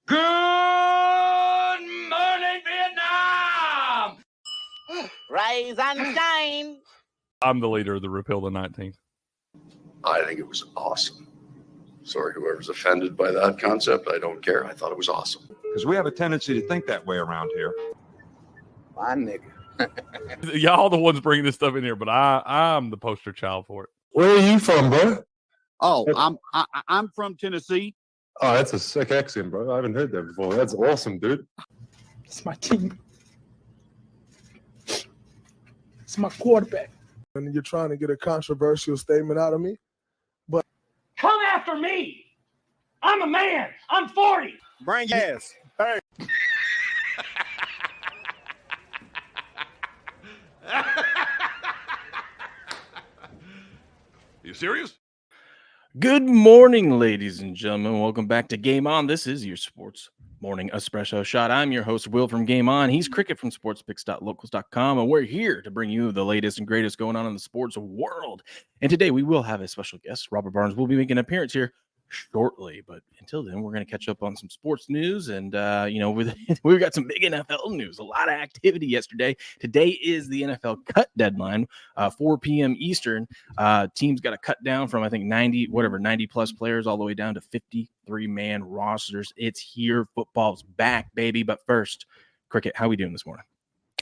Good morning, Vietnam! Rise and shine. I'm the leader of the Repeal the 19th. I think it was awesome. Sorry, whoever's offended by that concept, I don't care. I thought it was awesome. Because we have a tendency to think that way around here. My nigga. Y'all the ones bringing this stuff in here, but I'm the poster child for it. Where are you from, bro? Oh, I'm from Tennessee. Oh, that's a sick accent, bro. I haven't heard that before. That's awesome, dude. It's my team. It's my quarterback. And you're trying to get a controversial statement out of me. But Come after me! I'm a man! I'm 40! Bring your ass. Hey. You serious? Good morning, ladies and gentlemen. Welcome back to Game On. This is your Sports Morning Espresso Shot. I'm your host, Will from Game On. He's Cricket from sportspicks.locals.com, and we're here to bring you the latest and greatest going on in the sports world. And today we will have a special guest. Robert Barnes will be making an appearance here shortly, but until then, we're going to catch up on some sports news, and we've got some big NFL news, a lot of activity yesterday. Today is the NFL cut deadline, 4 p.m. Eastern. Teams got to cut down from, I think, 90 plus players all the way down to 53-man rosters. It's here. Football's back, baby. But first, Cricket, how we doing this morning?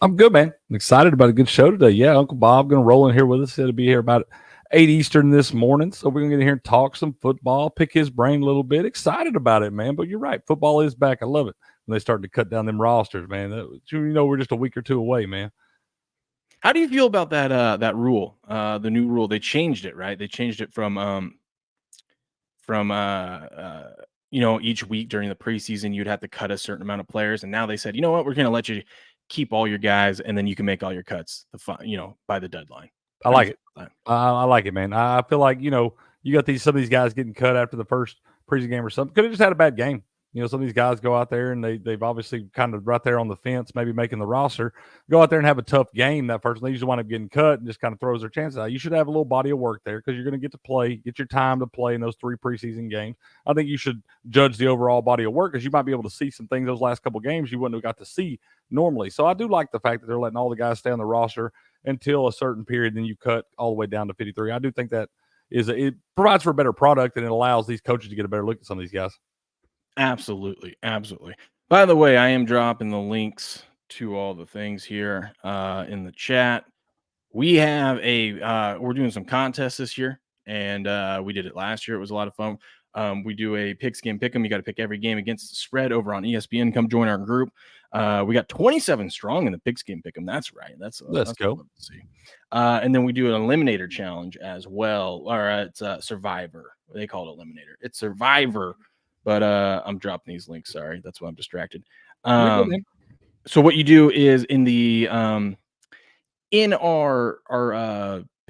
I'm good, man. I'm excited about a good show today. Yeah, Uncle Bob going to roll in here with us. It'll be here about 8 Eastern this morning. So we're going to get in here and talk some football, pick his brain a little bit. Excited about it, man. But you're right. Football is back. I love it when they start to cut down them rosters, man. We're just a week or two away, man. How do you feel about that rule? The new rule, they changed it, right? They changed it from each week during the preseason, you'd have to cut a certain amount of players. And now they said, you know what, we're going to let you keep all your guys, and then you can make all your cuts, by the deadline. I like it. I like it, man. I feel like, you got some of these guys getting cut after the first preseason game or something. Could have just had a bad game. Some of these guys go out there and they've obviously kind of right there on the fence, maybe making the roster, go out there and have a tough game that first. They usually wind up getting cut and just kind of throws their chances out. You should have a little body of work there because you're going to get to play, get your time to play in those 3 preseason games. I think you should judge the overall body of work because you might be able to see some things those last couple of games you wouldn't have got to see normally. So I do like the fact that they're letting all the guys stay on the roster until a certain period, then you cut all the way down to 53. I do think that it provides for a better product, and it allows these coaches to get a better look at some of these guys. Absolutely. By the way, I am dropping the links to all the things here in the chat. We have we're doing some contests this year, and we did it last year. It was a lot of fun. We do a pigskin pick'em. You got to pick every game against the spread over on ESPN. Come join our group. We got 27 strong in the pigskin pick'em. That's right. Let's go. See. And then we do an eliminator challenge as well. Or it's Survivor. They call it eliminator. It's Survivor. But I'm dropping these links. Sorry, that's why I'm distracted. So what you do is in the in our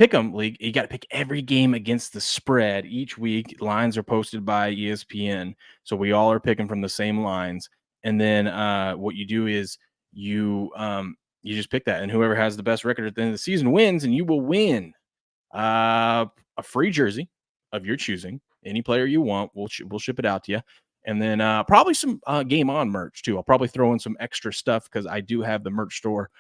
Pick'em League, you got to pick every game against the spread each week. Lines are posted by ESPN, so we all are picking from the same lines. And then what you do is you just pick that, and whoever has the best record at the end of the season wins, and you will win a free jersey of your choosing. Any player you want, we'll ship it out to you. And then probably some Game On merch too. I'll probably throw in some extra stuff because I do have the merch store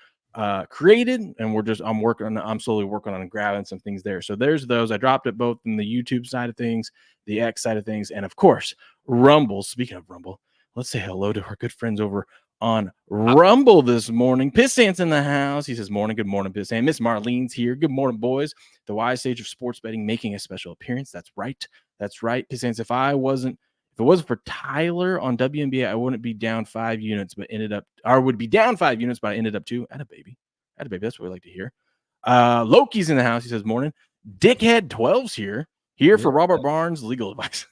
created, and I'm slowly working on grabbing some things there. So there's those. I dropped it both in the YouTube side of things, the X side of things, and of course Rumble. Speaking of Rumble, let's say hello to our good friends over on Rumble this morning. Pissant's in the house. He says, good morning, Pissant. Miss Marlene's here. Good morning, boys. The wise sage of sports betting making a special appearance. That's right. Pissant's, if it wasn't for Tyler on WNBA, I wouldn't be down 5 units, but would be down 5 units, but I ended up 2. Atta baby. That's what we like to hear. Loki's in the house. He says, morning. Dickhead 12's here for Robert Barnes legal advice.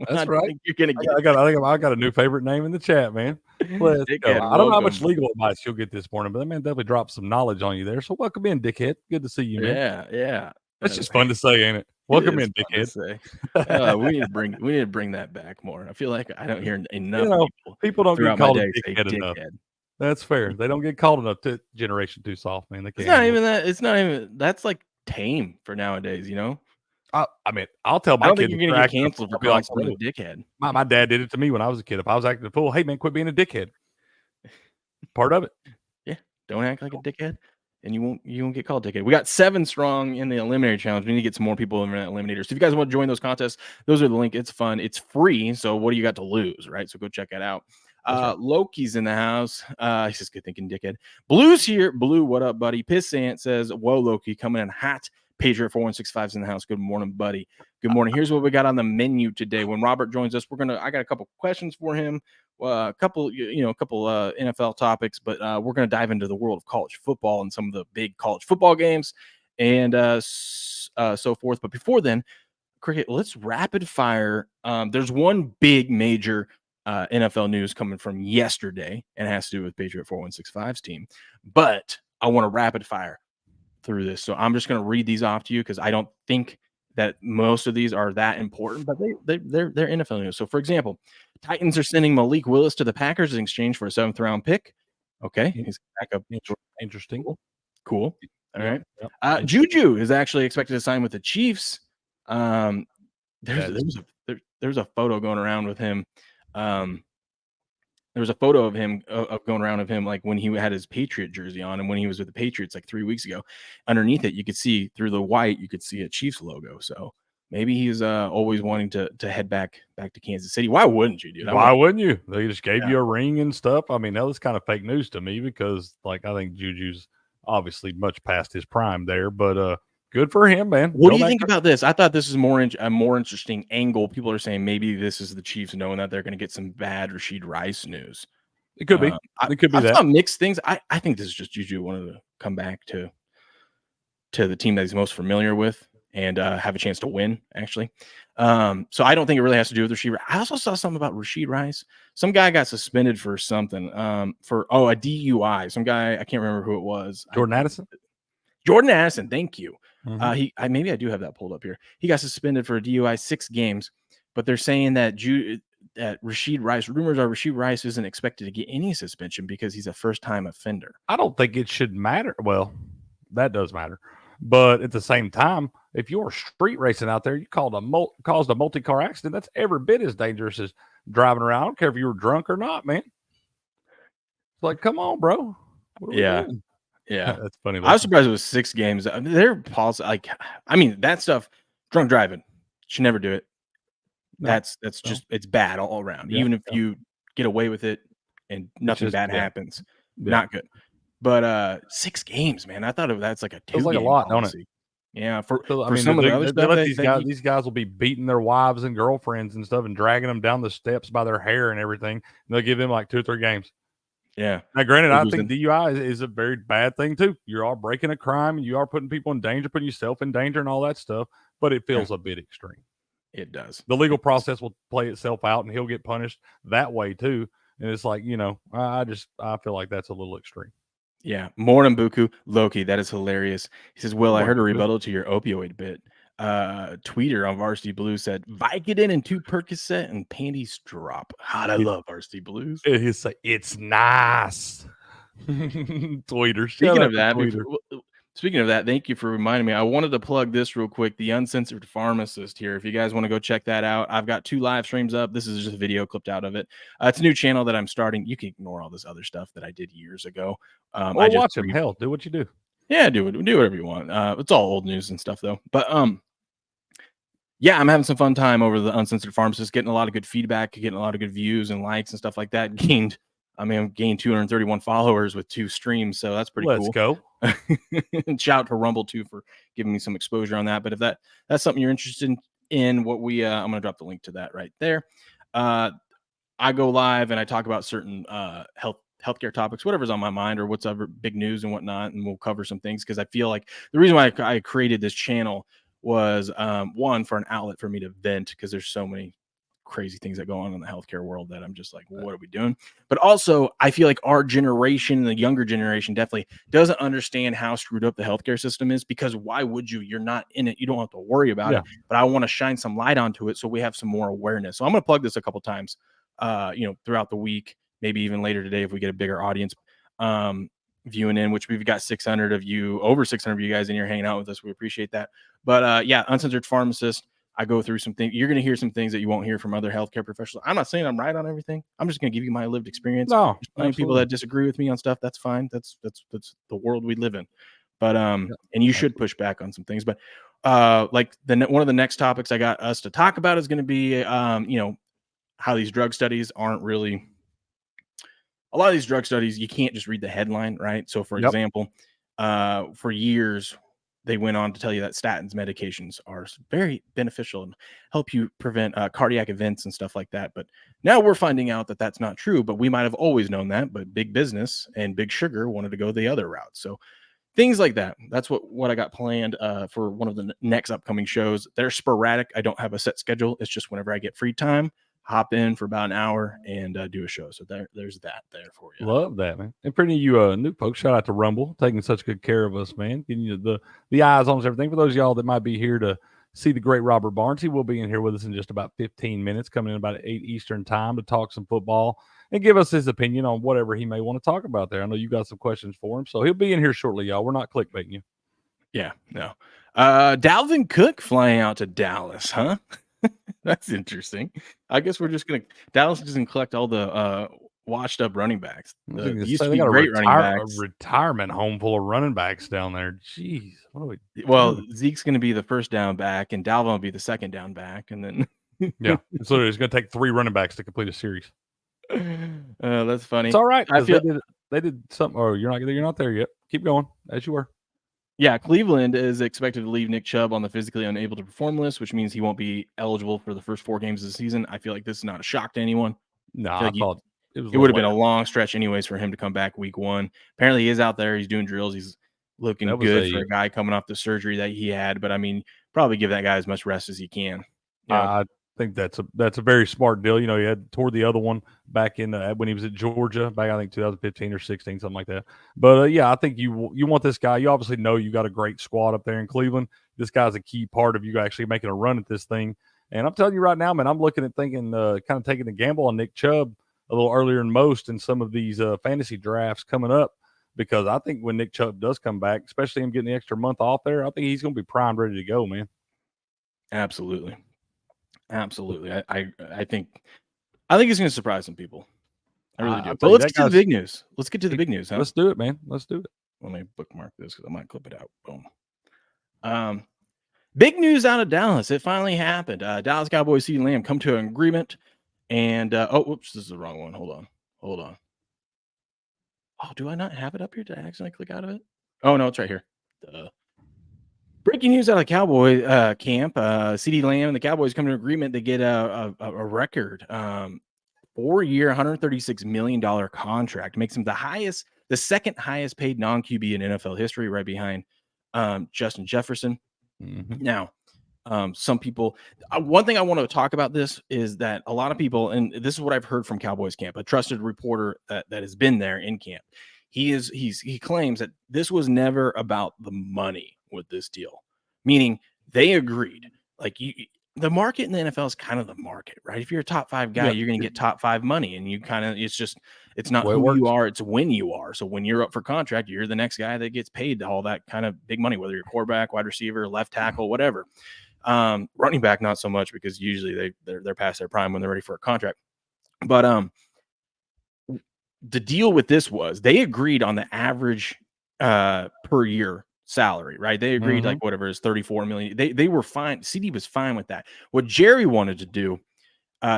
That's right. You're gonna get I got a new favorite name in the chat, man. Let's go. I don't know how much legal advice you'll get this morning, but that man definitely dropped some knowledge on you there. So welcome in, Dickhead. Good to see you, man. Yeah. That's just fun to say, ain't it? Welcome in, Dickhead. We need to bring that back more. I feel like I don't hear enough people don't get called a dickhead enough. That's fair. They don't get called enough to Generation Too Soft, man. They can't. It's not even that. It's not even that's like tame for nowadays, I mean, I'll tell I my don't kid think you're going to get act a canceled fool. for I'll calling be someone like, a dickhead. my dad did it to me when I was a kid. If I was acting a fool, hey man, quit being a dickhead. Part of it. Yeah, don't act like a dickhead, and you won't get called dickhead. We got 7 strong in the eliminator challenge. We need to get some more people in the eliminator. So if you guys want to join those contests, those are the link. It's fun. It's free. So what do you got to lose, right? So go check that out. Right. Loki's in the house. He's just good thinking, dickhead. Blue's here. Blue, what up, buddy? Pissant says, "Whoa, Loki, coming in hot." Patriot 4165's in the house. Good morning, buddy. Good morning. Here's what we got on the menu today. When Robert joins us, I got a couple questions for him. A couple NFL topics, but we're going to dive into the world of college football and some of the big college football games and so forth. But before then, Cricket, let's rapid fire. There's one big major NFL news coming from yesterday, and it has to do with Patriot 4165's team. But I want to rapid fire through this. So I'm just going to read these off to you because I don't think that most of these are that important, but they're NFL news. So, for example, Titans are sending Malik Willis to the Packers in exchange for a 7th round pick. Okay, he's back up. Interesting. Cool. All right. Yep. Juju is actually expected to sign with the Chiefs. There's a photo going around with him. There was a photo of him going around of him like when he had his Patriot jersey on and when he was with the Patriots like 3 weeks ago. Underneath it, you could see through the white, you could see a Chiefs logo. So maybe he's always wanting to head back to Kansas City. Why wouldn't you, dude? Why wouldn't you? They just gave you a ring and stuff. I mean, that was kind of fake news to me because, like, I think Juju's obviously much past his prime there, but good for him, man. What do you think about this? I thought this is a more interesting angle. People are saying maybe this is the Chiefs knowing that they're going to get some bad Rashid Rice news. It could be. It could be I that. saw mixed things. I think this is just Juju wanted to come back to the team that he's most familiar with and have a chance to win, actually. So I don't think it really has to do with Rashid. I also saw something about Rashid Rice. Some guy got suspended for something, for a DUI. Some guy, I can't remember who it was. Jordan Addison? Jordan Addison, thank you. Mm-hmm. Maybe I do have that pulled up here. He got suspended for a DUI 6 games, but they're saying that Rashid Rice, rumors are Rashid Rice isn't expected to get any suspension because he's a first-time offender. I don't think it should matter. Well, that does matter. But at the same time, if you're street racing out there, you caused a multi-car accident, that's every bit as dangerous as driving around. I don't care if you were drunk or not, man. It's like, come on, bro. Yeah. That's funny. I was surprised it was 6 games. They're policy, that stuff, drunk driving, should never do it. That's just, it's bad all around. Even if you get away with it and nothing bad happens, not good. But 6 games, man. I thought that's like a 2 feels like a lot, don't it? Yeah, for I mean, some of the other stuff, these guys will be beating their wives and girlfriends and stuff and dragging them down the steps by their hair and everything. And they'll give them like 2 or 3 games. Yeah. Now, granted, I think DUI is a very bad thing too. You are breaking a crime and you are putting people in danger, putting yourself in danger and all that stuff. But it feels a bit extreme. It does. The legal process will play itself out and he'll get punished that way too. And it's like, I feel like that's a little extreme. Yeah. Morning, Buku. Loki, that is hilarious. He says, Will, I heard a rebuttal to your opioid bit. Tweeter on Varsity Blues said, Vicodin and 2 Percocet and panties drop. God, I love Varsity Blues. He'll say, it's nice. Tweeter. Speaking of that, thank you for reminding me. I wanted to plug this real quick. The Uncensored Pharmacist here. If you guys want to go check that out, I've got 2 live streams up. This is just a video clipped out of it. It's a new channel that I'm starting. You can ignore all this other stuff that I did years ago. I watch them. Hell, do what you do. Yeah, do whatever you want. It's all old news and stuff though. But yeah, I'm having some fun time over the Uncensored Pharmacist, getting a lot of good feedback, getting a lot of good views and likes and stuff like that. Gained 231 followers with 2 streams, so that's pretty cool. Let's go. And shout out to Rumble too for giving me some exposure on that. But if that's something you're interested in, what we I'm gonna drop the link to that right there. I go live and I talk about certain healthcare topics, whatever's on my mind or whatever big news and whatnot, and we'll cover some things because I feel like the reason why I created this channel was one, for an outlet for me to vent because there's so many crazy things that go on in the healthcare world that I'm just like, what are we doing? But also I feel like our generation, the younger generation, definitely doesn't understand how screwed up the healthcare system is, because why would you? You're not in it. You don't have to worry about it. But I want to shine some light onto it so we have some more awareness. So I'm going to plug this a couple times, throughout the week, maybe even later today if we get a bigger audience viewing in, which we've got 600 of you, over 600 of you guys in here hanging out with us. We appreciate that. But yeah, uncensored pharmacist. I go through some things. You're going to hear some things that you won't hear from other healthcare professionals. I'm not saying I'm right on everything. I'm just going to give you my lived experience. No, There's plenty of people that disagree with me on stuff. That's fine. That's the world we live in. But and you should push back on some things. But like one of the next topics I got us to talk about is going to be how these drug studies aren't really. A lot of these drug studies, you can't just read the headline, right? So, for example, for years, they went on to tell you that statins medications are very beneficial and help you prevent cardiac events and stuff like that. But now we're finding out that that's not true, but we might have always known that. But big business and big sugar wanted to go the other route. So things like that. That's what I got planned for one of the next upcoming shows. They're sporadic. I don't have a set schedule. It's just whenever I get free time, hop in for about an hour and do a show. So there's that there for you. Love that, man. And for any of you new folks, shout out to Rumble, taking such good care of us, man. Getting you the eyes on us, everything. For those of y'all that might be here to see the great Robert Barnes, he will be in here with us in just about 15 minutes, coming in about 8 Eastern time to talk some football and give us his opinion on whatever he may want to talk about there. I know you got some questions for him, so he'll be in here shortly, y'all. We're not clickbaiting you. Yeah, no. Dalvin Cook flying out to Dallas, huh? That's interesting. I guess we're just gonna Dallas is gonna collect all the washed up running backs. Used to be great running backs. A retirement home full of running backs down there. Jeez, what are we? Well, Zeke's gonna be the first down back, and Dalvin will be the second down back, and then yeah, so it's gonna take 3 running backs to complete a series. That's funny. It's all right. I feel they did something. Oh, you're not there yet. Keep going as you were. Yeah, Cleveland is expected to leave Nick Chubb on the physically unable to perform list, which means he won't be eligible for the first 4 games of the season. I feel like this is not a shock to anyone. No, I thought it would have been a long stretch anyways for him to come back week 1. Apparently he is out there. He's doing drills. He's looking good for a guy coming off the surgery that he had. But, I mean, probably give that guy as much rest as he can. I think that's a very smart deal. You know, he had toward the other one back in when he was at Georgia, back I think 2015 or 16, something like that. But yeah, I think you want this guy. You obviously know you got a great squad up there in Cleveland. This guy's a key part of you actually making a run at this thing. And I'm telling you right now, man, I'm looking at thinking kind of taking the gamble on Nick Chubb a little earlier than most in some of these fantasy drafts coming up, because I think when Nick Chubb does come back, especially him getting the extra month off there, I think he's going to be primed, ready to go, man. Absolutely. I think he's going to surprise some people. I really do. But let's get to the big news. Let's get to the big news, huh? Let's do it, man. Let's do it. Let me bookmark this because I might clip it out. Boom. Big news out of Dallas. It finally happened. Dallas Cowboys CeeDee Lamb come to an agreement. And whoops, this is the wrong one. Hold on. Oh, do I not have it up here? Did I accidentally click out of it? Oh no, it's right here. Breaking news out of Cowboy camp. CeeDee Lamb and the Cowboys come to an agreement to get a record 4-year, $136 million contract. Makes him the second highest paid non-QB in NFL history, right behind Justin Jefferson. Mm-hmm. Now, some people, one thing I want to talk about this is that a lot of people, and this is what I've heard from Cowboys camp, a trusted reporter that has been there in camp. He claims that this was never about the money with this deal, meaning they agreed. Like the market in the NFL is kind of the market, right? If you're a top 5 guy, you're going to get top 5 money, and you kind of, it's not who you are, it's when you are. So when you're up for contract, you're the next guy that gets paid all that kind of big money, whether you're quarterback, wide receiver, left tackle, whatever. Running back, not so much, because usually they're past their prime when they're ready for a contract. But the deal with this was they agreed on the average per year salary, right? They agreed like whatever is 34 million. They were fine. CD was fine with that. What Jerry wanted to do,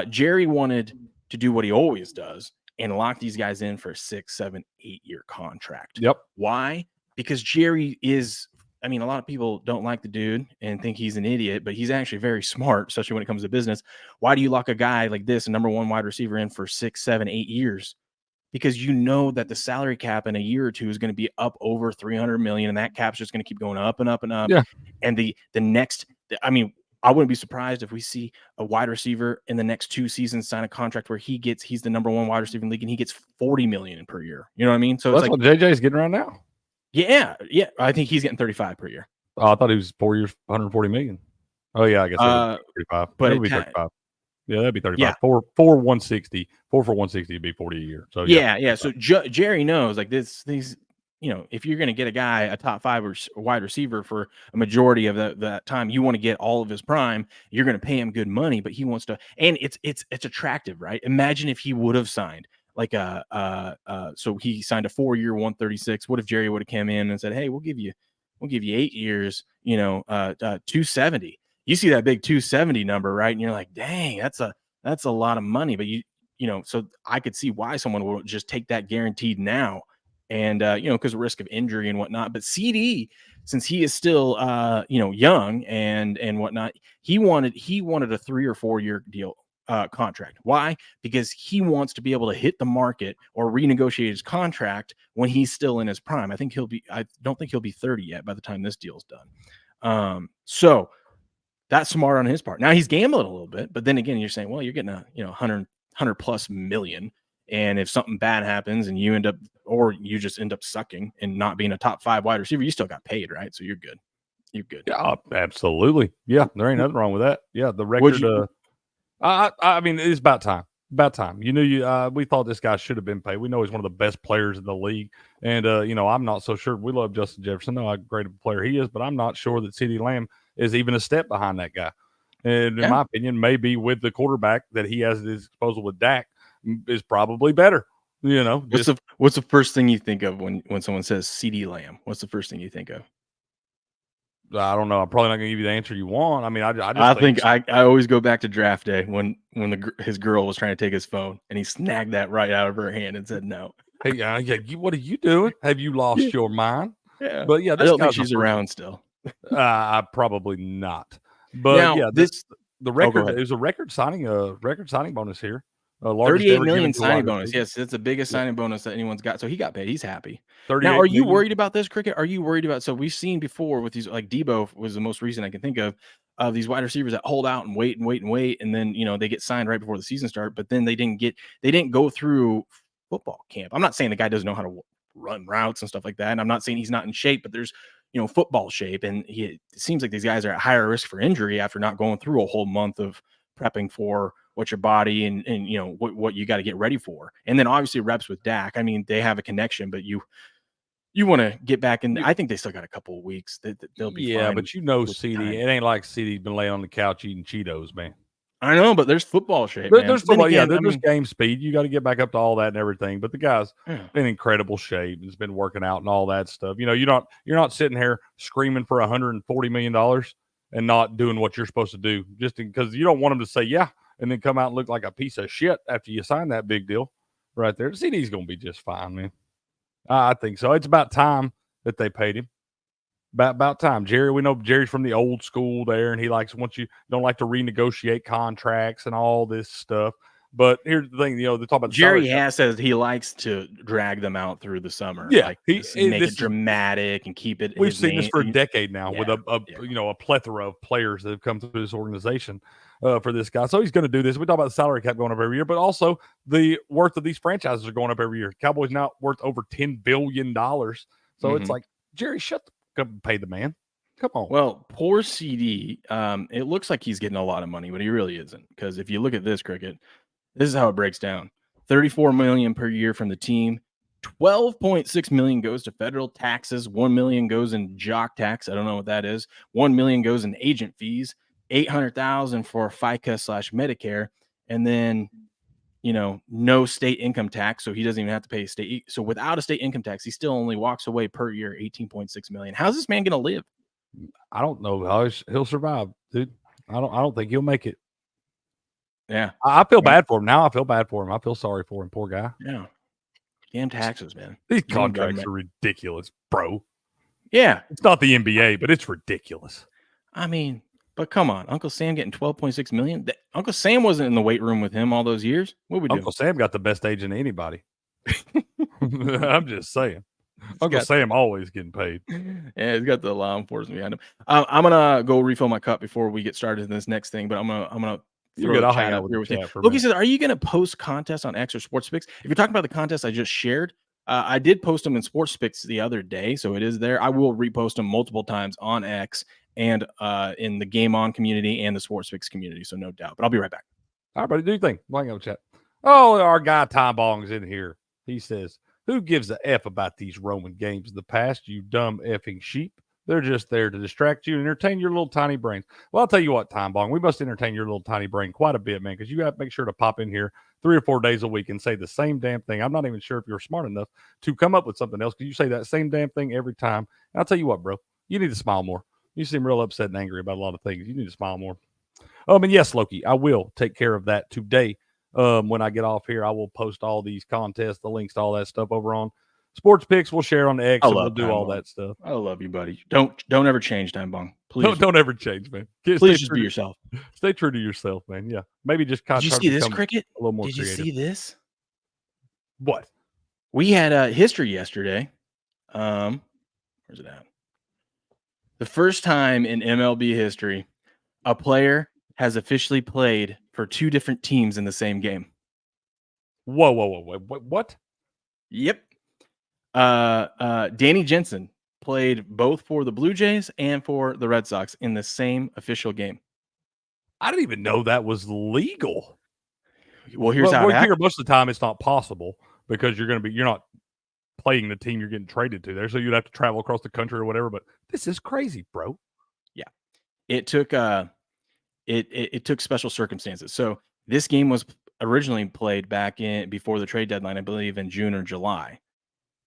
Jerry wanted to do what he always does and lock these guys in for a 6, 7, 8-year contract. Yep. Why? Because Jerry is, I mean, a lot of people don't like the dude and think he's an idiot, but he's actually very smart, especially when it comes to business. Why do you lock a guy like this, a number 1 wide receiver, in for 6, 7, 8 years? Because you know that the salary cap in a year or two is going to be up over 300 million, and that cap's just going to keep going up and up and up. Yeah. And the next, I mean, I wouldn't be surprised if we see a wide receiver in the next 2 seasons sign a contract where he's the number 1 wide receiver in the league and he gets 40 million per year. You know what I mean? So that's what JJ's getting right now. Yeah. I think he's getting 35 per year. Oh, I thought he was 4 years, 140 million. Oh yeah, I guess 35. But it'd be 35. Yeah, that'd be 35. Yeah. 4 for 160 would be 40 a year. So yeah. So Jerry knows like these if you're going to get a guy, a top 5 or wide receiver for a majority of that time, you want to get all of his prime. You're going to pay him good money, but he wants to, and it's attractive, right? Imagine if he would have signed like so he signed a 4-year 136. What if Jerry would have come in and said, "Hey, we'll give you 8 years, 270." You see that big 270 number, right? And you're like, "Dang, that's a lot of money." But so I could see why someone would just take that guaranteed now. And, because of risk of injury and whatnot. But CD, since he is still, young and whatnot, he wanted a 3 or 4 year deal contract. Why? Because he wants to be able to hit the market or renegotiate his contract when he's still in his prime. I don't think he'll be 30 yet by the time this deal's done. So that's smart on his part. Now he's gambling a little bit, but then again, you're saying, well, you're getting a 100 plus million. And if something bad happens and you just end up sucking and not being a top 5 wide receiver, you still got paid, right? So you're good. You're good. Yeah, absolutely. Yeah, there ain't nothing wrong with that. Yeah, the record. I mean, it's about time. About time. We thought this guy should have been paid. We know he's one of the best players in the league, and I'm not so sure. We love Justin Jefferson. Know how great a player he is, but I'm not sure that CeeDee Lamb is even a step behind that guy. And in my opinion, maybe with the quarterback that he has at his disposal with Dak, is probably better. What's the first thing you think of when someone says CeeDee Lamb? What's the first thing you think of? I don't know. I'm probably not going to give you the answer you want. I mean, I think I always go back to draft day when his girl was trying to take his phone and he snagged that right out of her hand and said no. Hey, what are you doing? Have you lost your mind? Yeah, but yeah, I don't think she's around still. Probably not. But now, the record is a record signing bonus here. 38 million signing bonus. Yes, it's the biggest signing bonus that anyone's got. So he got paid. He's happy. Now, are you worried about this, Cricket? Are you worried about? So we've seen before with these, like Debo was the most recent I can think of these wide receivers that hold out and wait, and then they get signed right before the season start, but then they didn't go through football camp. I'm not saying the guy doesn't know how to run routes and stuff like that, and I'm not saying he's not in shape, but there's football shape, and it seems like these guys are at higher risk for injury after not going through a whole month of prepping for what your body and what you got to get ready for. And then obviously reps with Dak. I mean, they have a connection, but you want to get back in. I think they still got a couple of weeks that they'll be fine. Yeah, but CD, it ain't like CD's been laying on the couch eating Cheetos, man. I know, but there's football shape. There's football, there's game speed. You got to get back up to all that and everything. But the guy's in incredible shape. He's been working out and all that stuff. You're not sitting here screaming for $140 million and not doing what you're supposed to do just because you don't want him to say yeah and then come out and look like a piece of shit after you sign that big deal right there. CD's going to be just fine, man. I think so. It's about time that they paid him. About time. Jerry, we know Jerry's from the old school there, and he don't like to renegotiate contracts and all this stuff. But here's the thing, they talk about Jerry says he likes to drag them out through the summer. Yeah, make it dramatic and keep it. We've seen this for a decade now with a plethora of players that have come through this organization for this guy. So he's going to do this. We talk about the salary cap going up every year, but also the worth of these franchises are going up every year. Cowboys now worth over $10 billion. So it's like, Jerry, shut up and pay the man. Come on. Well, poor CD. It looks like he's getting a lot of money, but he really isn't. Because if you look at this, Cricket, this is how it breaks down. $34 million per year from the team. $12.6 million goes to federal taxes. $1 million goes in jock tax. I don't know what that is. $1 million goes in agent fees. $800,000 for FICA/Medicare, and then no state income tax, so he doesn't even have to pay state. So without a state income tax, he still only walks away per year $18.6 million. How's this man going to live? I don't know how he'll survive, dude. I don't think he'll make it. Yeah, I feel bad for him now. I feel bad for him. I feel sorry for him. Poor guy. Yeah, damn taxes, man. These contracts are ridiculous, bro. Yeah, it's not the NBA, but it's ridiculous. I mean, but come on, Uncle Sam getting $12.6 million. Uncle Sam wasn't in the weight room with him all those years. What would Uncle Sam got the best agent of anybody. I'm just saying. Uncle Sam always getting paid. Yeah, he's got the law enforcement behind him. I'm gonna go refill my cup before we get started in this next thing, but I'm gonna. I'll hang out with you. Loki says, "Are you gonna post contests on X or Sports Picks? If you're talking about the contest I just shared, I did post them in Sports Picks the other day, so it is there. I will repost them multiple times on X and in the Game On community and the Sports Picks community, so no doubt. But I'll be right back. All right, buddy, do you think? Hang on, chat. Oh, our guy Tom Bong's in here. He says, Who gives a F about these Roman games of the past, you dumb effing sheep? They're just there to distract you and entertain your little tiny brains. Well, I'll tell you what, Time Bong, we must entertain your little tiny brain quite a bit, man, because you got to make sure to pop in here 3 or 4 days a week and say the same damn thing. I'm not even sure if you're smart enough to come up with something else because you say that same damn thing every time. And I'll tell you what, bro, you need to smile more. You seem real upset and angry about a lot of things. You need to smile more. And yes, Loki, I will take care of that today. When I get off here, I will post all these contests, the links to all that stuff over on Sports Picks. We'll share on the X, and we'll do all that stuff. I love you, buddy. Don't ever change, Time Bong. Please don't ever change, man. Please just be yourself. Stay true to yourself, man. Yeah, maybe just Did you see this, Cricket? A little more Did creative. You see this? What? We had history yesterday. Where's it at? The first time in MLB history, a player has officially played for 2 different teams in the same game. Whoa. What? Yep. Danny Jensen played both for the Blue Jays and for the Red Sox in the same official game. I didn't even know that was legal. Well, here's how it happened. Most of the time it's not possible because you're not playing the team you're getting traded to there, so you'd have to travel across the country or whatever. But this is crazy, bro. Yeah, it took it took special circumstances. So this game was originally played back before the trade deadline, I believe in June or July.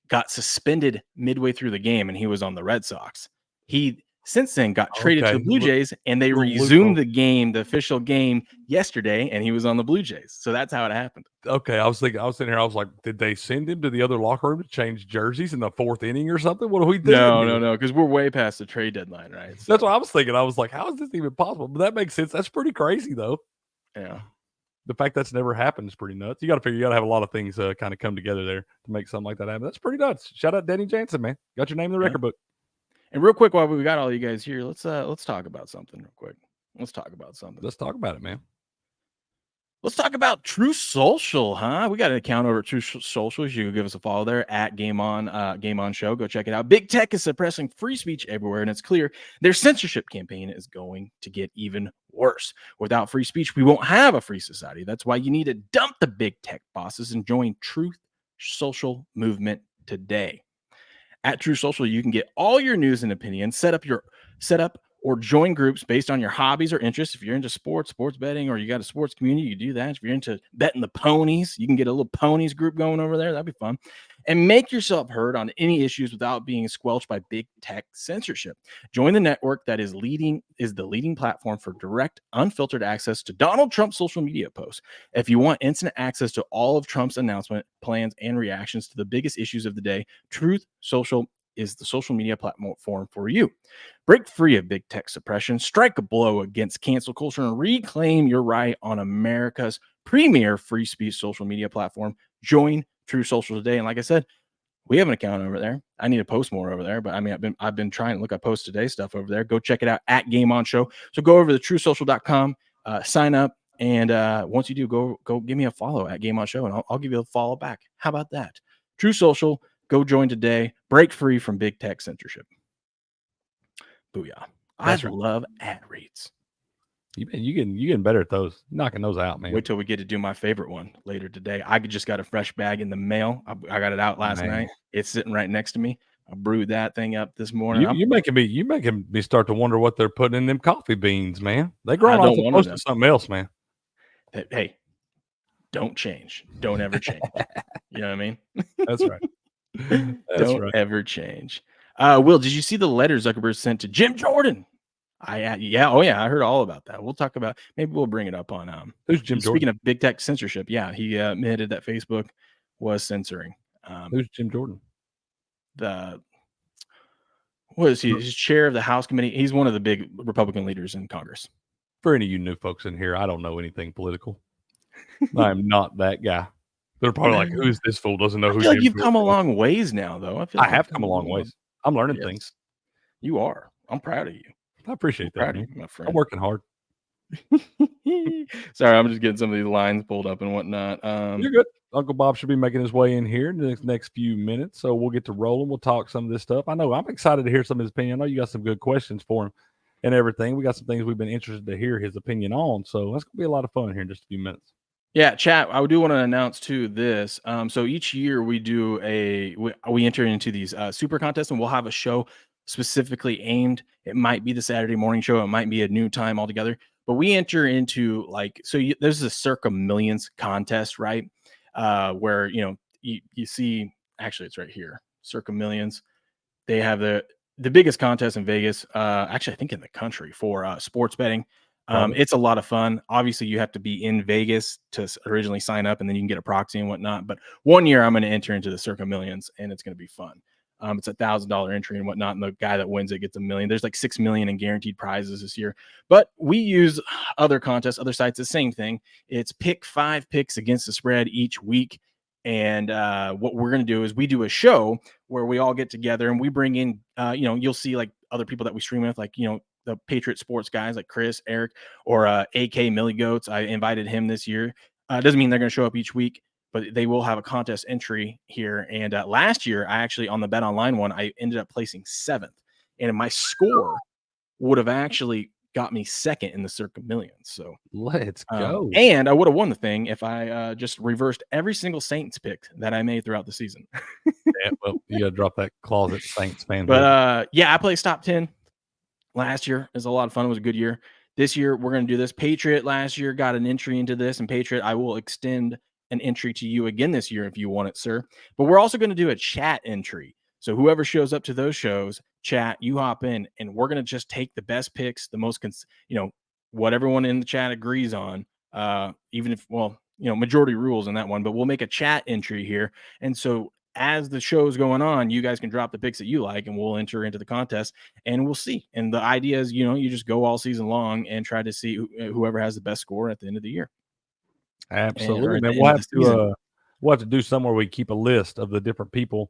Got suspended midway through the game, and he was on the Red Sox. He since then got traded to the Blue Jays, and they resumed the game, the official game, yesterday, and he was on the Blue Jays. So that's how it happened. Okay, I was sitting here, I was like, did they send him to the other locker room to change jerseys in the 4th inning or something? What are we doing? No, because we're way past the trade deadline, right? So. That's what I was thinking. I was like, how is this even possible? But that makes sense. That's pretty crazy, though. Yeah. The fact that's never happened is pretty nuts. You got to have a lot of things kind of come together there to make something like that happen. That's pretty nuts. Shout out Danny Jansen, man. Got your name in the record book. And real quick, while we got all you guys here, let's talk about something real quick. Let's talk about it, man. Let's talk about True Social, huh? We got an account over at True Social. You can give us a follow there at Game On Show. Go check it out. Big Tech is suppressing free speech everywhere, and it's clear their censorship campaign is going to get even worse. Without free speech, we won't have a free society. That's why you need to dump the big tech bosses and join Truth Social movement today. At True Social, you can get all your news and opinions, set up or join groups based on your hobbies or interests. If you're into sports betting, or you got a sports community, you do that. If you're into betting the ponies, you can get a little ponies group going over there. That'd be fun. And make yourself heard on any issues without being squelched by big tech censorship. Join the network that is the leading platform for direct, unfiltered access to Donald Trump's social media posts. If you want instant access to all of Trump's announcement plans and reactions to the biggest issues of the day, Truth Social is the social media platform for you. Break free of big tech suppression, strike a blow against cancel culture, and reclaim your right on America's premier free speech social media platform. Join True Social today. And like I said, we have an account over there. I need to post more over there, but I mean, I've been trying to look at post today stuff over there. Go check it out at Game On Show. So go over to truesocial.com, sign up, and once you do, go give me a follow at Game On Show, and I'll give you a follow back. How about that? True Social. Go join today. Break free from big tech censorship. Booyah. I love ad reads. You getting better at those. Knocking those out, man. Wait till we get to do my favorite one later today. I just got a fresh bag in the mail. I got it out last night. It's sitting right next to me. I brewed that thing up this morning. You making me start to wonder what they're putting in them coffee beans, man. They grow off close to something else, man. Hey, don't change. Don't ever change. You know what I mean? That's right. Don't ever change. Will, did you see the letter Zuckerberg sent to Jim Jordan? I heard all about that. We'll talk about, maybe we'll bring it up on who's Jim Jordan? Speaking of big tech censorship, he admitted that Facebook was censoring. Who's Jim Jordan? He's chair of the House committee. He's one of the big Republican leaders in Congress. For any of you new folks in here, I don't know anything political. I'm not that guy. They're probably like, "Who's this fool? Doesn't know who." I feel like you've come a long ways now, though. I have come a long ways. I'm learning things. You are. I'm proud of you. I appreciate that. Proud of you, my friend. I'm working hard. Sorry, I'm just getting some of these lines pulled up and whatnot. You're good. Uncle Bob should be making his way in here in the next few minutes, so we'll get to rolling. We'll talk some of this stuff. I know I'm excited to hear some of his opinion. I know you got some good questions for him and everything. We got some things we've been interested to hear his opinion on, so that's gonna be a lot of fun here in just a few minutes. Yeah, chat. I do want to announce too this. So each year we do we enter into these super contests, and we'll have a show specifically aimed. It might be the Saturday morning show. It might be a new time altogether. But we enter into there's a Circa Millions contest, right? Where you see, actually it's right here, Circa Millions. They have the biggest contest in Vegas, actually I think in the country for sports betting. It's a lot of fun. Obviously, you have to be in Vegas to originally sign up, and then you can get a proxy and whatnot. But one year, I'm going to enter into the Circa Millions, and it's going to be fun. It's $1,000 entry and whatnot, and the guy that wins it gets $1 million. There's like $6 million in guaranteed prizes this year. But we use other contests, other sites, the same thing. It's pick 5 picks against the spread each week. And what we're going to do is we do a show where we all get together and we bring in, you'll see like other people that we stream with, like, the Patriot Sports guys like Chris, Eric, or AK Millie Goats. I invited him this year. Doesn't mean they're going to show up each week, but they will have a contest entry here. And last year, I actually, on the Bet Online one, I ended up placing 7th. And my score would have actually got me 2nd in the Circa Millions. So let's go. And I would have won the thing if I just reversed every single Saints pick that I made throughout the season. Yeah, well, you got to drop that closet Saints fan. But I placed top 10 last year. It was a lot of fun. It was a good year. This year, we're going to do this. Patriot last year got an entry into this, and Patriot, I will extend an entry to you again this year if you want it, sir. But we're also going to do a chat entry. So whoever shows up to those shows, chat, you hop in, and we're going to just take the best picks, the most, what everyone in the chat agrees on, even if, majority rules in that one, but we'll make a chat entry here. And so as the show's going on, you guys can drop the picks that you like, and we'll enter into the contest, and we'll see. And the idea is, you just go all season long and try to see whoever has the best score at the end of the year. Absolutely. Man, we'll have to do somewhere we keep a list of the different people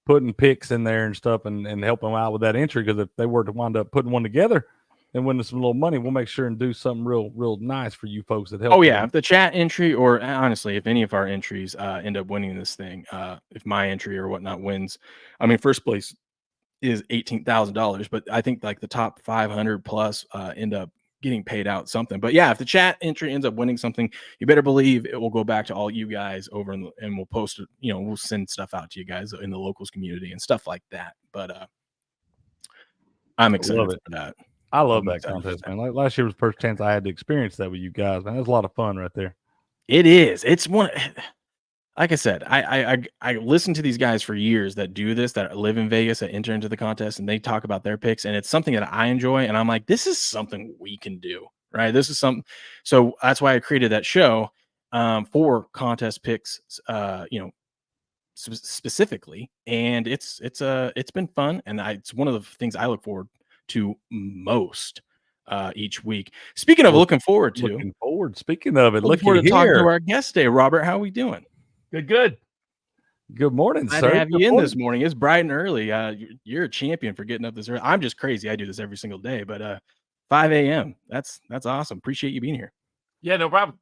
putting picks in there and stuff and help them out with that entry. Because if they were to wind up putting one together and winning some little money, we'll make sure and do something real nice for you folks that help. Oh, yeah. If the chat entry, or honestly, if any of our entries end up winning this thing, if my entry or whatnot wins, I mean, first place is $18,000, but I think like the top 500 plus end up getting paid out something. But yeah, if the chat entry ends up winning something, you better believe it will go back to all you guys over and we'll post it. We'll send stuff out to you guys in the locals community and stuff like that. But I'm excited for that. I love that contest, man. Like last year was the first chance I had to experience that with you guys, man. That's a lot of fun right there. It is. It's one. Like I said, I listened to these guys for years that do this, that live in Vegas, that enter into the contest, and they talk about their picks, and it's something that I enjoy. And I'm like, this is something we can do, right? This is something. So that's why I created that show for contest picks, specifically. And it's been fun, and it's one of the things I look forward to most each week. Speaking of looking forward to, speaking of it, looking forward to talking to our guest today, Robert. How are we doing? Good. Good morning, Glad sir. to have you in this morning. It's bright and early. You're a champion for getting up this early. I'm just crazy. I do this every single day, but 5 a.m. That's awesome. Appreciate you being here. Yeah, no problem.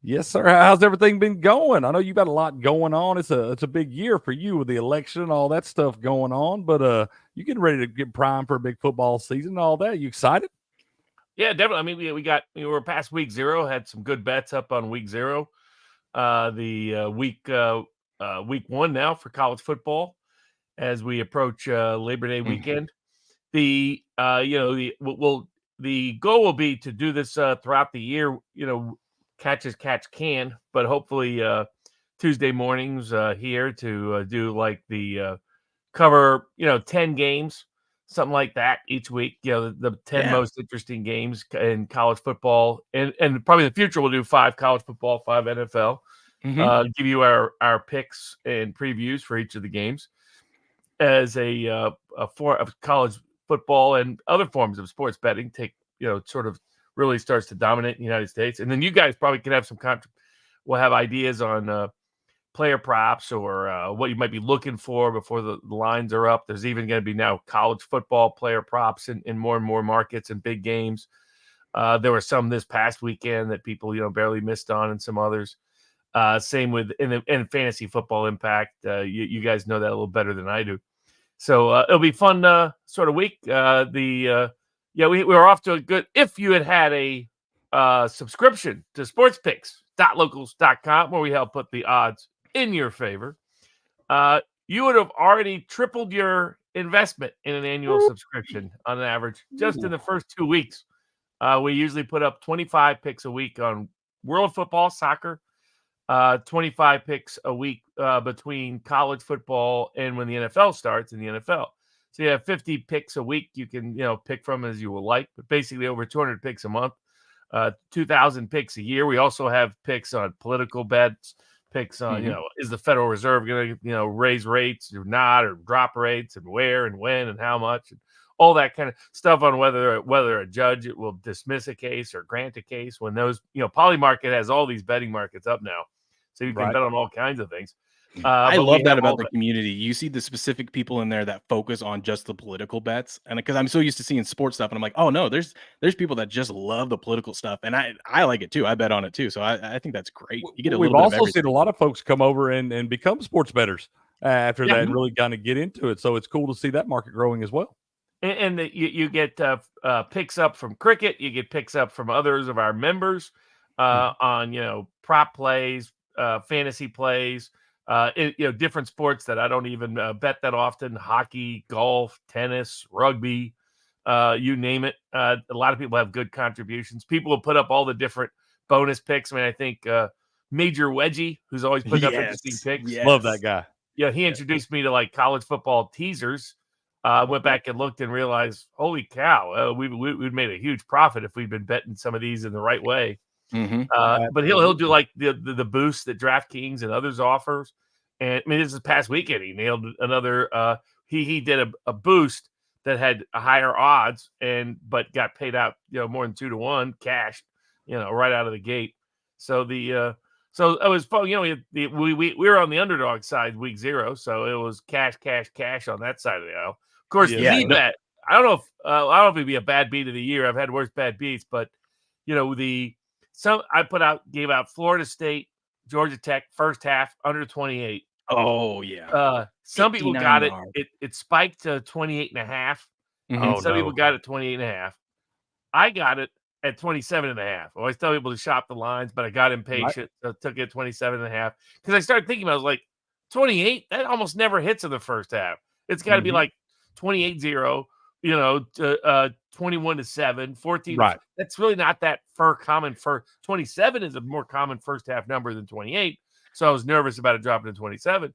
Yes, sir. How's everything been going? I know you've got a lot going on. It's a big year for you with the election and all that stuff going on, but you getting ready to get primed for a big football season and all that. You excited? Yeah, definitely. I mean, we were past week 0, had some good bets up on week 0. Week 1 now for college football as we approach Labor Day weekend. The goal will be to do this throughout the year, catch as catch can, but hopefully Tuesday mornings here to do like the cover, 10 games, something like that each week. The 10 most interesting games in college football, and probably in the future we'll do 5 college football, 5 NFL. Give you our picks and previews for each of the games as a form of college football and other forms of sports betting sort of really starts to dominate in the United States. And then you guys probably can have we'll have ideas on player props or what you might be looking for before the lines are up. There's even going to be now college football player props in more and more markets and big games. There were some this past weekend that people, barely missed on, and some others. Same with in fantasy football impact. You guys know that a little better than I do. So it'll be fun sort of week. We were off to a good. If you had a subscription to sportspicks.locals.com, where we help put the odds in your favor, you would have already tripled your investment in an annual subscription on average just in the first 2 weeks. We usually put up 25 picks a week on world football, soccer, 25 picks a week between college football and when the NFL starts in the NFL. So you have 50 picks a week you can, pick from as you will like, but basically over 200 picks a month, 2,000 picks a year. We also have picks on political bets, picks on, is the Federal Reserve going to, raise rates or not, or drop rates, and where and when and how much, and all that kind of stuff on whether a judge will dismiss a case or grant a case when those, Polymarket has all these betting markets up now. So you can bet on all kinds of things. I but love we that have about all the community. You see the specific people in there that focus on just the political bets, and because I'm so used to seeing sports stuff, and I'm like, oh no, there's people that just love the political stuff, and I like it too. I bet on it too, so I think that's great. You get a We've little bit of also everything. seen a lot of folks come over and become sports bettors after that, and really kind of get into it. So it's cool to see that market growing as well. And you get picks up from cricket, you get picks up from others of our members on prop plays, fantasy plays, different sports that I don't even bet that often: hockey, golf, tennis, rugby, you name it. A lot of people have good contributions. People will put up all the different bonus picks. I mean, I think Major Wedgie, who's always put up interesting picks. Love that guy. Yeah, he introduced me to like college football teasers. I went back and looked and realized, holy cow, we'd made a huge profit if we'd been betting some of these in the right way. But he'll do like the boost that DraftKings and others offers. And I mean, this is past weekend. He nailed another. He did a boost that had a higher odds but got paid out more than 2-1 cash, right out of the gate. So so it was fun. We were on the underdog side week 0, so it was cash on that side of the aisle. Of course, bet. I don't know if it'd be a bad beat of the year. I've had worse bad beats, but I gave out Florida State, Georgia Tech first half under 28. Oh yeah. Some people got it. It spiked to 28.5. And some people got it 28.5. I got it at 27.5. I always tell people to shop the lines, but I got impatient. So took it 27.5 because I started thinking, I was like, 28, that almost never hits in the first half. It's got to be like 28-0, 21-7, 14. Right. That's really not that common. 27 is a more common first half number than 28. So I was nervous about it dropping to 27.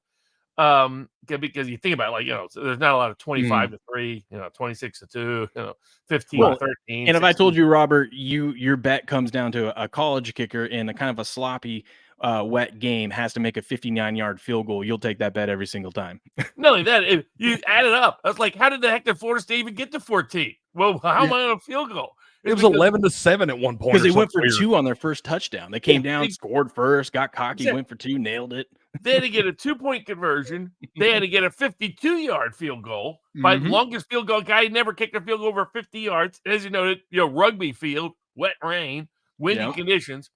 Because you think about it, so there's not a lot of 25-3, 26-2, 15-13. And if I told you, Robert, your bet comes down to a college kicker in a kind of a sloppy, wet game has to make a 59-yard field goal, you'll take that bet every single time. Not only that, you add it up. I was like, how did the heck did Florida State even get to 14? Well, how am I on a field goal? It was 11-7 at one point. Because they went for 2 on their first touchdown. They came down, scored first, got cocky, went for 2, nailed it. They had to get a 2-point conversion. They had to get a 52-yard field goal by the longest field goal guy. Never kicked a field goal over 50 yards. As you noted, rugby field, wet rain, windy conditions,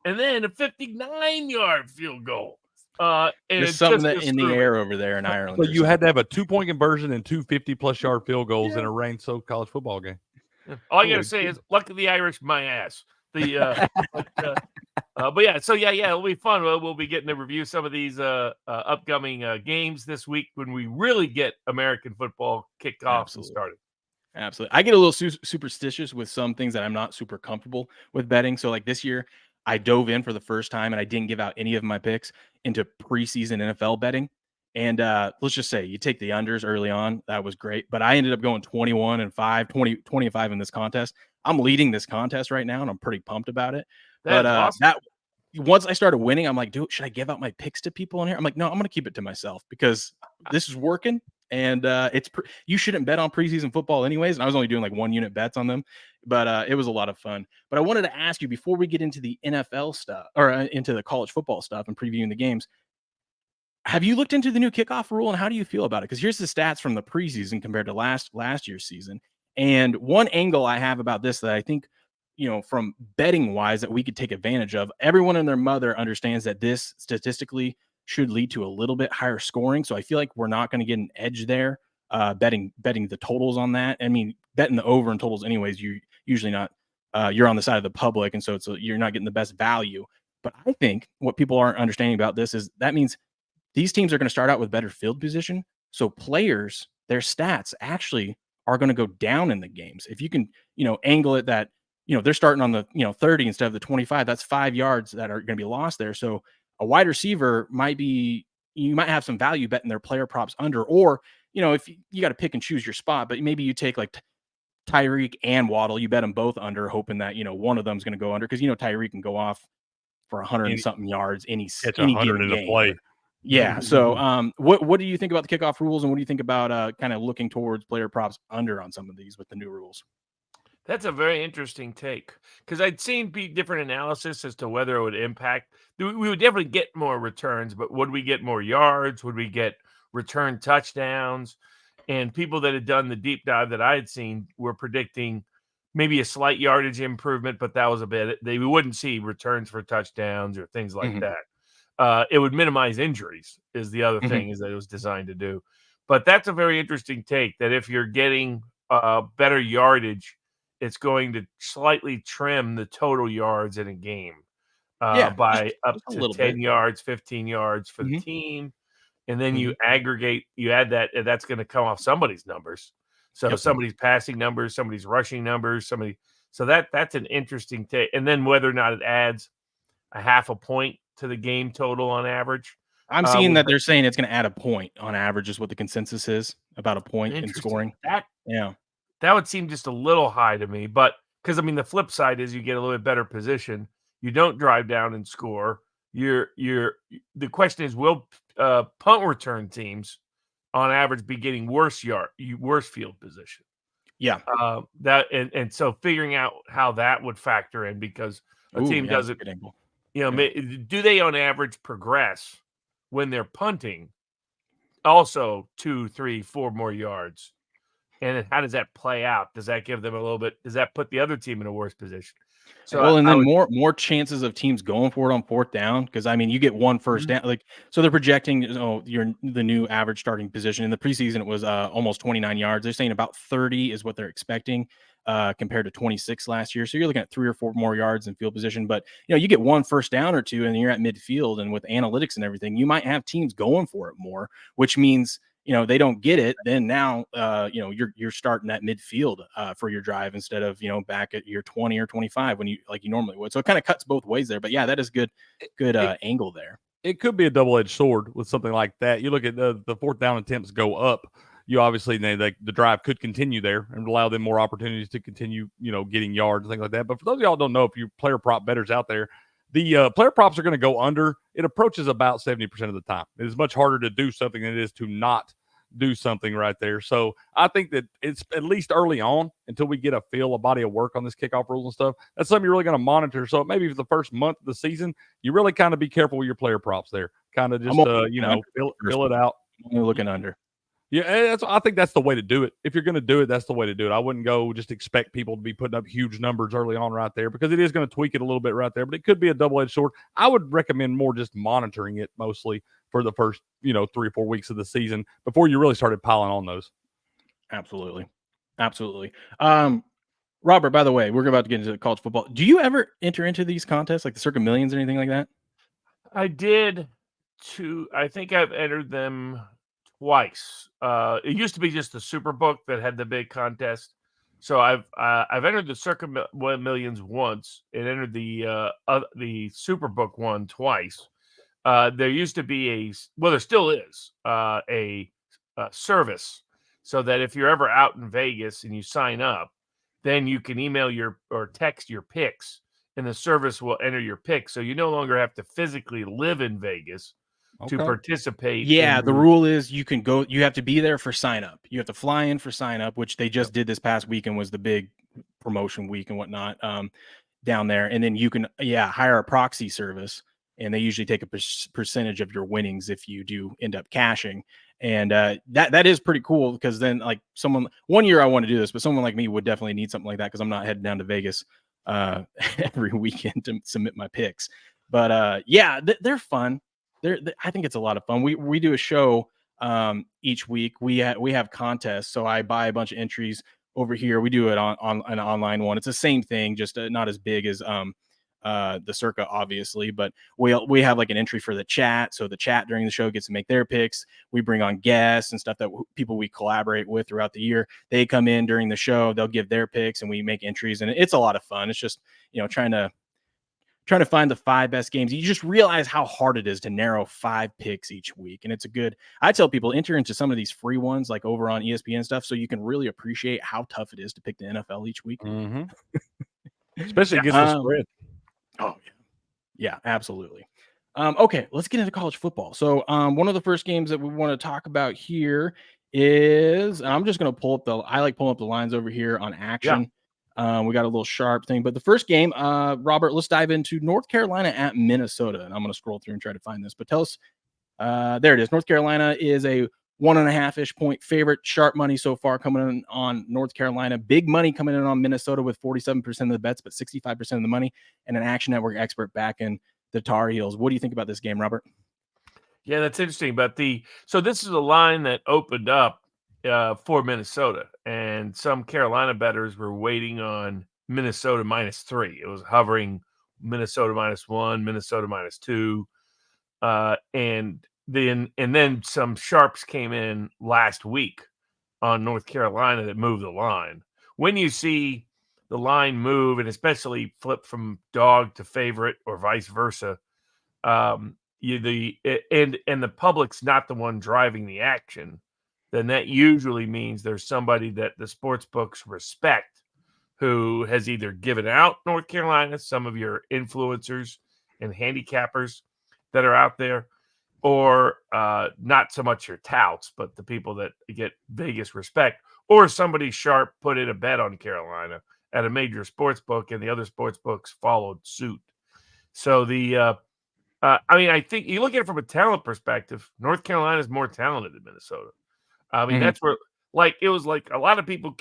and then a 59-yard field goal. And there's something that in the air over there in Ireland. So you had to have a 2-point conversion and 2 50-plus yard field goals in a rain-soaked college football game. All I gotta say is, luck of the Irish, my ass. But it'll be fun. We'll be getting to review some of these upcoming games this week when we really get American football kicked off and started. Absolutely. I get a little superstitious with some things that I'm not super comfortable with betting. So like this year, I dove in for the first time and I didn't give out any of my picks into preseason NFL betting. And let's just say you take the unders early on. That was great. But I ended up going 21-5, 20-5 in this contest. I'm leading this contest right now, and I'm pretty pumped about it. Awesome. Once I started winning, I'm like, dude, should I give out my picks to people in here? I'm like, no, I'm going to keep it to myself because this is working. And you shouldn't bet on preseason football anyways. And I was only doing like 1-unit bets on them, but it was a lot of fun. But I wanted to ask you before we get into the NFL stuff or into the college football stuff and previewing the games, have you looked into the new kickoff rule and how do you feel about it? Because here's the stats from the preseason compared to last year's season. And one angle I have about this that I think, from betting wise that we could take advantage of, everyone and their mother understands that this statistically should lead to a little bit higher scoring. So I feel like we're not going to get an edge there betting the totals on that. I mean, betting the over and totals anyways, you're usually not you're on the side of the public, and so you're not getting the best value. But I think what people aren't understanding about this is that means these teams are going to start out with better field position. So players, their stats actually are going to go down in the games. If you can, angle it that, they're starting on the, 30 instead of the 25, that's 5 yards that are going to be lost there. So a wide receiver you might have some value betting their player props under, or, if you got to pick and choose your spot, but maybe you take like Tyreek and Waddle, you bet them both under, hoping that, one of them is going to go under, because, Tyreek can go off for 100 and something yards any given in a game. play. Yeah. So, what do you think about the kickoff rules, and what do you think about kind of looking towards player props under on some of these with the new rules? That's a very interesting take, because I'd seen different analysis as to whether it would impact. We would definitely get more returns, but would we get more yards? Would we get return touchdowns? And people that had done the deep dive that I had seen were predicting maybe a slight yardage improvement, but that was a bit. We wouldn't see returns for touchdowns or things like that. It would minimize injuries is the other thing is that it was designed to do. But that's a very interesting take, that if you're getting better yardage, it's going to slightly trim the total yards in a game by up to 10 yards, 15 yards for the team. And then you aggregate, you add that, and that's going to come off somebody's numbers. So somebody's passing numbers, somebody's rushing numbers, so that's an interesting take. And then whether or not it adds a half a point to the game total on average. I'm seeing that they're saying it's going to add a point on average, is what the consensus is, about a point in scoring. That would seem just a little high to me, but because the flip side is you get a little bit better position. You don't drive down and score. The question is, will punt return teams on average be getting worse field position? Yeah. So figuring out how that would factor in, because a team doesn't, do they on average progress when they're punting also 2, 3, 4 more yards? And then how does that play out? Does that give them a little bit? Does that put the other team in a worse position? So, more chances of teams going for it on fourth down, because you get one first down. So they're projecting, the new average starting position in the preseason. It was almost 29 yards. They're saying about 30 is what they're expecting, compared to 26 last year. So you're looking at 3 or 4 more yards in field position. But you get one first down or two, and you're at midfield, and with analytics and everything, you might have teams going for it more, which means they don't get it, then now, you're starting at midfield for your drive instead of, back at your 20 or 25 when you normally would. So it kind of cuts both ways there. But yeah, that is good angle there. It could be a double-edged sword with something like that. You look at the fourth down attempts go up. You obviously, the drive could continue there and allow them more opportunities to continue, getting yards and things like that. But for those of y'all who don't know, if you player prop bettors out there, the player props are going to go under. It approaches about 70% of the time. It is much harder to do something than it is to not do something right there. So I think that it's at least early on, until we get a body of work on this kickoff rules and stuff. That's something you're really going to monitor. So maybe for the first month of the season, you really kind of be careful with your player props there. Kind of just, fill it out. You're looking under. Yeah, I think that's the way to do it. If you're going to do it, that's the way to do it. I wouldn't go just expect people to be putting up huge numbers early on right there, because it is going to tweak it a little bit right there, but it could be a double-edged sword. I would recommend more just monitoring it mostly for the first, 3 or 4 weeks of the season before you really started piling on those. Absolutely. Robert, by the way, we're about to get into college football. Do you ever enter into these contests, like the Circa Millions or anything like that? I did I think I've entered them twice. It used to be just the Superbook that had the big contest. So I've entered the Circa Millions once and entered the Superbook one twice. There used to be there still is a service, so that if you're ever out in Vegas and you sign up, then you can email or text your picks, and the service will enter your picks. So you no longer have to physically live in Vegas to participate. Yeah, the rule is you can go. You have to be there for sign up. You have to fly in for sign up, which they just did this past weekend, was the big promotion week and whatnot down there. And then you can hire a proxy service, and they usually take a percentage of your winnings if you do end up cashing. And that is pretty cool, because then one year I want to do this, but someone like me would definitely need something like that, because I'm not heading down to Vegas every weekend to submit my picks. But they're fun. I think it's a lot of fun. We do a show each week. We have contests, so I buy a bunch of entries over here. We do it on an online one. It's the same thing, just not as big as the Circa, obviously, but we have like an entry for the chat. So the chat during the show gets to make their picks. We bring on guests and stuff that people we collaborate with throughout the year. They come in during the show, they'll give their picks, and we make entries, and it's a lot of fun. It's just, trying to find the 5 best games. You just realize how hard it is to narrow 5 picks each week. And I tell people, enter into some of these free ones, like over on ESPN stuff, so you can really appreciate how tough it is to pick the NFL each week. Mm-hmm. Especially against the spread. Oh, yeah, absolutely. Okay, let's get into college football. So one of the first games that we want to talk about here is, I'm just going to I like pulling up the lines over here on Action. Yeah. We got a little sharp thing, but the first game, Robert, let's dive into North Carolina at Minnesota. And I'm going to scroll through and try to find this, but tell us, there it is. North Carolina is a 1.5-ish point favorite. Sharp money so far coming in on North Carolina. Big money coming in on Minnesota with 47% of the bets, but 65% of the money, and an Action Network expert back in the Tar Heels. What do you think about this game, Robert? Yeah, that's interesting. But so this is a line that opened up for Minnesota, and some Carolina bettors were waiting on Minnesota -3. It was hovering Minnesota -1, Minnesota -2, and then some sharps came in last week on North Carolina that moved the line. When you see the line move, and especially flip from dog to favorite or vice versa, and the public's not the one driving the action, then that usually means there's somebody that the sports books respect who has either given out North Carolina, some of your influencers and handicappers that are out there, or not so much your touts, but the people that get Vegas respect, or somebody sharp put in a bet on Carolina at a major sports book, and the other sports books followed suit. So I think you look at it from a talent perspective, North Carolina is more talented than Minnesota. I mean, that's where, it was like a lot of people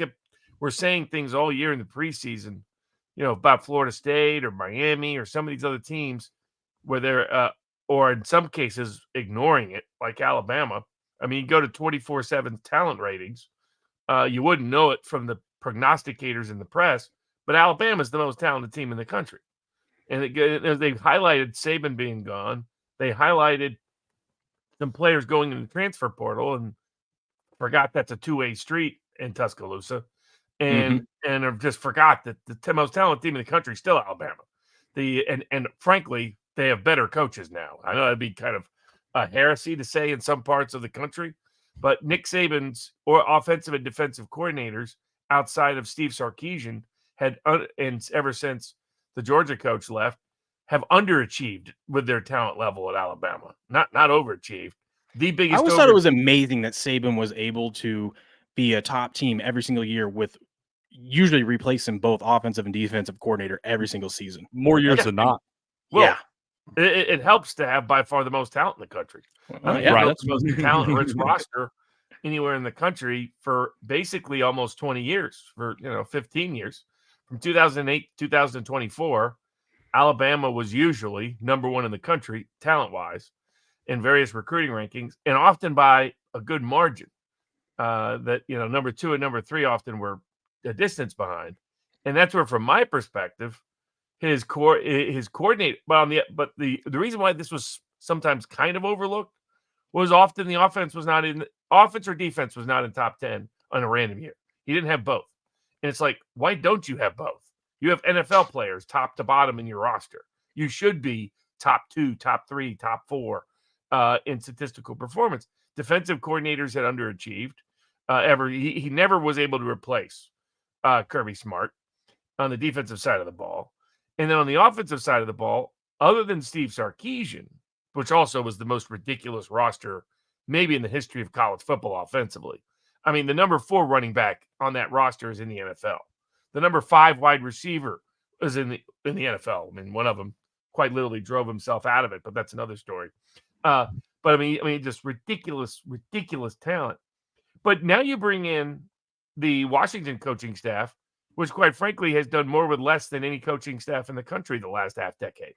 were saying things all year in the preseason, about Florida State or Miami or some of these other teams where they're, or in some cases, ignoring it, like Alabama. I mean, you go to 24/7 talent ratings. You wouldn't know it from the prognosticators in the press, but Alabama is the most talented team in the country. And they highlighted Saban being gone. They highlighted some players going in the transfer portal and forgot that's a two-way street in Tuscaloosa, and have just forgot that the most talented team in the country is still Alabama. And frankly, they have better coaches now. I know that'd be kind of a heresy to say in some parts of the country, but Nick Saban's or offensive and defensive coordinators outside of Steve Sarkisian and ever since the Georgia coach left, have underachieved with their talent level at Alabama, not overachieved. The biggest. I always thought it was amazing that Saban was able to be a top team every single year with usually replacing both offensive and defensive coordinator every single season. More years than not. Well, yeah. It helps to have by far the most talent in the country. Right. That's the most talent-rich roster anywhere in the country for basically almost 20 years, for 15 years. From 2008 to 2024, Alabama was usually number 1 in the country, talent-wise, in various recruiting rankings, and often by a good margin. That number 2 and number 3 often were a distance behind, and that's where, from my perspective, his coordinator. But the reason why this was sometimes kind of overlooked was often the offense or defense was not in top 10 on a random year. He didn't have both, and it's like, why don't you have both? You have NFL players top to bottom in your roster. You should be top 2, top 3, top 4 in statistical performance. Defensive coordinators had underachieved. He never was able to replace Kirby Smart on the defensive side of the ball. And then on the offensive side of the ball, other than Steve Sarkisian, which also was the most ridiculous roster maybe in the history of college football offensively. I mean, the number 4 running back on that roster is in the NFL. The number 5 wide receiver is in the NFL. I mean, one of them quite literally drove himself out of it, but that's another story. But I mean, just ridiculous talent. But now you bring in the Washington coaching staff, which quite frankly has done more with less than any coaching staff in the country the last half decade.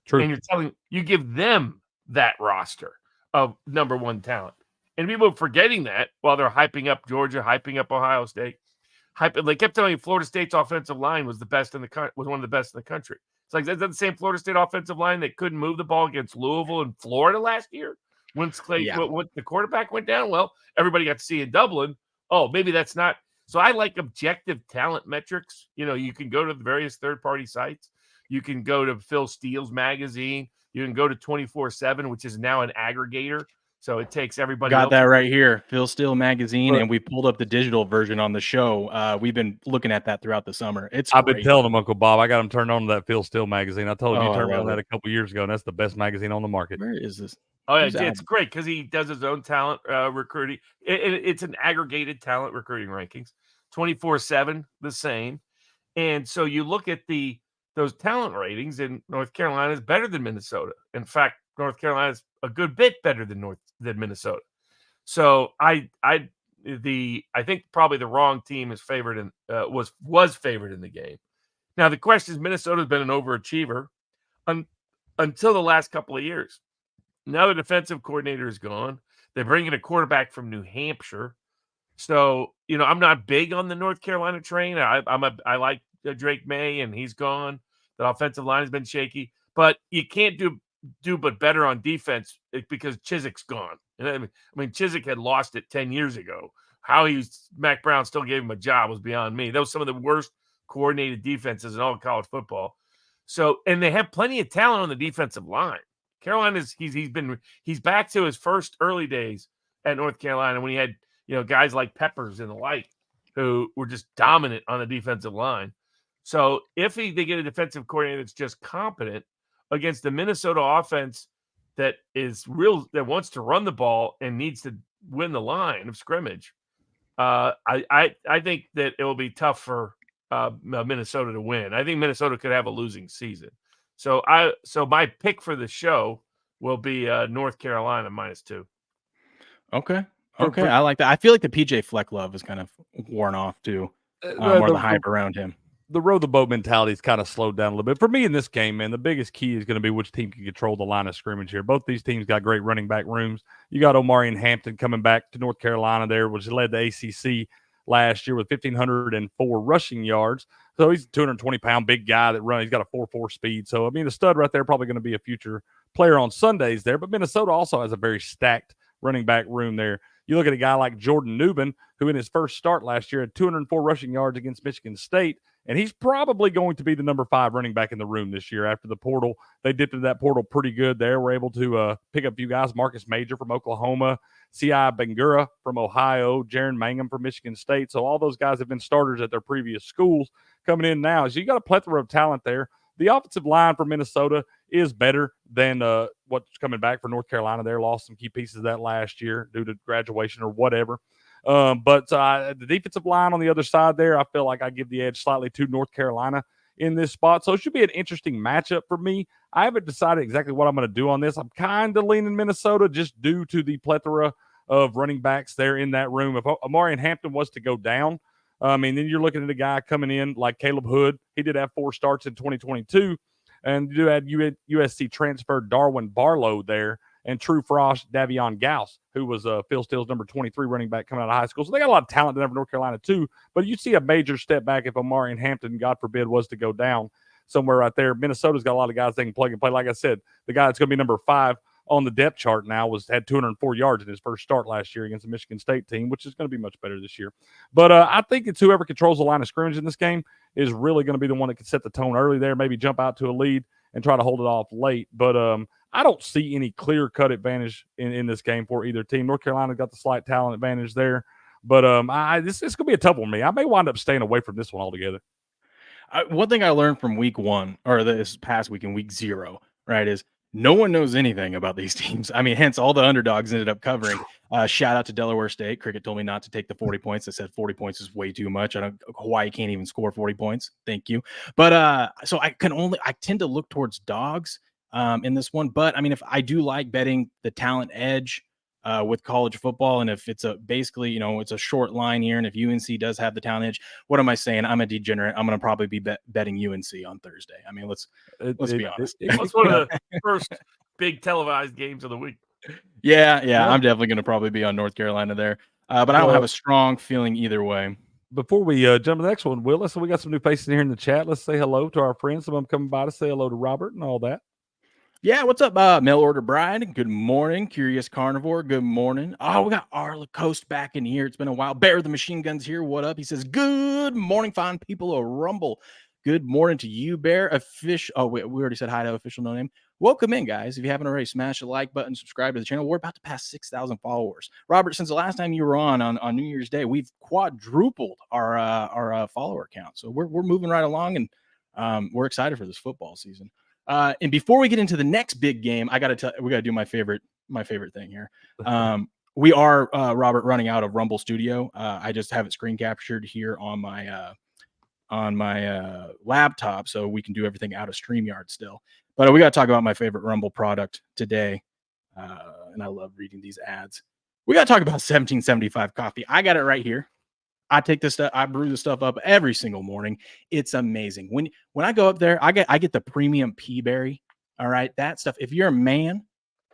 True. And you give them that roster of number 1 talent. And people are forgetting that while they're hyping up Georgia, hyping up Ohio State. They kept telling me Florida State's offensive line was one of the best in the country. It's like, that's the same Florida State offensive line that couldn't move the ball against Louisville and Florida last year when the quarterback went down. Well, everybody got to see in Dublin. Oh, maybe that's not. So I like objective talent metrics. You can go to the various third-party sites. You can go to Phil Steele's magazine. You can go to 24/7, which is now an aggregator. So it takes everybody. Got that right here, Phil Steele magazine, and we pulled up the digital version on the show. We've been looking at that throughout the summer. I've been telling him, Uncle Bob, I got him turned on to that Phil Steele magazine. I told him you turned me on that a couple years ago, and that's the best magazine on the market. Where is this? Oh, yeah, it's great because he does his own talent recruiting. It's an aggregated talent recruiting rankings. 24/7, the same. And so you look at those talent ratings, and North Carolina is better than Minnesota. In fact, North Carolina is a good bit better than Minnesota. So I think probably the wrong team is favored and was favored in the game. Now the question is, Minnesota's been an overachiever until the last couple of years. Now the defensive coordinator is gone. They're bringing a quarterback from New Hampshire. So, I'm not big on the North Carolina train. I like Drake May, and he's gone. The offensive line has been shaky, but you can't do but better on defense because Chiswick's gone. And I mean, Chiswick had lost it 10 years ago. How Mac Brown still gave him a job was beyond me. That was some of the worst coordinated defenses in all of college football. So, and they have plenty of talent on the defensive line. Carolina's he's back to his first early days at North Carolina when he had guys like Peppers and the like who were just dominant on the defensive line. So if they get a defensive coordinator that's just competent against the Minnesota offense that wants to run the ball and needs to win the line of scrimmage, I think that it will be tough for Minnesota to win. I think Minnesota could have a losing season. So my pick for the show will be North Carolina -2. Okay. I like that. I feel like the PJ Fleck love is kind of worn off too. More the hype around him. The row the boat mentality is kind of slowed down a little bit. For me in this game, man, the biggest key is going to be which team can control the line of scrimmage here. Both these teams got great running back rooms. You got Omarion Hampton coming back to North Carolina there, which led the ACC last year with 1,504 rushing yards. So he's a 220-pound big guy that runs. He's got a 4.4 speed. So, I mean, the stud right there, probably going to be a future player on Sundays there. But Minnesota also has a very stacked running back room there. You look at a guy like Jordan Newman, who in his first start last year had 204 rushing yards against Michigan State, and he's probably going to be the number 5 running back in the room this year after the portal. They dipped into that portal pretty good there. We're able to pick up a few guys, Marcus Major from Oklahoma, C.I. Bangura from Ohio, Jaron Mangum from Michigan State. So all those guys have been starters at their previous schools coming in now. So you got a plethora of talent there. The offensive line for Minnesota is better than what's coming back for North Carolina. They lost some key pieces of that last year due to graduation or whatever. But the defensive line on the other side there, I feel like I give the edge slightly to North Carolina in this spot. So it should be an interesting matchup for me. I haven't decided exactly what I'm going to do on this. I'm kind of leaning Minnesota just due to the plethora of running backs there in that room. If Omarion Hampton was to go down, then you're looking at a guy coming in like Caleb Hood. He did have 4 starts in 2022. And you had USC transferred Darwin Barlow there and True Frost Davion Gauss, who was Phil Steele's number 23 running back coming out of high school. So they got a lot of talent in North Carolina too. But you see a major step back if Omarion Hampton, God forbid, was to go down somewhere right there. Minnesota's got a lot of guys they can plug and play. Like I said, the guy that's going to be number 5 on the depth chart now had 204 yards in his first start last year against the Michigan State team, which is going to be much better this year. But I think it's whoever controls the line of scrimmage in this game is really going to be the one that can set the tone early there, maybe jump out to a lead and try to hold it off late. But I don't see any clear-cut advantage in this game for either team. North Carolina got the slight talent advantage there. But this is going to be a tough one for me. I may wind up staying away from this one altogether. One thing I learned from week 1, or this past week in week 0, right, is no one knows anything about these teams. I mean, hence all the underdogs ended up covering. Shout out to Delaware State. Cricket told me not to take the 40 points. I said 40 points is way too much. Hawaii can't even score 40 points. Thank you. But so I tend to look towards dogs in this one. But I mean, if I do like betting the talent edge with college football, and if it's basically, it's a short line here, and if UNC does have the talent edge, what am I saying? I'm a degenerate. I'm going to probably be betting UNC on Thursday. I mean, let's be honest. It's one of the first big televised games of the week. Yeah. I'm definitely going to probably be on North Carolina there. But I don't have a strong feeling either way. before we jump to the next one, Will, we got some new faces here in the chat. Let's say hello to our friends. Some of them coming by to say hello to Robert and all that. Yeah, what's up, Mail Order Bride? Good morning. Curious Carnivore, good morning. Oh, we got Arla Coast back in here. It's been a while. Bear the Machine Guns here. What up? He says, good morning, fine people of Rumble. Good morning to you, Bear. Oh, wait, we already said hi to official no name. Welcome in, guys. If you haven't already, smash the like button, subscribe to the channel. We're about to pass 6,000 followers. Robert, since the last time you were on New Year's Day, we've quadrupled our follower count. So we're moving right along, and we're excited for this football season. And before we get into the next big game, we got to do my favorite thing here. We are Robert running out of Rumble Studio. I just have it screen captured here on my laptop, so we can do everything out of StreamYard still. But we got to talk about my favorite Rumble product today, and I love reading these ads. We got to talk about 1775 coffee. I got it right here. I take this stuff, I brew this stuff up every single morning. It's amazing. When I go up there, I get the premium pea berry. All right, that stuff. If you're a man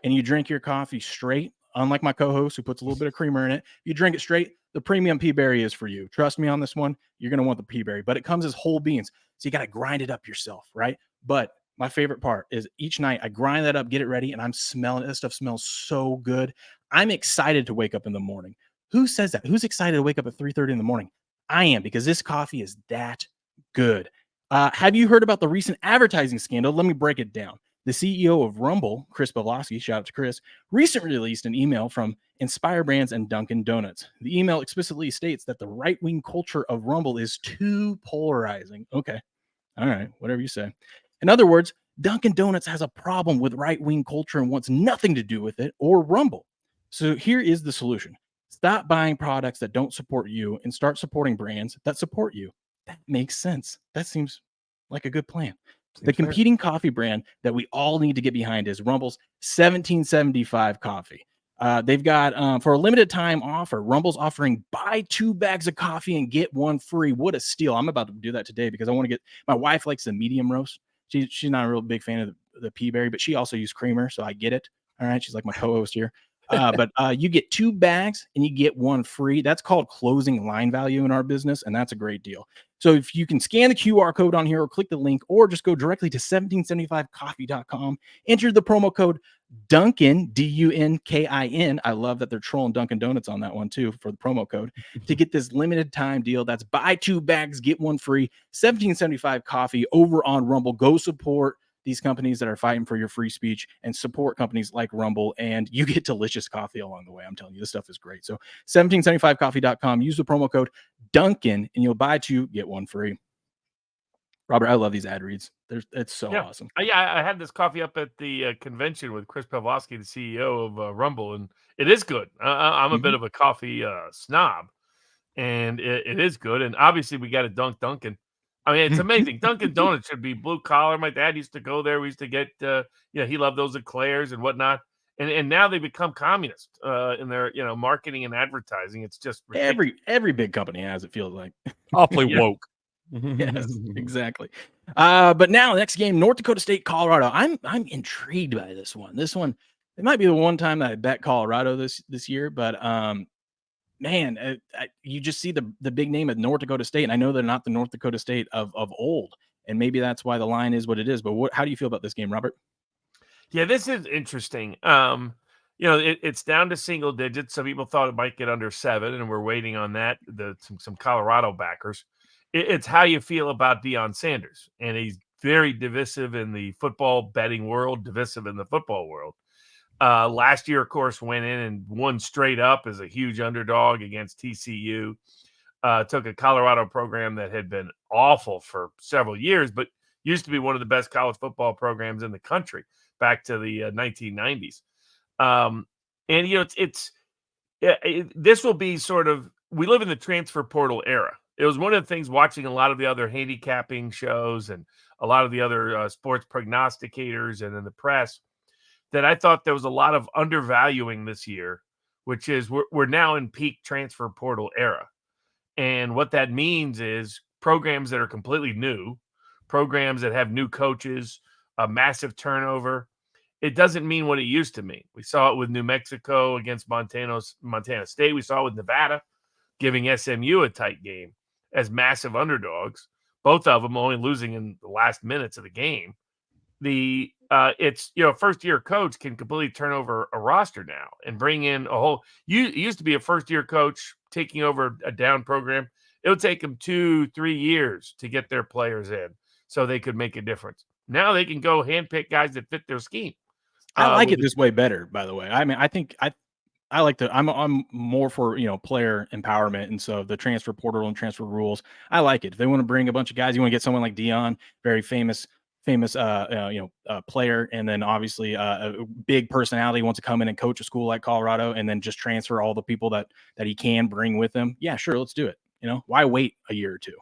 and you drink your coffee straight, unlike my co-host who puts a little bit of creamer in it, you drink it straight, the premium pea berry is for you. Trust me on this one. You're gonna want the pea berry, but it comes as whole beans, so you got to grind it up yourself, right? But my favorite part is each night I grind that up, get it ready, and I'm smelling it. This stuff smells so good. I'm excited to wake up in the morning. Who says that? Who's excited to wake up at 3:30 in the morning? I am, because this coffee is that good. Have you heard about the recent advertising scandal? Let me break it down. The CEO of Rumble, Chris Pavlovski, shout out to Chris, recently released an email from Inspire Brands and Dunkin' Donuts. The email explicitly states that the right-wing culture of Rumble is too polarizing. Okay. All right. Whatever you say. In other words, Dunkin' Donuts has a problem with right-wing culture and wants nothing to do with it or Rumble. So here is the solution. Stop buying products that don't support you and start supporting brands that support you. That makes sense. That seems like a good plan. The competing coffee brand that we all need to get behind is Rumble's 1775 coffee. They've got, for a limited time offer, Rumble's offering buy 2 bags of coffee and get 1 free. What a steal. I'm about to do that today because I want to get, my wife likes the medium roast. She's not a real big fan of the pea berry, but she also uses creamer, so I get it. All right, she's like my co-host here. But you get 2 bags and you get 1 free. That's called closing line value in our business, and that's a great deal. So if you can scan the QR code on here or click the link or just go directly to 1775coffee.com, enter the promo code Dunkin, DUNKIN. I love that they're trolling Dunkin' Donuts on that one too for the promo code to get this limited time deal. That's buy 2 bags, get 1 free. 1775 coffee over on Rumble. Go support these companies that are fighting for your free speech and support companies like Rumble, and you get delicious coffee along the way. I'm telling you, this stuff is great. So 1775coffee.com, use the promo code Dunkin, and you'll buy 2, get 1 free. Robert, I love these ad reads. It's so awesome. Yeah, I had this coffee up at the convention with Chris Pavlovski, the CEO of Rumble, and it is good. I'm a bit of a coffee snob, and it is good. And obviously, we got to dunk Dunkin'. I mean, it's amazing. Dunkin' Donuts should be blue collar. My dad used to go there. We used to get, he loved those eclairs and whatnot. And now they become communist in their, marketing and advertising. It's just ridiculous. Every big company has, it feels like. Awfully woke. Yes, exactly. But now, next game, North Dakota State, Colorado. I'm intrigued by this one. This one, it might be the one time that I bet Colorado this year, but man, you just see the big name of North Dakota State, and I know they're not the North Dakota State of old, and maybe that's why the line is what it is. But how do you feel about this game, Robert? Yeah, this is interesting. It's down to single digits. Some people thought it might get under 7, and we're waiting on that. Some Colorado backers. It's how you feel about Deion Sanders, and he's very divisive in the football betting world, divisive in the football world. Last year, of course, went in and won straight up as a huge underdog against TCU. Took a Colorado program that had been awful for several years, but used to be one of the best college football programs in the country back to the 1990s. This will be sort of, we live in the transfer portal era. It was one of the things watching a lot of the other handicapping shows and a lot of the other sports prognosticators and in the press that I thought there was a lot of undervaluing this year, which is we're now in peak transfer portal era. And what that means is programs that are completely new, programs that have new coaches, a massive turnover. It doesn't mean what it used to mean. We saw it with New Mexico against Montana State. We saw it with Nevada, giving SMU a tight game. as massive underdogs, both of them only losing in the last minutes of the game. It's first year coach can completely turn over a roster now and bring in a whole. It used to be a first year coach taking over a down program. It would take them 2-3 years to get their players in so they could make a difference. Now they can go handpick guys that fit their scheme. I like it this way better, by the way. I mean, I think I like to. I'm more for player empowerment, and so the transfer portal and transfer rules. I like it. If they want to bring a bunch of guys, you want to get someone like Dion, very famous player, and then obviously a big personality wants to come in and coach a school like Colorado, and then just transfer all the people that he can bring with him. Yeah, sure, let's do it. Why wait a year or two?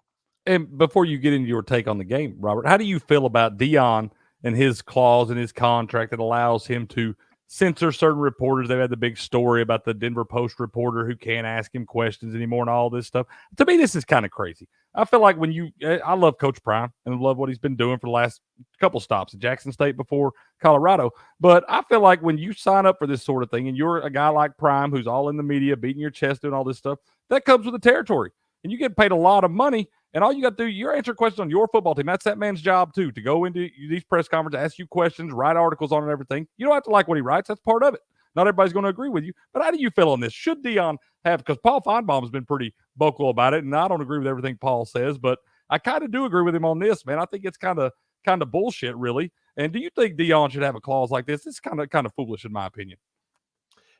And before you get into your take on the game, Robert, how do you feel about Dion and his clause in his contract that allows him to censor certain reporters? They've had the big story about the Denver Post reporter who can't ask him questions anymore and all this stuff. To me, this is kind of crazy. I feel like I love Coach Prime and love what he's been doing for the last couple stops at Jackson State before Colorado. But I feel like when you sign up for this sort of thing and you're a guy like Prime who's all in the media, beating your chest, doing all this stuff, that comes with the territory. And you get paid a lot of money, and all you got to do, you're answering questions on your football team. That's that man's job, too, to go into these press conferences, ask you questions, write articles on it and everything. You don't have to like what he writes. That's part of it. Not everybody's going to agree with you. But how do you feel on this? Should Dion have – because Paul Feinbaum has been pretty vocal about it, and I don't agree with everything Paul says, but I kind of do agree with him on this, man. I think it's kind of bullshit, really. And do you think Dion should have a clause like this? It's kind of foolish, in my opinion.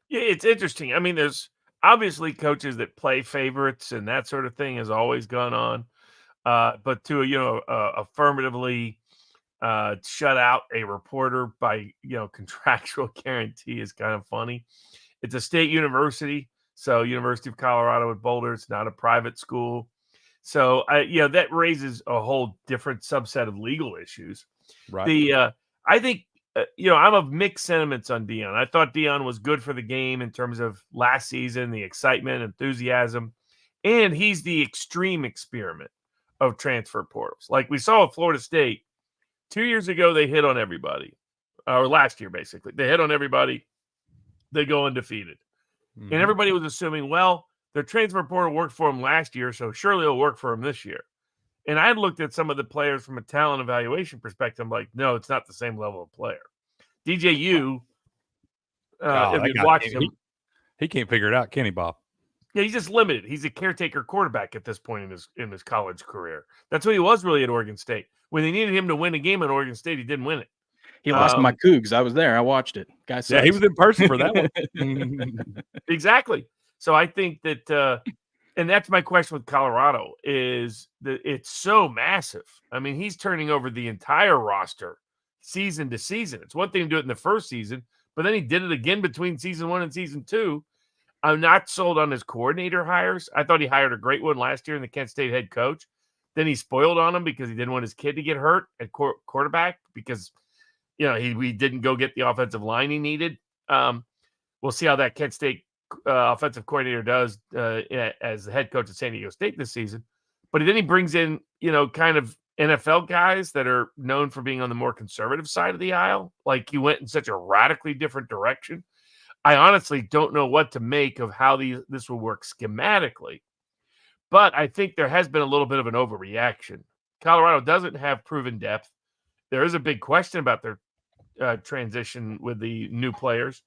Yeah, it's interesting. I mean, there's obviously coaches that play favorites, and that sort of thing has always gone on. But to affirmatively shut out a reporter by contractual guarantee is kind of funny. It's a state university, so University of Colorado at Boulder. It's not a private school, so that raises a whole different subset of legal issues. Right. I think I'm of mixed sentiments on Dion. I thought Dion was good for the game in terms of last season, the excitement, enthusiasm, and he's the extreme experiment of transfer portals. Like we saw at Florida State 2 years ago, they hit on everybody, or last year, basically. They hit on everybody. They go undefeated. Mm-hmm. And everybody was assuming, well, their transfer portal worked for them last year, so surely it'll work for them this year. And I looked at some of the players from a talent evaluation perspective. I'm like, no, it's not the same level of player. DJU, if you watch him, he can't figure it out, can he, Bob? Yeah, he's just limited. He's a caretaker quarterback at this point in his college career. That's what he was really at Oregon State. When they needed him to win a game at Oregon State, he didn't win it. He lost to my Cougs. I was there. I watched it. Guys, yeah, he was in person for that one. Exactly. So I think that, and that's my question with Colorado, is that it's so massive. I mean, he's turning over the entire roster season to season. It's one thing to do it in the first season, but then he did it again between season 1 and season 2. I'm not sold on his coordinator hires. I thought he hired a great one last year in the Kent State head coach. Then he spoiled on him because he didn't want his kid to get hurt at quarterback because, he didn't go get the offensive line he needed. We'll see how that Kent State offensive coordinator does as the head coach at San Diego State this season. But then he brings in, kind of NFL guys that are known for being on the more conservative side of the aisle. Like he went in such a radically different direction. I honestly don't know what to make of how this will work schematically, but I think there has been a little bit of an overreaction. Colorado doesn't have proven depth. There is a big question about their transition with the new players,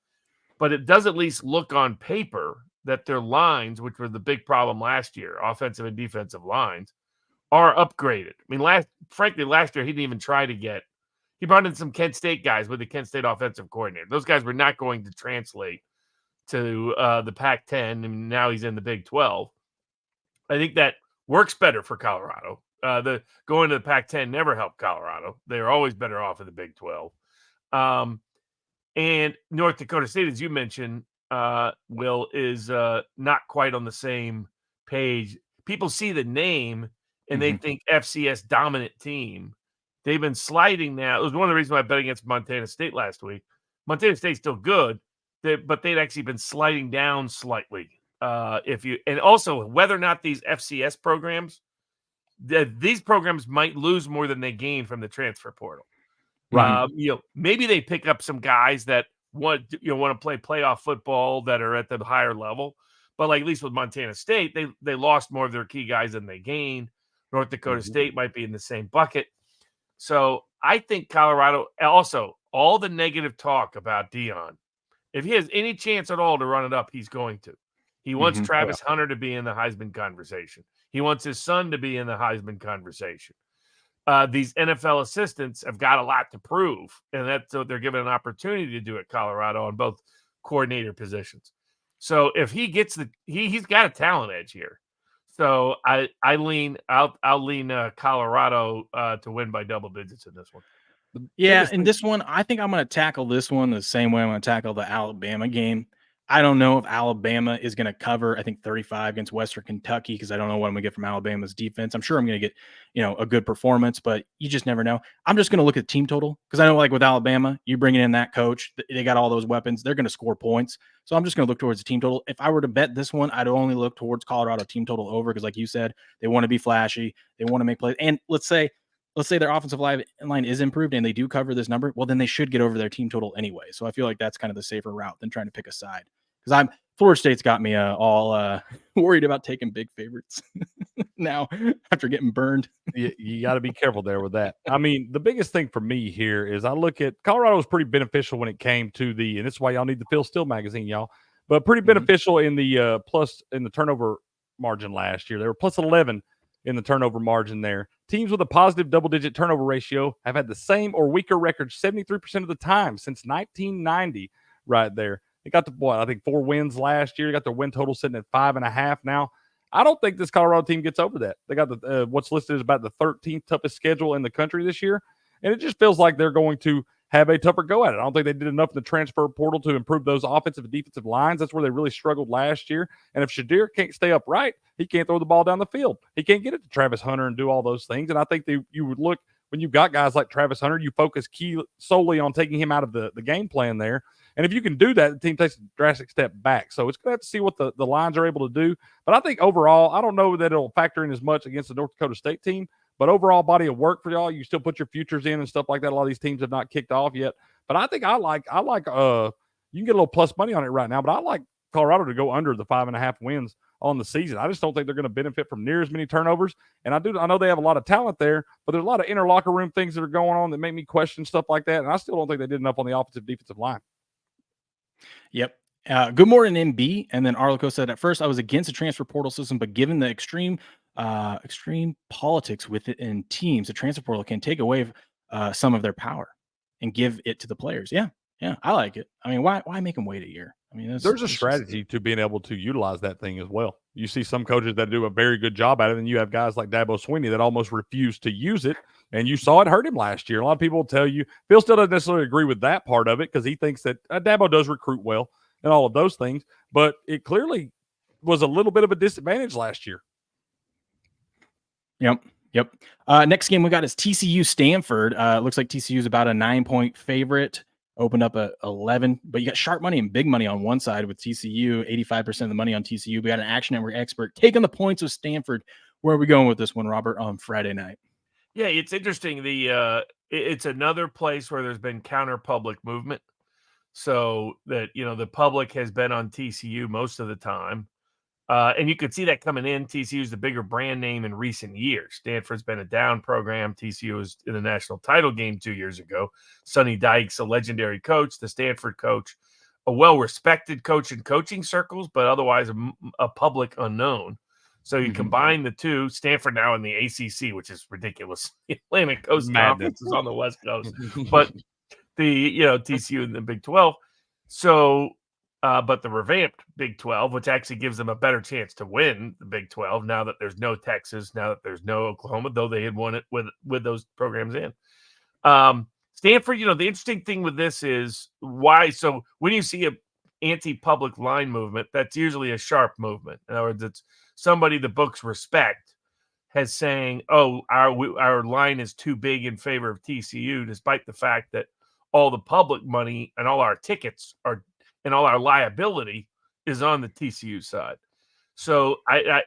but it does at least look on paper that their lines, which were the big problem last year, offensive and defensive lines, are upgraded. I mean, last year he didn't even try to get. He brought in some Kent State guys with the Kent State offensive coordinator. Those guys were not going to translate to the Pac-10, and now he's in the Big 12. I think that works better for Colorado. The going to the Pac-10 never helped Colorado. They are always better off in the Big 12. And North Dakota State, as you mentioned, Will, is not quite on the same page. People see the name, and they think FCS dominant team. They've been sliding now. It was one of the reasons why I bet against Montana State last week. Montana State's still good, but they'd actually been sliding down slightly. And also whether or not these FCS programs, these programs might lose more than they gain from the transfer portal. Right. Maybe they pick up some guys that want to play playoff football that are at the higher level. But like at least with Montana State, they lost more of their key guys than they gained. North Dakota State might be in the same bucket. So I think Colorado also, all the negative talk about Deion, if he has any chance at all to run it up, he's going to. He wants Travis Hunter to be in the Heisman conversation. He wants his son to be in the Heisman conversation. These NFL assistants have got a lot to prove, and that's what they're given an opportunity to do at Colorado on both coordinator positions. So if he gets he's got a talent edge here. So I'll lean Colorado to win by double digits in this one. Yeah, in this one, I think I'm going to tackle this one the same way I'm going to tackle the Alabama game. I don't know if Alabama is going to cover, I think, 35 against Western Kentucky, because I don't know what I'm going to get from Alabama's defense. I'm sure I'm going to get, a good performance, but you just never know. I'm just going to look at team total, because I know, like with Alabama, you bring in that coach, they got all those weapons, they're going to score points. So I'm just going to look towards the team total. If I were to bet this one, I'd only look towards Colorado team total over, because like you said, they want to be flashy, they want to make plays. And let's say their offensive line is improved and they do cover this number, well, then they should get over their team total anyway. So I feel like that's kind of the safer route than trying to pick a side. Because Florida State's got me all worried about taking big favorites now after getting burned. You got to be careful there with that. I mean, the biggest thing for me here is I look at Colorado was pretty beneficial when it came to and this is why y'all need the Phil Steele magazine, y'all. But pretty beneficial in the plus in the turnover margin last year. They were plus 11 in the turnover margin there. Teams with a positive double-digit turnover ratio have had the same or weaker record 73% of the time since 1990 right there. They got to, I think 4 wins last year. They got their win total sitting at 5.5 now. I don't think this Colorado team gets over that. They got the what's listed as about the 13th toughest schedule in the country this year, and it just feels like they're going to have a tougher go at it. I don't think they did enough in the transfer portal to improve those offensive and defensive lines. That's where they really struggled last year. And if Shadir can't stay upright, he can't throw the ball down the field. He can't get it to Travis Hunter and do all those things. And I think you would look, when you've got guys like Travis Hunter, you focus solely on taking him out of the game plan there. And if you can do that, the team takes a drastic step back. So it's going to have to see what the lines are able to do. But I think overall, I don't know that it'll factor in as much against the North Dakota State team. But overall body of work for y'all, you still put your futures in and stuff like that. A lot of these teams have not kicked off yet. But I think I like you can get a little plus money on it right now, but I like Colorado to go under the 5.5 wins on the season. I just don't think they're going to benefit from near as many turnovers. And I know they have a lot of talent there, but there's a lot of inner locker room things that are going on that make me question stuff like that. And I still don't think they did enough on the offensive defensive line. Yep. Good morning, MB. And then Arlico said, at first I was against the transfer portal system, but given the extreme politics with it in teams, the transfer portal can take away some of their power and give it to the players. Yeah, I like it. I mean, why make them wait a year? I mean, there's a strategy to being able to utilize that thing as well. You see some coaches that do a very good job at it, and you have guys like Dabo Swinney that almost refuse to use it, and you saw it hurt him last year. A lot of people will tell you, Phil still doesn't necessarily agree with that part of it because he thinks that Dabo does recruit well and all of those things, but it clearly was a little bit of a disadvantage last year. Yep. Next game we got is TCU Stanford. Looks like TCU is about a 9-point favorite. Opened up at 11, but you got sharp money and big money on one side with TCU. 85% of the money on TCU. We got an Action Network expert taking the points of Stanford. Where are we going with this one, Robert, on Friday night? Yeah, it's interesting. It's another place where there's been counter public movement, so that the public has been on TCU most of the time. And you could see that coming in. TCU is the bigger brand name in recent years. Stanford's been a down program. TCU was in the national title game 2 years ago. Sonny Dykes, a legendary coach, the Stanford coach, a well-respected coach in coaching circles, but otherwise a public unknown. So you combine the two. Stanford now in the ACC, which is ridiculous. The Atlantic Coast Conference is on the West Coast, but TCU in the Big 12. So. But the revamped Big 12, which actually gives them a better chance to win the Big 12 now that there's no Texas, now that there's no Oklahoma, though they had won it with those programs in. Stanford, the interesting thing with this is why. So when you see an anti-public line movement, that's usually a sharp movement. In other words, it's somebody the books respect has saying, oh, our line is too big in favor of TCU, despite the fact that all the public money and all our tickets are and all our liability is on the TCU side. So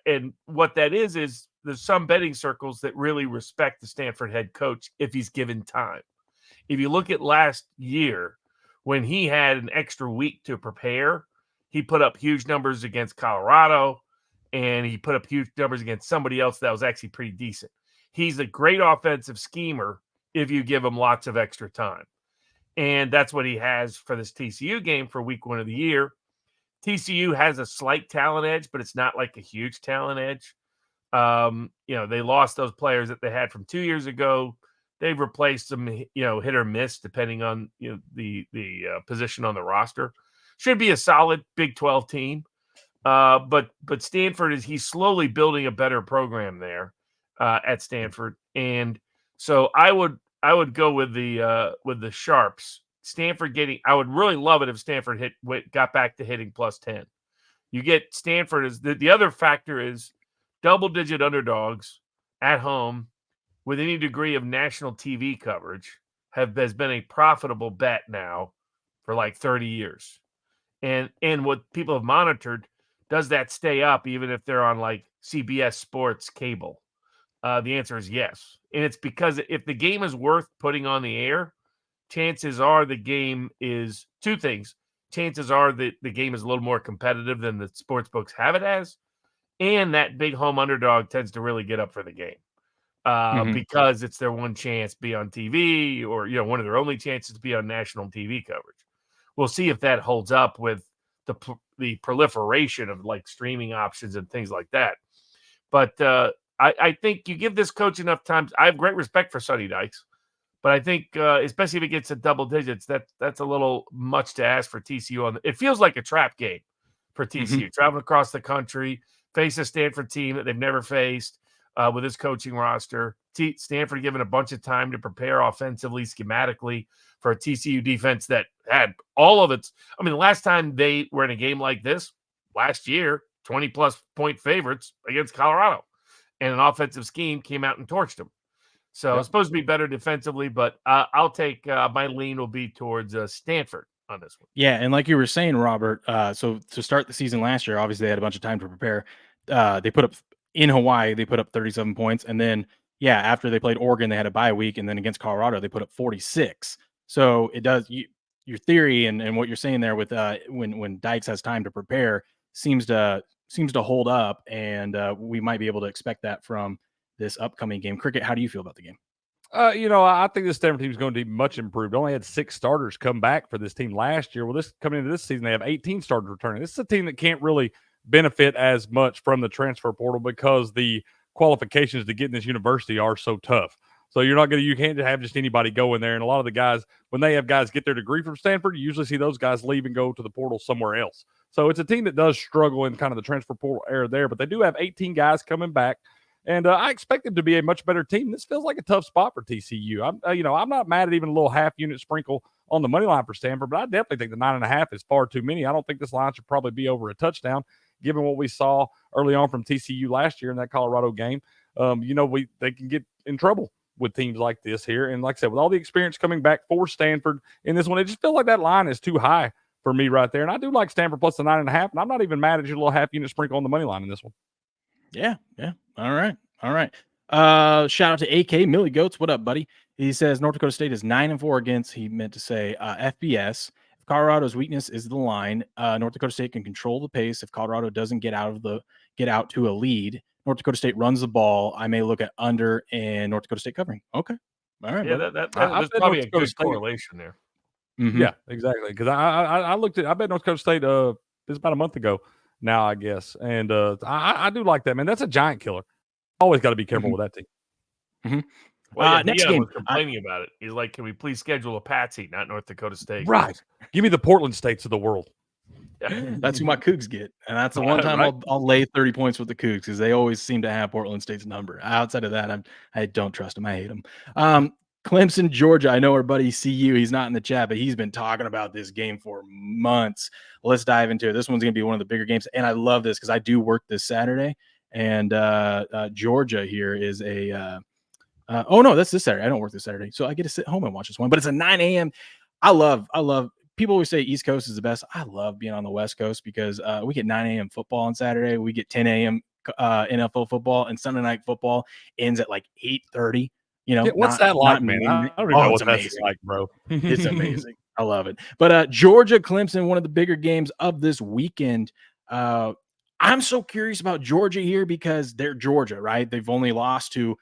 and what that is there's some betting circles that really respect the Stanford head coach if he's given time. If you look at last year, when he had an extra week to prepare, he put up huge numbers against Colorado, and he put up huge numbers against somebody else that was actually pretty decent. He's a great offensive schemer if you give him lots of extra time. And that's what he has for this TCU game for week 1 of the year. TCU has a slight talent edge, but it's not like a huge talent edge. They lost those players that they had from 2 years ago. They've replaced them, hit or miss depending on the position on the roster. Should be a solid Big 12 team. But Stanford he's slowly building a better program there at Stanford, and so I would go with the Sharps. Stanford I would really love it if Stanford got back to hitting +10. You get Stanford as the other factor is double-digit underdogs at home with any degree of national TV coverage has been a profitable bet now for like 30 years. And what people have monitored, does that stay up even if they're on like CBS Sports cable? The answer is yes. And it's because if the game is worth putting on the air, chances are the game is two things. Chances are that the game is a little more competitive than the sports books have it as. And that big home underdog tends to really get up for the game because it's their one chance to be on TV or, one of their only chances to be on national TV coverage. We'll see if that holds up with the proliferation of like streaming options and things like that. But I think you give this coach enough time. I have great respect for Sonny Dykes, but I think especially if it gets to double digits, that's a little much to ask for TCU. It feels like a trap game for TCU. Traveling across the country, face a Stanford team that they've never faced with his coaching roster. Stanford given a bunch of time to prepare offensively, schematically for a TCU defense that had all of its. I mean, the last time they were in a game like this last year, 20-plus point favorites against Colorado, and an offensive scheme came out and torched them. So it's supposed to be better defensively, but I'll take my lean will be towards Stanford on this one. Yeah, and like you were saying, Robert, so to start the season last year, obviously they had a bunch of time to prepare. They put up in Hawaii, they put up 37 points, and then after they played Oregon, they had a bye week, and then against Colorado, they put up 46. So it does your theory and what you're saying there with when Dykes has time to prepare seems to hold up, and we might be able to expect that from this upcoming game. Cricket, how do you feel about the game? I think this Stanford team is going to be much improved. Only had 6 starters come back for this team last year. Well, coming into this season, they have 18 starters returning. This is a team that can't really benefit as much from the transfer portal because the qualifications to get in this university are so tough. So you can't have just anybody go in there. And a lot of the guys, when they have guys get their degree from Stanford, you usually see those guys leave and go to the portal somewhere else. So it's a team that does struggle in kind of the transfer portal era there, but they do have 18 guys coming back. And I expect them to be a much better team. This feels like a tough spot for TCU. I'm not mad at even a little half-unit sprinkle on the money line for Stanford, but I definitely think the 9.5 is far too many. I don't think this line should probably be over a touchdown, given what we saw early on from TCU last year in that Colorado game. They can get in trouble with teams like this here. And like I said, with all the experience coming back for Stanford in this one, it just feels like that line is too high for me right there. And I do like Stanford plus the 9.5, and I'm not even mad at your little half-unit sprinkle on the money line in this one. Yeah. All right. Shout out to AK Millie Goats. What up, buddy? He says North Dakota State is 9-4 against. He meant to say FBS. If Colorado's weakness is the line, North Dakota State can control the pace. If Colorado doesn't get out to a lead, North Dakota State runs the ball. I may look at under and North Dakota State covering. Okay. All right. Yeah, that's probably a good correlation there. Mm-hmm. Yeah, exactly. Because I bet North Dakota State this about a month ago now, I guess. And I do like that, man. That's a giant killer. Always got to be careful with that team. Mm-hmm. Well, next game, was complaining about it. He's like, can we please schedule a Patsy, not North Dakota State? Right. Give me the Portland States of the world. That's who my Cougs get. And that's the one time I'll lay 30 points with the Cougs because they always seem to have Portland State's number. Outside of that, I don't trust them. I hate them. Clemson, Georgia. I know our buddy CU. He's not in the chat, but he's been talking about this game for months. Let's dive into it. This one's going to be one of the bigger games. And I love this because I do work this Saturday. And Georgia here is that's this Saturday. I don't work this Saturday. So I get to sit home and watch this one. But it's a 9 a.m. I love people always say East Coast is the best. I love being on the West Coast because we get 9 a.m. football on Saturday. We get 10 a.m. NFL football, and Sunday night football ends at like 8:30. What's that like, man? I don't even know what that's like, bro. It's amazing. I love it. But Georgia, Clemson, one of the bigger games of this weekend. I'm so curious about Georgia here because they're Georgia, right? They've only lost to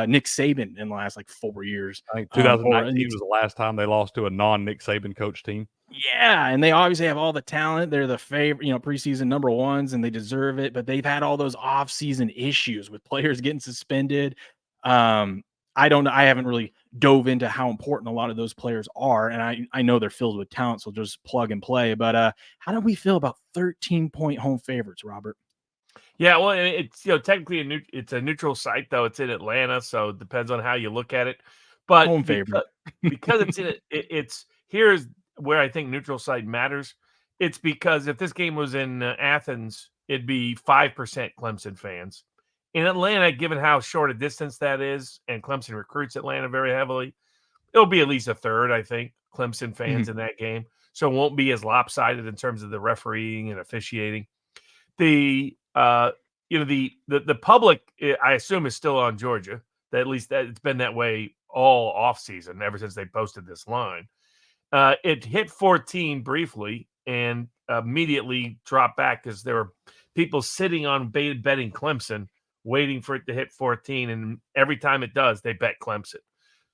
Nick Saban in the last 4 years. I think 2019 was the last time they lost to a non-Nick Saban coach team. Yeah, and they obviously have all the talent. They're the favorite, preseason number ones, and they deserve it. But they've had all those off-season issues with players getting suspended. I don't know. I haven't really dove into how important a lot of those players are, and I know they're filled with talent, so just plug and play. But how do we feel about 13-point home favorites, Robert? Yeah, well, it's technically it's a neutral site, though. It's in Atlanta, so it depends on how you look at it. But Home favorite. because it's in it's here's where I think neutral site matters. It's because if this game was in Athens, it'd be 5% Clemson fans. In Atlanta, given how short a distance that is, and Clemson recruits Atlanta very heavily, it'll be at least a third, I think, Clemson fans in that game. So it won't be as lopsided in terms of the refereeing and officiating. The public, I assume, is still on Georgia. At least it's been that way all off season, ever since they posted this line. It hit 14 briefly and immediately dropped back because there were people sitting on betting Clemson, waiting for it to hit 14. And every time it does, they bet Clemson.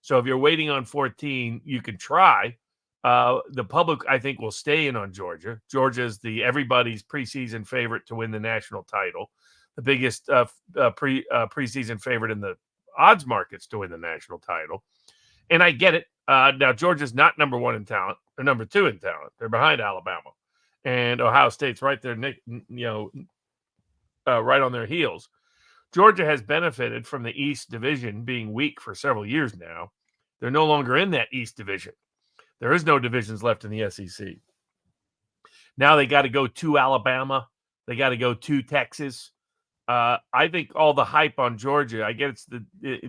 So if you're waiting on 14, you can try. The public, I think, will stay in on Georgia. Georgia is everybody's preseason favorite to win the national title, the biggest preseason favorite in the odds markets to win the national title. And I get it. Now, Georgia's not number one in talent. They're number two in talent. They're behind Alabama. And Ohio State's right there, right on their heels. Georgia has benefited from the East Division being weak for several years now. They're no longer in that East Division. There is no divisions left in the SEC. Now they got to go to Alabama. They got to go to Texas. I think all the hype on Georgia, I get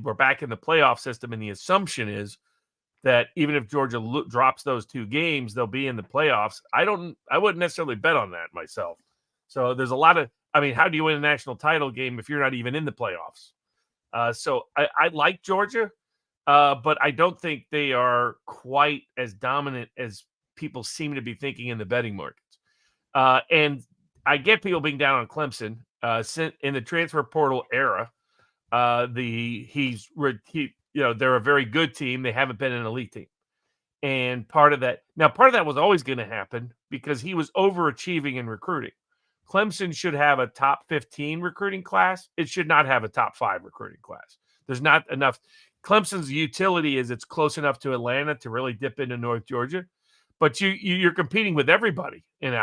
we're back in the playoff system, and the assumption is that even if Georgia drops those two games, they'll be in the playoffs. I wouldn't necessarily bet on that myself. So there's a lot of, how do you win a national title game if you're not even in the playoffs? So I like Georgia, but I don't think they are quite as dominant as people seem to be thinking in the betting markets. And I get people being down on Clemson. In the transfer portal era, they're a very good team. They haven't been an elite team. And part of that was always going to happen because he was overachieving in recruiting. Clemson should have a top 15 recruiting class. It should not have a top 5 recruiting class. There's not enough. Clemson's utility is it's close enough to Atlanta to really dip into North Georgia. But you're competing with everybody in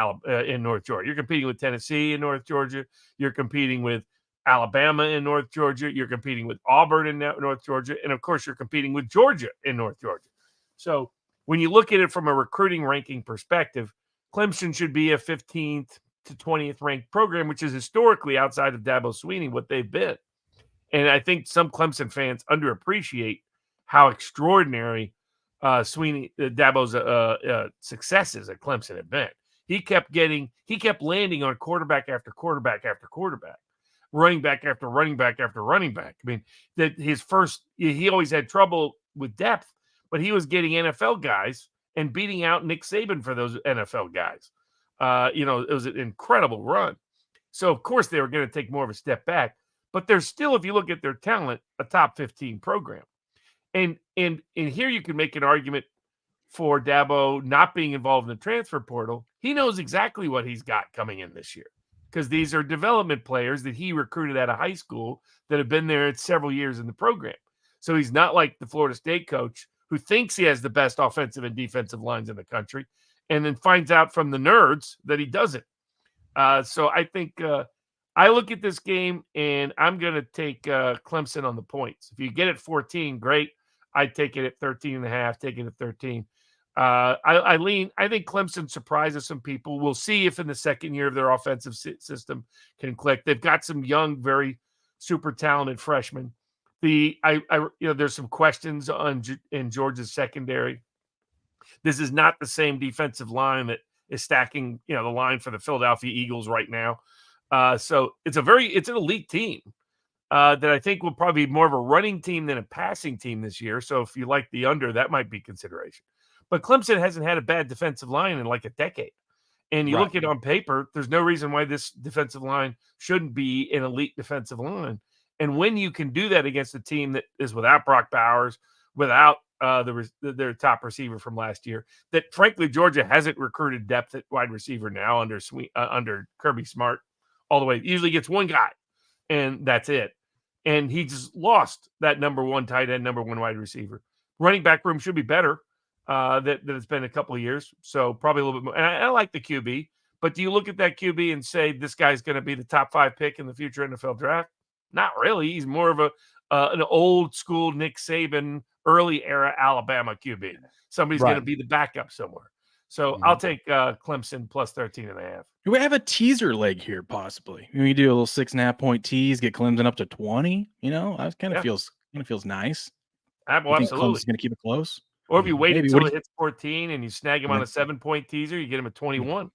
North Georgia. You're competing with Tennessee in North Georgia. You're competing with Alabama in North Georgia. You're competing with Auburn in North Georgia. And, of course, you're competing with Georgia in North Georgia. So when you look at it from a recruiting ranking perspective, Clemson should be a 15th to 20th ranked program, which is historically outside of Dabo Swinney what they've been. And I think some Clemson fans underappreciate how extraordinary Dabo's successes at Clemson have been. He kept landing on quarterback after quarterback after quarterback, running back after running back after running back. I mean, he always had trouble with depth, but he was getting NFL guys and beating out Nick Saban for those NFL guys. It was an incredible run. So of course they were going to take more of a step back, but they're still, if you look at their talent, a top 15 program. And here you can make an argument for Dabo not being involved in the transfer portal. He knows exactly what he's got coming in this year because these are development players that he recruited out of high school that have been there several years in the program. So he's not like the Florida State coach who thinks he has the best offensive and defensive lines in the country and then finds out from the nerds that he doesn't. So I think I look at this game and I'm going to take Clemson on the points. If you get it 14, great. I'd take it at 13.5, take it at 13. I think Clemson surprises some people. We'll see if in the second year of their offensive system can click. They've got some young, very super talented freshmen. There's some questions in Georgia's secondary. This is not the same defensive line that is stacking, the line for the Philadelphia Eagles right now. So it's an elite team. That I think will probably be more of a running team than a passing team this year. So if you like the under, that might be consideration. But Clemson hasn't had a bad defensive line in like a decade. And you look at it on paper, there's no reason why this defensive line shouldn't be an elite defensive line. And when you can do that against a team that is without Brock Bowers, without their top receiver from last year, that frankly Georgia hasn't recruited depth at wide receiver now under Kirby Smart all the way. Usually gets one guy, and that's it. And he just lost that number one tight end, number one wide receiver. Running back room should be better. That it's been a couple of years, so probably a little bit more. And I like the QB, but do you look at that QB and say this guy's going to be the top 5 pick in the future NFL draft? Not really. He's more of an old school Nick Saban, early era Alabama QB. Somebody's going to be the backup somewhere. So I'll take Clemson plus 13.5. Do we have a teaser leg here, possibly? We do a little 6.5-point tease, get Clemson up to 20. That kind of feels nice. Absolutely. Clemson's going to keep it close. Or if you wait until it hits 14 and you snag him on a 7-point teaser, you get him at 21.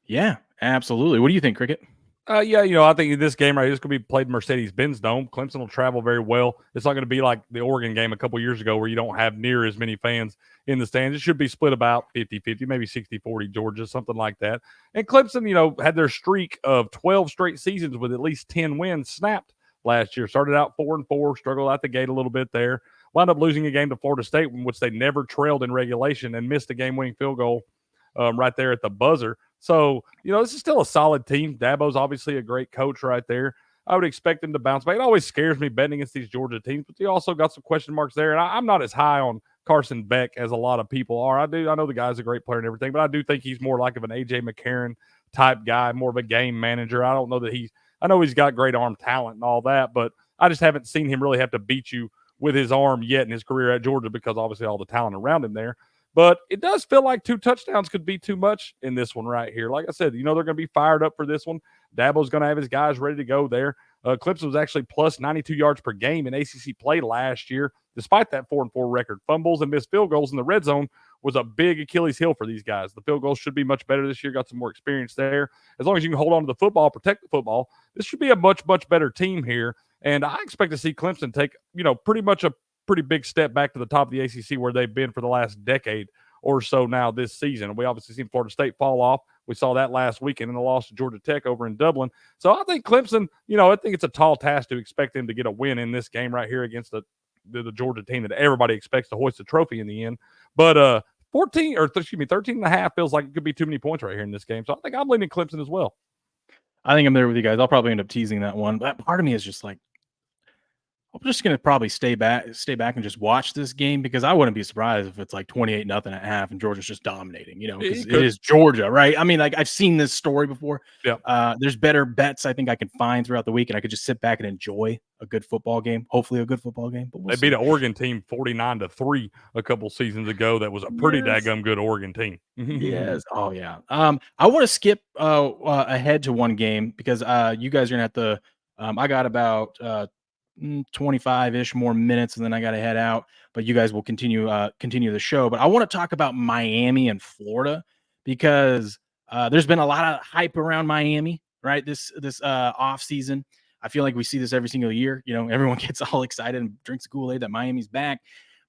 Yeah, absolutely. What do you think, Cricket? Yeah, I think this game right here is going to be played in Mercedes-Benz Dome. Clemson will travel very well. It's not going to be like the Oregon game a couple years ago where you don't have near as many fans in the stands. It should be split about 50-50, maybe 60-40 Georgia, something like that. And Clemson, had their streak of 12 straight seasons with at least 10 wins snapped last year. Started out 4-4, struggled out the gate a little bit there. Wound up losing a game to Florida State, in which they never trailed in regulation and missed a game-winning field goal right there at the buzzer. So, this is still a solid team. Dabo's obviously a great coach right there. I would expect him to bounce back. It always scares me betting against these Georgia teams, but you also got some question marks there. And I'm not as high on Carson Beck as a lot of people are. I know the guy's a great player and everything, but I do think he's more like of an A.J. McCarron type guy, more of a game manager. I don't know that I know he's got great arm talent and all that, but I just haven't seen him really have to beat you with his arm yet in his career at Georgia because obviously all the talent around him there. But it does feel like 2 touchdowns could be too much in this one right here. Like I said, they're going to be fired up for this one. Dabo's going to have his guys ready to go there. Clemson was actually plus 92 yards per game in ACC play last year, despite that 4-4 record. Fumbles and missed field goals in the red zone was a big Achilles heel for these guys. The field goals should be much better this year. Got some more experience there. As long as you can hold on to the football, protect the football, this should be a much, much better team here. And I expect to see Clemson take, pretty much a pretty big step back to the top of the ACC where they've been for the last decade or so now this season. We obviously seen Florida State fall off. We saw that last weekend in the loss to Georgia Tech over in Dublin. So I think Clemson, I think it's a tall task to expect them to get a win in this game right here against the Georgia team that everybody expects to hoist the trophy in the end. But 13.5 feels like it could be too many points right here in this game. So I think I'm leaning Clemson as well. I think I'm there with you guys. I'll probably end up teasing that one. But part of me is just like, I'm just going to probably stay back and just watch this game because I wouldn't be surprised if it's like 28-0 at half and Georgia's just dominating, because it is Georgia, right? I mean, like I've seen this story before. Yeah. There's better bets I think I can find throughout the week and I could just sit back and enjoy a good football game, hopefully a good football game. But they beat an Oregon team 49-3 a couple seasons ago. That was a pretty daggum good Oregon team. Yes. Oh, yeah. I want to skip ahead to one game because you guys are going to have to I got about 25-ish more minutes and then I got to head out, but you guys will continue the show. But I want to talk about Miami and Florida because there's been a lot of hype around Miami, right? This off season. I feel like we see this every single year. Everyone gets all excited and drinks Kool-Aid that Miami's back.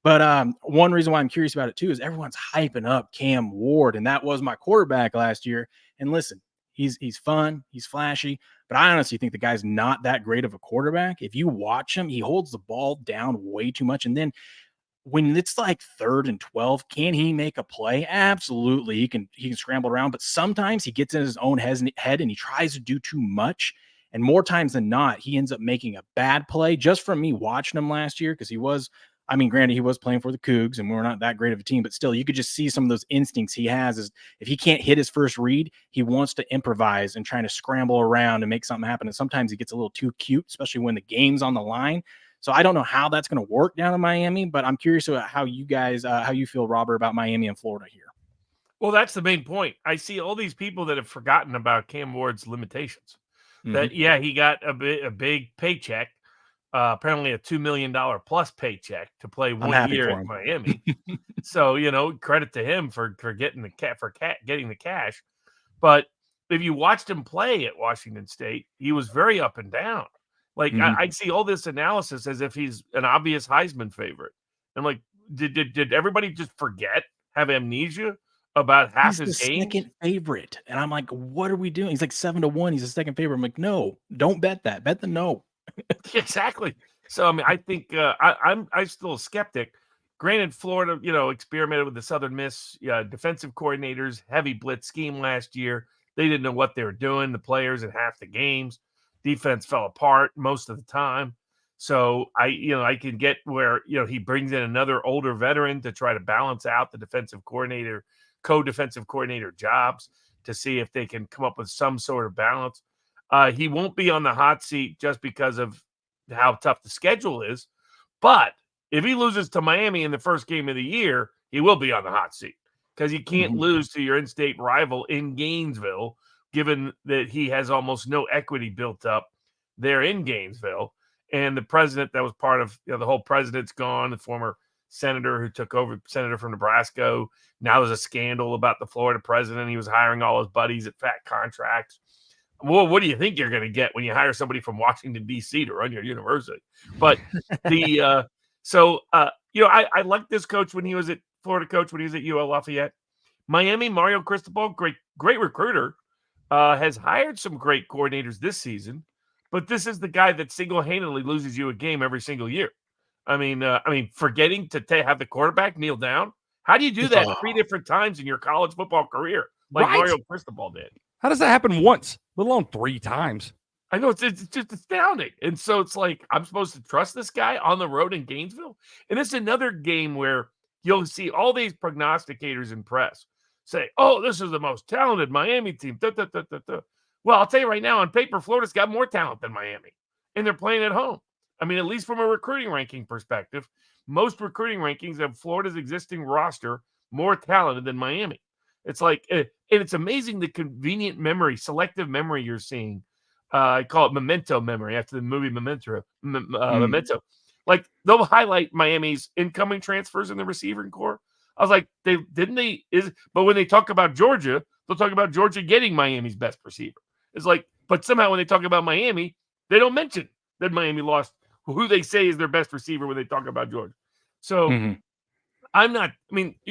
But one reason why I'm curious about it too is everyone's hyping up Cam Ward, and that was my quarterback last year. And listen, he's fun, he's flashy, but I honestly think the guy's not that great of a quarterback. If you watch him, he holds the ball down way too much. And then when it's like 3rd and 12, can he make a play? Absolutely. He can scramble around, but sometimes he gets in his own head and he tries to do too much. And more times than not, he ends up making a bad play. Just from me watching him last year, because granted, he was playing for the Cougs and we're not that great of a team, but still you could just see some of those instincts he has is if he can't hit his first read, he wants to improvise and trying to scramble around and make something happen. And sometimes he gets a little too cute, especially when the game's on the line. So I don't know how that's going to work down in Miami, but I'm curious about how you guys, how you feel, Robert, about Miami and Florida here. Well, that's the main point. I see all these people that have forgotten about Cam Ward's limitations. That, he got a big paycheck. Apparently a $2 million plus paycheck to play 1 year at Miami. So, credit to him for getting getting the cash. But if you watched him play at Washington State, he was very up and down. Like I see all this analysis as if he's an obvious Heisman favorite. I'm like, did everybody just forget have amnesia about half He's his the games. second favorite. And I'm like, what are we doing? He's like 7-1. He's the second favorite. I'm like, no, don't bet that. Bet the no. Exactly. So I mean, I think I'm still a skeptic. Granted, Florida, experimented with the Southern Miss defensive coordinators, heavy blitz scheme last year. They didn't know what they were doing. The players in half the games, defense fell apart most of the time. So I can get where he brings in another older veteran to try to balance out the defensive coordinator, co-defensive coordinator jobs to see if they can come up with some sort of balance. He won't be on the hot seat just because of how tough the schedule is. But if he loses to Miami in the first game of the year, he will be on the hot seat because you can't lose to your in-state rival in Gainesville, given that he has almost no equity built up there in Gainesville. And the president that was part of the whole president's gone, the former senator who took over, senator from Nebraska. Now there's a scandal about the Florida president. He was hiring all his buddies at fat contracts. Well, what do you think you're going to get when you hire somebody from Washington, D.C. to run your university? But I liked this coach when he was at Florida coach, when he was at UL Lafayette. Miami, Mario Cristobal, great recruiter, has hired some great coordinators this season, but this is the guy that single-handedly loses you a game every single year. I mean, forgetting to have the quarterback kneel down. How do you do that 3 different times in your college football career, like Mario Cristobal did? How does that happen once, let alone 3 times? I know it's just astounding. And so it's like, I'm supposed to trust this guy on the road in Gainesville. And it's another game where you'll see all these prognosticators in press say, oh, this is the most talented Miami team. Well, I'll tell you right now, on paper, Florida's got more talent than Miami, and they're playing at home. I mean, at least from a recruiting ranking perspective, most recruiting rankings have Florida's existing roster more talented than Miami. It's like, and it's amazing the convenient memory, selective memory you're seeing. I call it memento memory after the movie Memento. Memento. Like, they'll highlight Miami's incoming transfers in the receiving core. I was like, but when they talk about Georgia, they'll talk about Georgia getting Miami's best receiver. It's like, but somehow when they talk about Miami, they don't mention that Miami lost who they say is their best receiver when they talk about Georgia. So you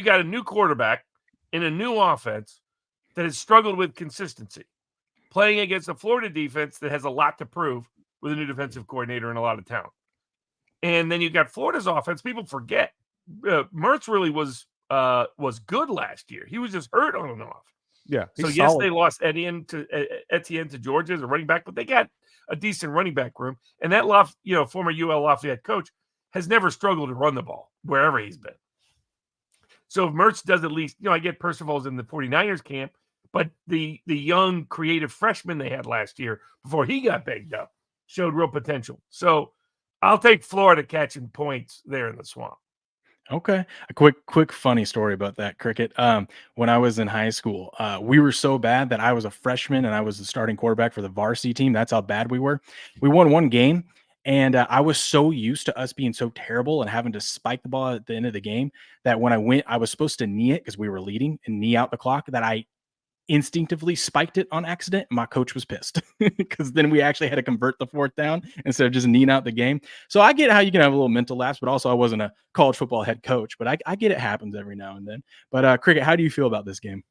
got a new quarterback in a new offense that has struggled with consistency, playing against a Florida defense that has a lot to prove with a new defensive coordinator and a lot of talent. And then you got Florida's offense. People forget Mertz really was good last year. He was just hurt on and off. Yeah. So yes, they lost Etienne to Georgia as a running back, but they got a decent running back room. And that former UL Lafayette coach has never struggled to run the ball wherever he's been. So if Mertz does at least, I get Percival's in the 49ers camp, but the young creative freshman they had last year before he got banged up showed real potential. So I'll take Florida catching points there in the Swamp. Okay. A quick funny story about that, Cricket. When I was in high school, we were so bad that I was a freshman and I was the starting quarterback for the varsity team. That's how bad we were. We won one game, and I was so used to us being so terrible and having to spike the ball at the end of the game that when I was supposed to knee it because we were leading and knee out the clock, that I instinctively spiked it on accident. My coach was pissed because then we actually had to convert the 4th down instead of just kneeing out the game. So I get how you can have a little mental lapse, but also I wasn't a college football head coach, but I get it happens every now and then. But Cricket, how do you feel about this game?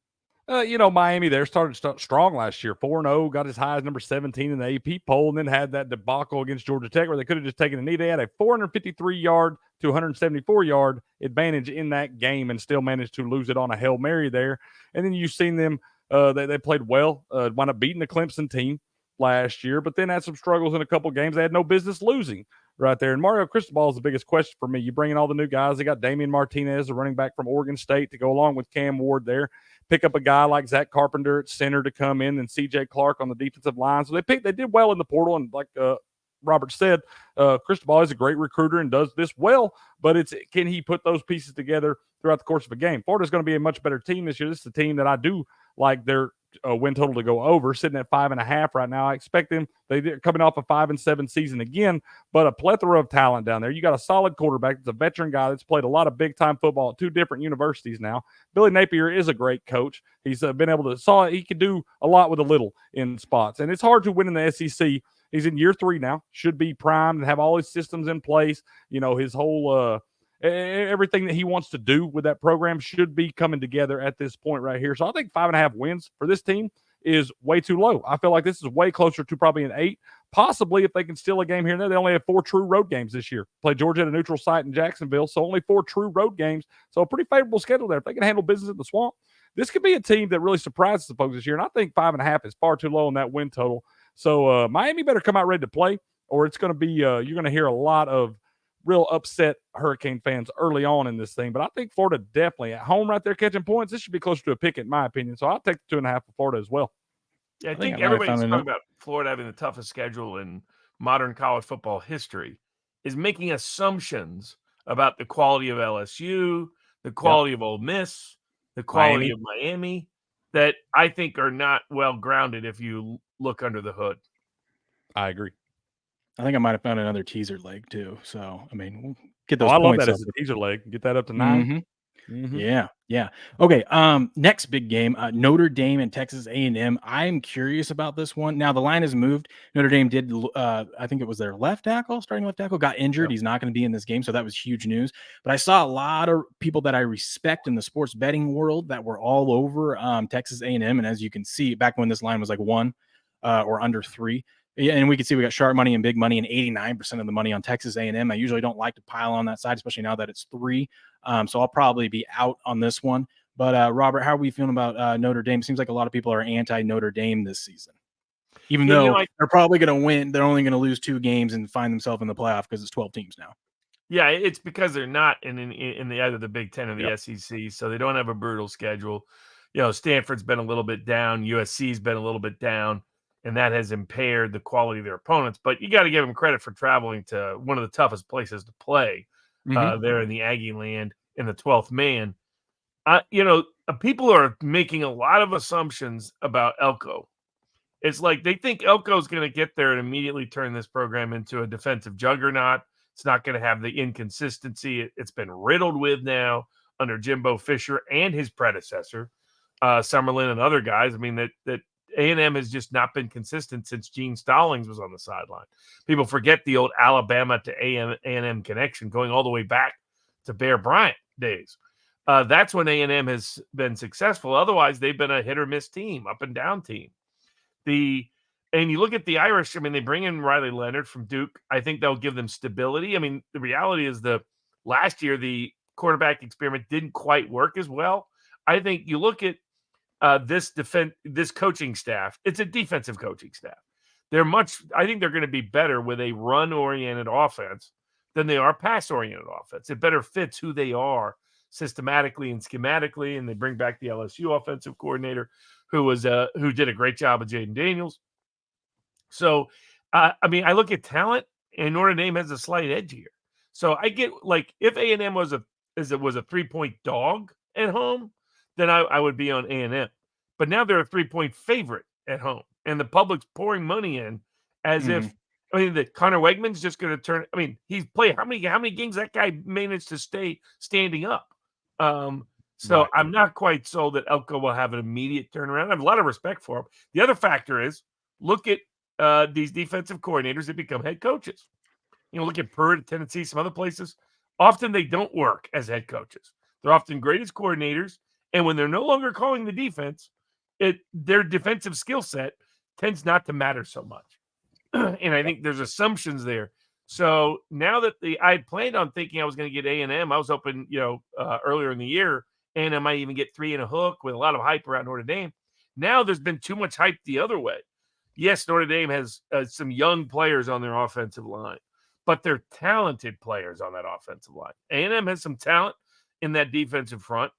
Miami there started strong last year, 4-0, got as high as number 17 in the AP poll, and then had that debacle against Georgia Tech where they could have just taken a knee. They had a 453-yard to 174-yard advantage in that game and still managed to lose it on a Hail Mary there. And then you've seen them, they played well, wound up beating the Clemson team last year, but then had some struggles in a couple games. They had no business losing right there. And Mario Cristobal is the biggest question for me. You bring in all the new guys. They got Damian Martinez, a running back from Oregon State, to go along with Cam Ward there. Pick up a guy like Zach Carpenter at center to come in, and C.J. Clark on the defensive line. So they did well in the portal, and like Robert said, Cristobal is a great recruiter and does this well, but can he put those pieces together throughout the course of a game? Florida's going to be a much better team this year. This is a team that I do like their win total to go over, sitting at 5.5 right now. I expect them, they're coming off a 5-7 season again, but a plethora of talent down there. You got a solid quarterback that's a veteran guy that's played a lot of big-time football at 2 different universities now. Billy Napier is a great coach. He's been able to he can do a lot with a little in spots, and it's hard to win in the SEC. He's in year 3 now, should be primed and have all his systems in place. His whole everything that he wants to do with that program should be coming together at this point right here. So I think 5.5 wins for this team is way too low. I feel like this is way closer to probably an 8. Possibly if they can steal a game here and there. They only have 4 true road games this year. Play Georgia at a neutral site in Jacksonville, so only 4 true road games. So a pretty favorable schedule there. If they can handle business in the Swamp, this could be a team that really surprises the folks this year. And I think 5.5 is far too low on that win total. So Miami better come out ready to play, or it's going to be you're going to hear a lot of real upset Hurricane fans early on in this thing. But I think Florida definitely at home right there catching points. This should be closer to a pick in my opinion. So I'll take the 2.5 for Florida as well. Yeah, I think everybody's talking about Florida having the toughest schedule in modern college football history is making assumptions about the quality of LSU, the quality of Ole Miss, the quality of Miami that I think are not well grounded if you look under the hood. I agree. I think I might have found another teaser leg too. So, I mean, we'll get those I love points that up. as a teaser leg. Get that up to 9. Yeah. Okay. Next big game, Notre Dame and Texas A&M. I'm curious about this one. Now the line has moved. Notre Dame did, I think it was their starting left tackle, got injured. Yep. He's not going to be in this game, so that was huge news. But I saw a lot of people that I respect in the sports betting world that were all over Texas A&M, and as you can see, back when this line was like 1 or under 3. Yeah, and we can see we got sharp money and big money and 89% of the money on Texas A&M. I usually don't like to pile on that side, especially now that it's 3. So I'll probably be out on this one. But Robert, how are we feeling about Notre Dame? It seems like a lot of people are anti-Notre Dame this season. Even though they're probably going to win, they're only going to lose 2 games and find themselves in the playoff because it's 12 teams now. Yeah, it's because they're not in the either the Big Ten or the SEC, so they don't have a brutal schedule. Stanford's been a little bit down, USC's been a little bit down, and that has impaired the quality of their opponents. But you got to give them credit for traveling to one of the toughest places to play there in the Aggie land in the 12th man. People are making a lot of assumptions about Elko. It's like they think Elko is going to get there and immediately turn this program into a defensive juggernaut. It's not going to have the inconsistency it's been riddled with now under Jimbo Fisher and his predecessor, Summerlin and other guys. I mean, that A&M has just not been consistent since Gene Stallings was on the sideline. People forget the old Alabama to A&M connection going all the way back to Bear Bryant days. That's when A&M has been successful. Otherwise, they've been a hit or miss team, up and down team. And you look at the Irish, I mean, they bring in Riley Leonard from Duke. I think they'll give them stability. I mean, the reality is last year, the quarterback experiment didn't quite work as well. I think you look at this coaching staff, it's a defensive coaching staff. I think they're going to be better with a run-oriented offense than they are pass-oriented offense. It better fits who they are systematically and schematically, and they bring back the LSU offensive coordinator who did a great job with Jaden Daniels. So, I mean, I look at talent, and Notre Dame has a slight edge here. So I get if A&M was a 3-point dog at home, then I would be on A&M. But now they're a 3-point favorite at home, and the public's pouring money in as if that Connor Wegman's just going to turn. I mean, he's played how many games that guy managed to stay standing up. So I'm not quite sold that Elko will have an immediate turnaround. I have a lot of respect for him. The other factor is look at these defensive coordinators that become head coaches. Look at Purdy, Tennessee, some other places. Often they don't work as head coaches. They're often great as coordinators. And when they're no longer calling the defense, their defensive skill set tends not to matter so much. And I think there's assumptions there. So now that I had planned on thinking I was going to get A&M, I was hoping, earlier in the year, A&M might even get 3 and a hook with a lot of hype around Notre Dame. Now there's been too much hype the other way. Yes, Notre Dame has some young players on their offensive line, but they're talented players on that offensive line. A&M has some talent in that defensive front.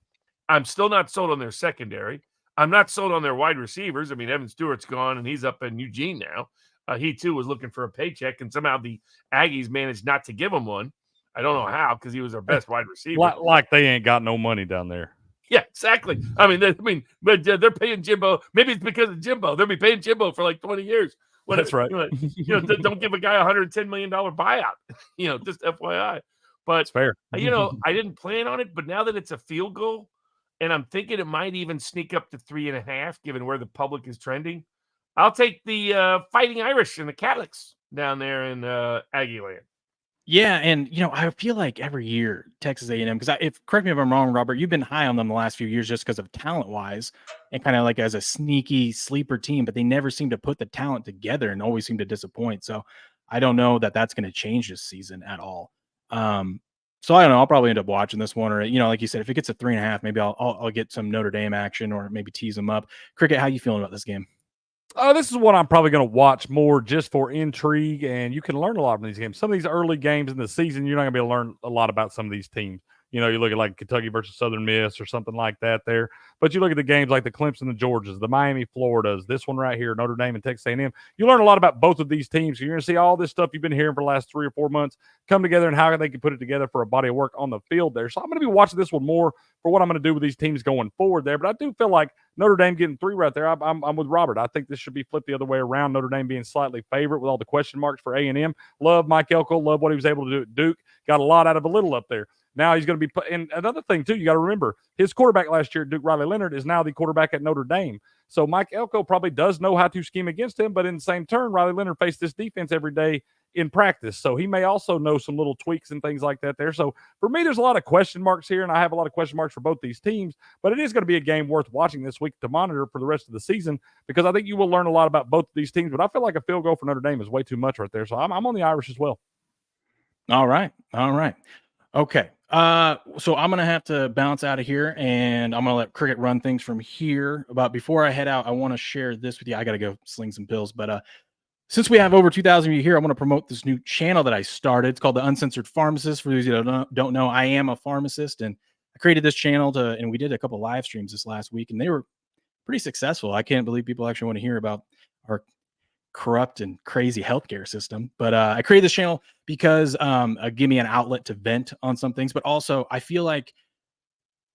I'm still not sold on their secondary. I'm not sold on their wide receivers. I mean, Evan Stewart's gone, and he's up in Eugene now. He, too, was looking for a paycheck, and somehow the Aggies managed not to give him one. I don't know how, because he was their best wide receiver. Like they ain't got no money down there. Yeah, exactly. But they're paying Jimbo. Maybe it's because of Jimbo. They'll be paying Jimbo for like 20 years. That's right. Don't give a guy a $110 million buyout. Just FYI. But it's fair. I didn't plan on it, but now that it's a field goal, and I'm thinking it might even sneak up to 3.5, given where the public is trending, I'll take the Fighting Irish and the Catholics down there in Aggie land. Yeah, and I feel like every year Texas A&M, because if correct me if I'm wrong, Robert, you've been high on them the last few years just because of talent wise, and kind of like as a sneaky sleeper team, but they never seem to put the talent together and always seem to disappoint. So I don't know that that's going to change this season at all. So I don't know. I'll probably end up watching this one, or like you said, if it gets a 3.5, maybe I'll get some Notre Dame action or maybe tease them up. Cricket, how you feeling about this game? This is what I'm probably going to watch more just for intrigue, and you can learn a lot from these games. Some of these early games in the season, you're not going to be able to learn a lot about some of these teams. You look at like Kentucky versus Southern Miss or something like that there. But you look at the games like the Clemson, the Georgias, the Miami, Floridas, this one right here, Notre Dame and Texas A&M. You learn a lot about both of these teams. You're going to see all this stuff you've been hearing for the last 3 or 4 months come together and how they can put it together for a body of work on the field there. So I'm going to be watching this one more for what I'm going to do with these teams going forward there. But I do feel like Notre Dame getting 3 right there. I'm with Robert. I think this should be flipped the other way around. Notre Dame being slightly favorite with all the question marks for A&M. Love Mike Elko. Love what he was able to do at Duke. Got a lot out of a little up there. Now he's going to be – and another thing, too, you got to remember, his quarterback last year, Duke Riley Leonard, is now the quarterback at Notre Dame. So Mike Elko probably does know how to scheme against him, but in the same turn, Riley Leonard faced this defense every day in practice. So he may also know some little tweaks and things like that there. So for me, there's a lot of question marks here, and I have a lot of question marks for both these teams, but it is going to be a game worth watching this week to monitor for the rest of the season because I think you will learn a lot about both of these teams, but I feel like a field goal for Notre Dame is way too much right there. So I'm on the Irish as well. All right. Okay. So I'm gonna have to bounce out of here, and I'm gonna let Cricket run things from here. But before I head out, I want to share this with you. I gotta go sling some pills, but since we have over 2,000 of you here, I want to promote this new channel that I started. It's called the Uncensored Pharmacist. For those of you that don't know, I am a pharmacist, and I created this channel and we did a couple live streams this last week, and they were pretty successful. I can't believe people actually want to hear about our corrupt and crazy healthcare system. But I created this channel because give me an outlet to vent on some things, but also I feel like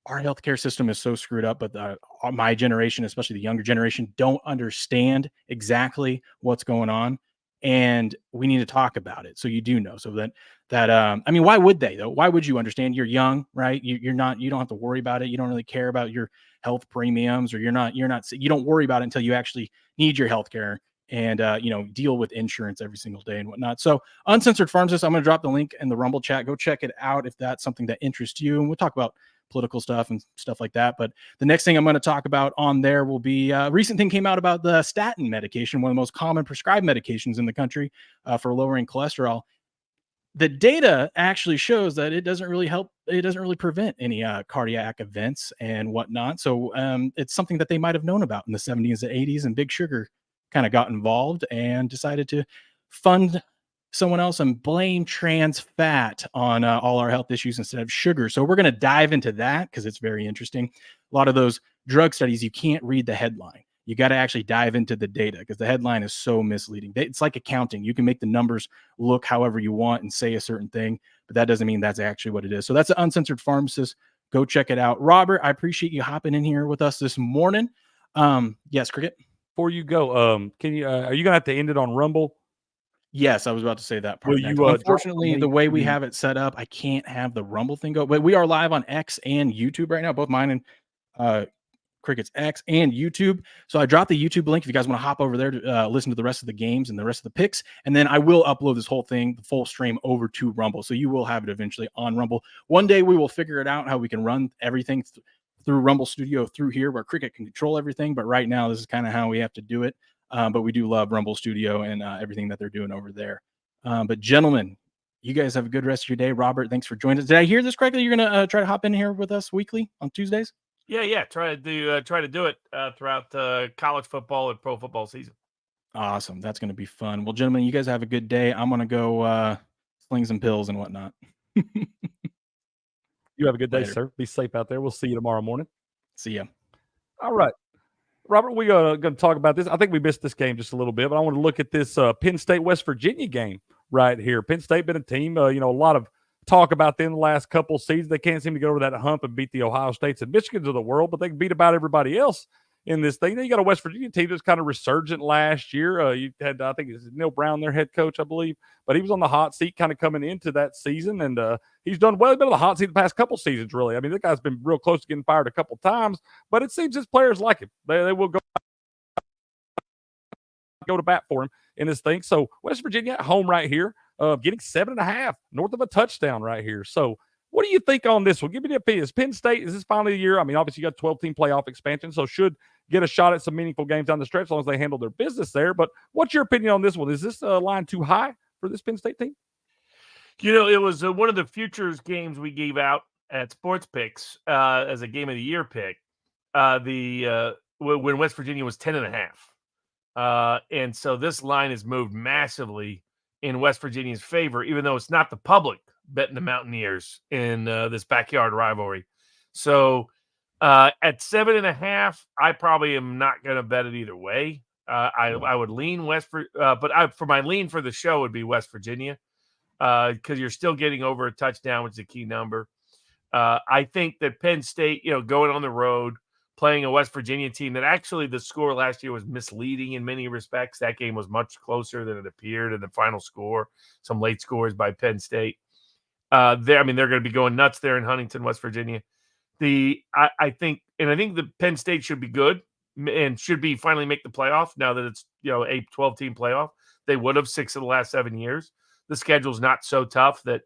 our healthcare system is so screwed up, but my generation, especially the younger generation, don't understand exactly what's going on, and we need to talk about it. So you do know, so that I mean, why would they though? Why would you understand? You're young, right? You don't have to worry about it. You don't really care about your health premiums, or you don't worry about it until you actually need your healthcare and deal with insurance every single day and whatnot. So Uncensored Pharmacist, I'm going to drop the link in the Rumble chat. Go check it out if that's something that interests you, and we'll talk about political stuff and stuff like that. But the next thing I'm going to talk about on there will be a recent thing came out about the statin medication, one of the most common prescribed medications in the country for lowering cholesterol. The data actually shows that it doesn't really help. It doesn't really prevent any cardiac events and whatnot. So it's something that they might have known about in the 70s and 80s, and Big Sugar kind of got involved and decided to fund someone else and blame trans fat on all our health issues instead of sugar. So we're going to dive into that because it's very interesting. A lot of those drug studies, you can't read the headline. You got to actually dive into the data because the headline is so misleading. It's like accounting. You can make the numbers look however you want and say a certain thing, but that doesn't mean that's actually what it is. So that's the Uncensored Pharmacist. Go check it out. Robert, I appreciate you hopping in here with us this morning. Yes, Cricket? Before you go, can you are you going to have to end it on Rumble? Yes, I was about to say that part. Will next. you, Unfortunately, the way we have it set up, I can't have the Rumble thing go. But we are live on X and YouTube right now, both mine and Cricket's X and YouTube. So I dropped the YouTube link if you guys want to hop over there to listen to the rest of the games and the rest of the picks. And then I will upload this whole thing, the full stream, over to Rumble. So you will have it eventually on Rumble. One day we will figure it out how we can run everything through Rumble Studio through here where Cricket can control everything. But right now, this is kind of how we have to do it. But we do love Rumble Studio and everything that they're doing over there. But gentlemen, you guys have a good rest of your day. Robert, thanks for joining us. Did I hear this correctly? You're going to try to hop in here with us weekly on Tuesdays? Yeah. Try to do it throughout college football and pro football season. Awesome. That's going to be fun. Well, gentlemen, you guys have a good day. I'm going to go sling some pills and whatnot. You have a good day, Later. sir. Be safe out there. We'll see you tomorrow morning. See ya. All right. Robert, we are going to talk about this. I think we missed this game just a little bit, but I want to look at this Penn State-West Virginia game right here. Penn State been a team, a lot of talk about them the last couple seasons. They can't seem to get over that hump and beat the Ohio States and Michigans of the world, but they can beat about everybody else in this thing. Then you got a West Virginia team that's kind of resurgent last year. You had, I think it's Neil Brown, their head coach, I believe, but he was on the hot seat kind of coming into that season, and he's done well. He's been on the hot seat the past couple seasons, really. I mean, the guy's been real close to getting fired a couple times, but it seems his players like him. They will go to bat for him in this thing. So West Virginia at home right here. getting 7.5, north of a touchdown right here. So what do you think on this one? Give me the opinion. Is Penn State, is this finally the year? I mean, obviously you got 12-team playoff expansion, so should get a shot at some meaningful games down the stretch as long as they handle their business there. But what's your opinion on this one? Is this line too high for this Penn State team? It was one of the futures games we gave out at Sports Picks as a game of the year pick. When West Virginia was 10.5. And so this line has moved massively in West Virginia's favor, even though it's not the public betting the Mountaineers in this backyard rivalry. So at 7.5, I probably am not going to bet it either way. I would lean for my lean for the show would be West Virginia because you're still getting over a touchdown, which is a key number. I think that Penn State, going on the road, playing a West Virginia team that actually the score last year was misleading in many respects. That game was much closer than it appeared in the final score. Some late scores by Penn State. They're going to be going nuts there in Huntington, West Virginia. I think the Penn State should be good and should be finally make the playoff now that it's a 12-team playoff. They would have 6 of the last 7 years. The schedule's not so tough that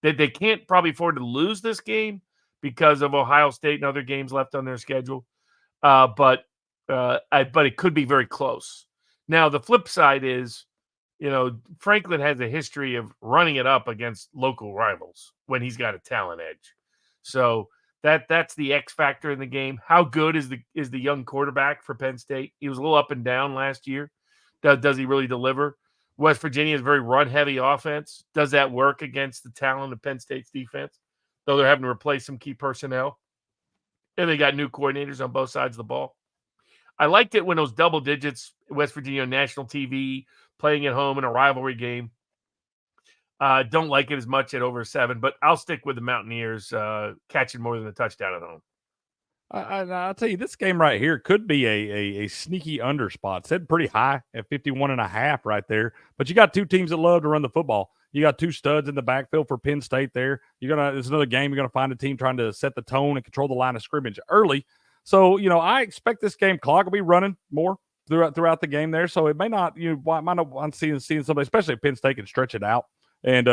they can't probably afford to lose this game because of Ohio State and other games left on their schedule. But it could be very close. Now, the flip side is, Franklin has a history of running it up against local rivals when he's got a talent edge. So that's the X factor in the game. How good is the young quarterback for Penn State? He was a little up and down last year. Does he really deliver? West Virginia is a very run-heavy offense. Does that work against the talent of Penn State's defense? Though they're having to replace some key personnel. And they got new coordinators on both sides of the ball. I liked it when those double digits, West Virginia on national TV, playing at home in a rivalry game. Don't like it as much at over 7, but I'll stick with the Mountaineers catching more than a touchdown at home. I'll tell you, this game right here could be a sneaky under spot. Said pretty high at 51.5 right there. But you got two teams that love to run the football. You got two studs in the backfield for Penn State there. It's another game. You're going to find a team trying to set the tone and control the line of scrimmage early. So, I expect this game clock will be running more throughout the game there. So it may not, might not want seeing somebody, especially if Penn State can stretch it out and,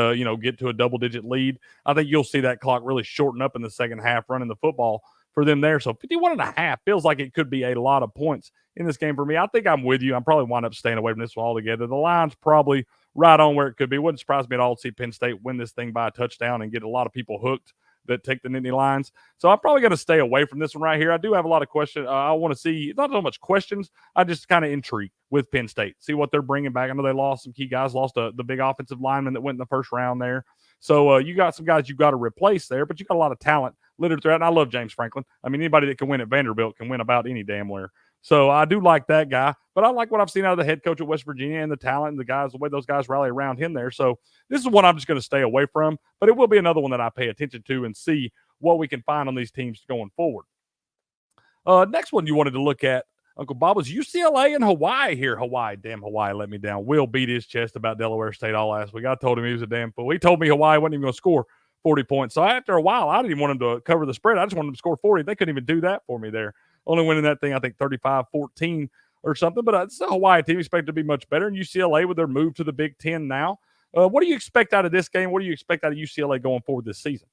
get to a double-digit lead. I think you'll see that clock really shorten up in the second half running the football for them there. So 51.5 feels like it could be a lot of points in this game for me. I think I'm with you. I'm probably wind up staying away from this one altogether. The line's probably right on where it could be. Wouldn't surprise me at all to see Penn State win this thing by a touchdown and get a lot of people hooked that take the Nittany Lions. So I'm probably going to stay away from this one right here. I do have a lot of questions. I want to see, not so much questions, I just kind of intrigued with Penn State, see what they're bringing back. I know they lost some key guys, lost the big offensive lineman that went in the first round there. So you got some guys you got to replace there, but you got a lot of talent littered throughout. And I love James Franklin. I mean, anybody that can win at Vanderbilt can win about any damn where. So I do like that guy, but I like what I've seen out of the head coach at West Virginia and the talent and the guys, the way those guys rally around him there. So this is one I'm just going to stay away from, but it will be another one that I pay attention to and see what we can find on these teams going forward. Next one you wanted to look at, Uncle Bob, was UCLA and Hawaii here. Hawaii let me down. Will beat his chest about Delaware State all last week. I told him he was a damn fool. He told me Hawaii wasn't even going to score 40 points. So after a while, I didn't even want him to cover the spread. I just wanted him to score 40. They couldn't even do that for me there. Only winning that thing, I think, 35-14 or something. But it's a Hawaii team expected to be much better. And UCLA with their move to the Big Ten now. What do you expect out of this game? What do you expect out of UCLA going forward this season?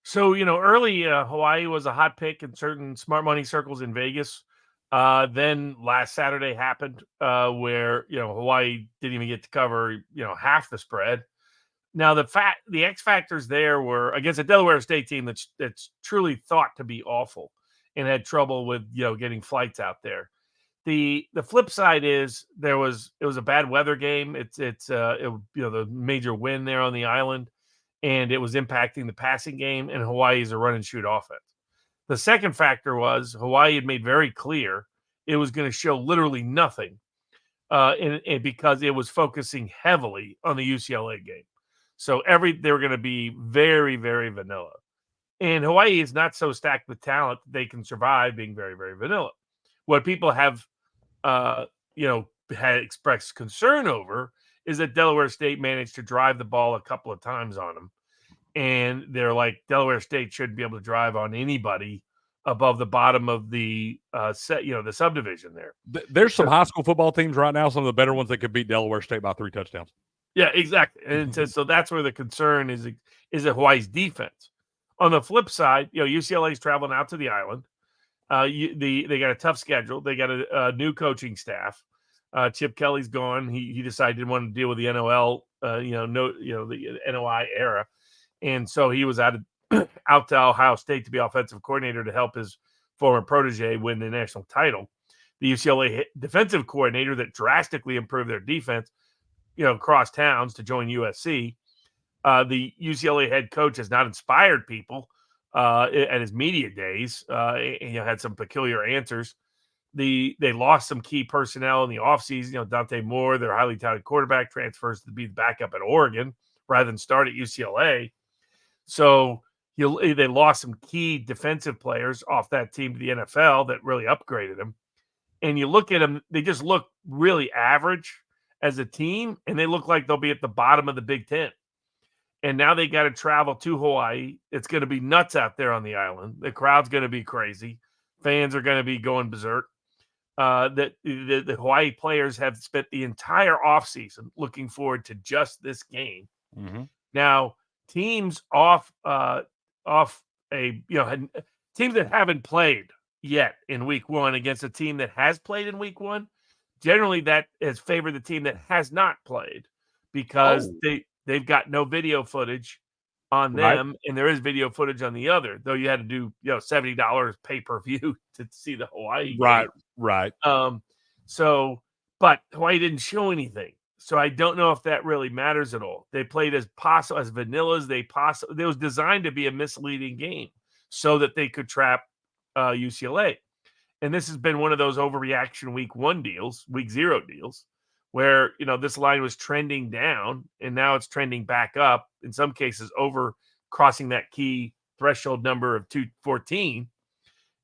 So, early Hawaii was a hot pick in certain smart money circles in Vegas. Then last Saturday happened where, Hawaii didn't even get to cover, half the spread. Now, the X factors there were against a Delaware State team that's truly thought to be awful and had trouble with, getting flights out there. The flip side is it was a bad weather game. It's the major wind there on the island, and it was impacting the passing game, and Hawaii is a run and shoot offense. The second factor was Hawaii had made very clear it was going to show literally nothing and because it was focusing heavily on the UCLA game. So they were going to be very, very vanilla. And Hawaii is not so stacked with talent that they can survive being very, very vanilla. What people have, had expressed concern over is that Delaware State managed to drive the ball a couple of times on them. And they're like, Delaware State should be able to drive on anybody above the bottom of the the subdivision there. There's some high school football teams right now, some of the better ones that could beat Delaware State by 3 touchdowns. Yeah, exactly. And so that's where the concern is Hawaii's defense. On the flip side, UCLA's traveling out to the island. They got a tough schedule. They got a new coaching staff. Chip Kelly's gone. He decided he didn't want to deal with the NOL, the NOI era, and so he was out to Ohio State to be offensive coordinator to help his former protege win the national title. The UCLA defensive coordinator that drastically improved their defense, cross towns to join USC. The UCLA head coach has not inspired people at his media days. Had some peculiar answers. They lost some key personnel in the offseason. Dante Moore, their highly touted quarterback, transfers to be the backup at Oregon rather than start at UCLA. So they lost some key defensive players off that team to the NFL that really upgraded them. And you look at them, they just look really average as a team, and they look like they'll be at the bottom of the Big Ten. And now they got to travel to Hawaii. It's going to be nuts out there on the island. The crowd's going to be crazy. Fans are going to be going berserk. The Hawaii players have spent the entire offseason looking forward to just this game. Mm-hmm. Now, teams teams that haven't played yet in week one against a team that has played in week one, generally that has favored the team that has not played because they've got no video footage on them, and there is video footage on the other, though you had to do $70 pay-per-view to see the Hawaii game. Right. But Hawaii didn't show anything. So I don't know if that really matters at all. They played as vanilla as they possibly. It was designed to be a misleading game so that they could trap UCLA. And this has been one of those overreaction week 0 deals, where this line was trending down and now it's trending back up. In some cases, over crossing that key threshold number of 214,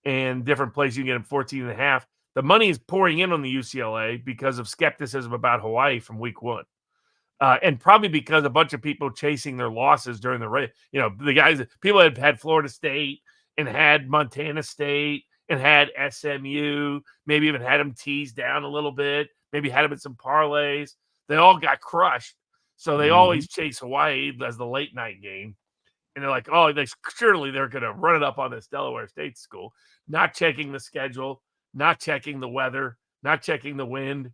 and different places you can get 14.5. The money is pouring in on the UCLA because of skepticism about Hawaii from week one. And probably because a bunch of people chasing their losses during the race. People had Florida State and had Montana State and had SMU, maybe even had them teased down a little bit, maybe had them in some parlays. They all got crushed. So they always chase Hawaii as the late night game. And they're like, surely they're going to run it up on this Delaware State school, not checking the schedule, not checking the weather, not checking the wind,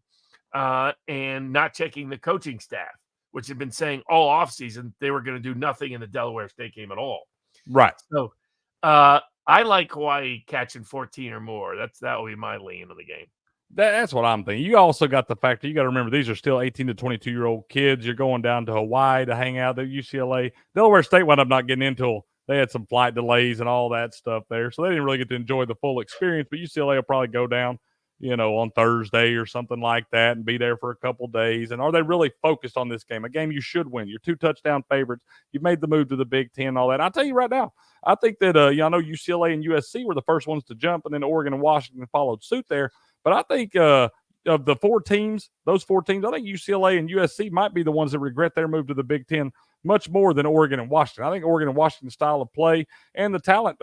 and not checking the coaching staff, which had been saying all offseason they were going to do nothing in the Delaware State game at all. Right. So I like Hawaii catching 14 or more. That will be my lean of the game. That's what I'm thinking. You also got the fact that you got to remember these are still 18 to 22-year-old kids. You're going down to Hawaii to hang out at UCLA. Delaware State wound up not getting in until they had some flight delays and all that stuff there. So they didn't really get to enjoy the full experience. But UCLA will probably go down, on Thursday or something like that and be there for a couple days. And are they really focused on this game? A game you should win. You're 2 touchdown favorites. You've made the move to the Big Ten and all that. I'll tell you right now, I think that, I know UCLA and USC were the first ones to jump, and then Oregon and Washington followed suit there. But I think of the 4 teams, those 4 teams, I think UCLA and USC might be the ones that regret their move to the Big Ten much more than Oregon and Washington. I think Oregon and Washington's style of play and the talent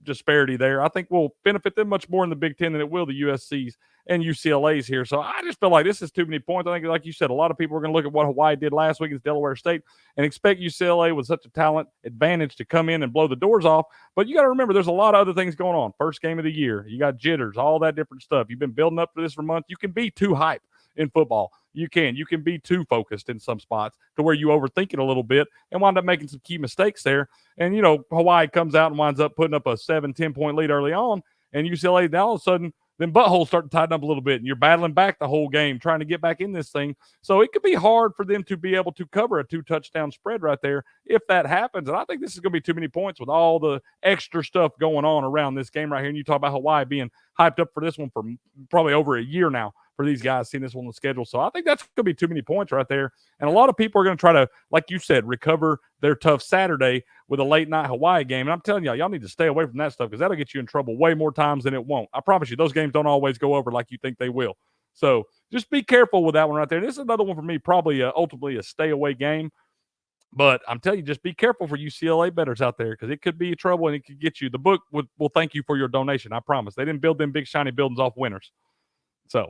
disparity there, I think will benefit them much more in the Big Ten than it will the USC's and UCLA's here. So I just feel like this is too many points. I think, like you said, a lot of people are going to look at what Hawaii did last week against Delaware State and expect UCLA with such a talent advantage to come in and blow the doors off. But you got to remember, there's a lot of other things going on. First game of the year, you got jitters, all that different stuff. You've been building up for this for months. You can be too hype in football. You can be too focused in some spots to where you overthink it a little bit and wind up making some key mistakes there. And, Hawaii comes out and winds up putting up a 7-10 point lead early on, and UCLA now all of a sudden then buttholes start to tighten up a little bit, and you're battling back the whole game, trying to get back in this thing. So it could be hard for them to be able to cover a 2-touchdown spread right there if that happens. And I think this is going to be too many points with all the extra stuff going on around this game right here. And you talk about Hawaii being hyped up for this one for probably over a year now for these guys seeing this one on the schedule. So I think that's going to be too many points right there. And a lot of people are going to try to, like you said, recover their tough Saturday with a late-night Hawaii game. And I'm telling y'all need to stay away from that stuff because that'll get you in trouble way more times than it won't. I promise you, those games don't always go over like you think they will. So just be careful with that one right there. This is another one for me, probably ultimately a stay-away game. But I'm telling you, just be careful for UCLA bettors out there because it could be trouble and it could get you. The book will thank you for your donation, I promise. They didn't build them big, shiny buildings off winners. So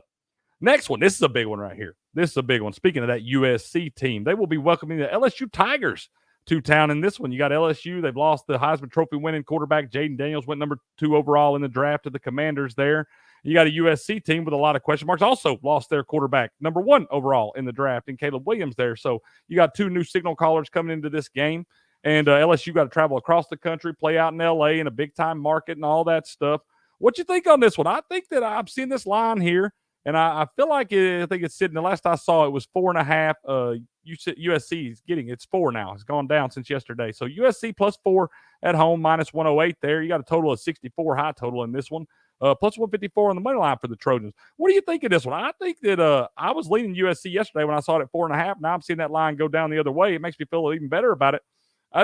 Next one. This is a big one right here. This is a big one. Speaking of that USC team, they will be welcoming the LSU Tigers to town in this one. You got LSU. They've lost the Heisman Trophy winning quarterback Jaden Daniels, went number 2 overall in the draft to the Commanders there. You got a USC team with a lot of question marks. Also lost their quarterback, number 1 overall in the draft, in Caleb Williams there. So you got 2 new signal callers coming into this game. And LSU got to travel across the country, play out in L.A. in a big-time market and all that stuff. What you think on this one? I think that I've seen this line here, and I feel like I think it's sitting. The last I saw it was 4.5. USC is getting it's 4 now. It's gone down since yesterday. So USC plus 4 at home, minus 108 there. You got a total of 64 high total in this one. Plus 154 on the money line for the Trojans. What do you think of this one? I think that I was leaning USC yesterday when I saw it at 4.5. Now I'm seeing that line go down the other way. It makes me feel even better about it.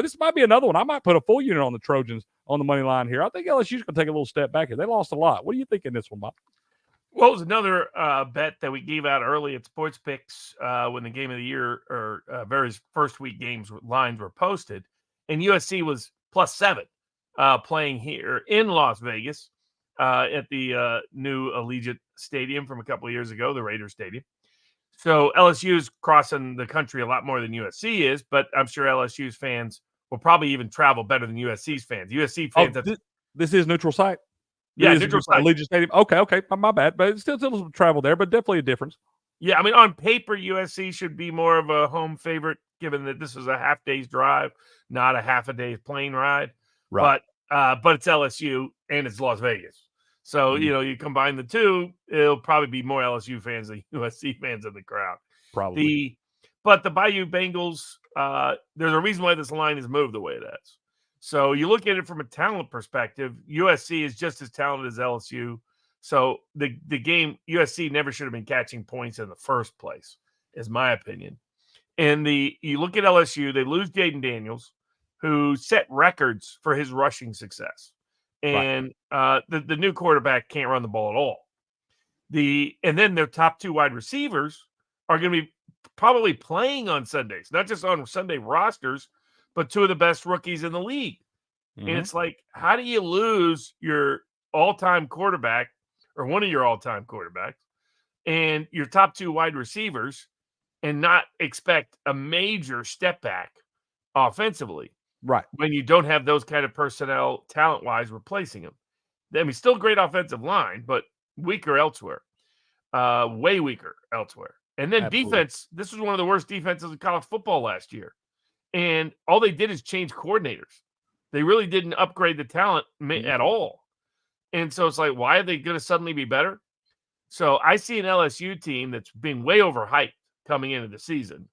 This might be another one. I might put a full unit on the Trojans on the money line here. I think LSU's going to take a little step back here. They lost a lot. What do you think in this one, Bob? Well, it was another bet that we gave out early at Sports Picks when the game of the year or various first week games lines were posted. And USC was plus 7 playing here in Las Vegas at the new Allegiant Stadium from a couple of years ago, the Raiders Stadium. So LSU is crossing the country a lot more than USC is, but I'm sure LSU's fans will probably even travel better than USC's fans. USC fans. This is neutral site. Yeah, neutral site. Allegiant Stadium. Okay, my bad, but it's still some travel there, but definitely a difference. Yeah, I mean, on paper, USC should be more of a home favorite, given that this is a half day's drive, not a half a day's plane ride. Right. But it's LSU and it's Las Vegas. So, you combine the two, it'll probably be more LSU fans than USC fans in the crowd. Probably. But the Bayou Bengals, there's a reason why this line is moved the way it is. So you look at it from a talent perspective, USC is just as talented as LSU. So the game, USC never should have been catching points in the first place, is my opinion. And you look at LSU, they lose Jaden Daniels, who set records for his rushing success. And the new quarterback can't run the ball at all. And then their top 2 wide receivers are going to be probably playing on Sundays, not just on Sunday rosters, but 2 of the best rookies in the league. Mm-hmm. And it's like, how do you lose your all-time quarterback or one of your all-time quarterbacks and your top 2 wide receivers and not expect a major step back offensively? Right. When you don't have those kind of personnel talent-wise replacing them. I mean, still great offensive line, but weaker elsewhere. Way weaker elsewhere. And then defense, this was one of the worst defenses in college football last year. And all they did is change coordinators. They really didn't upgrade the talent at all. And so it's like, why are they going to suddenly be better? So I see an LSU team that's being way overhyped coming into the season.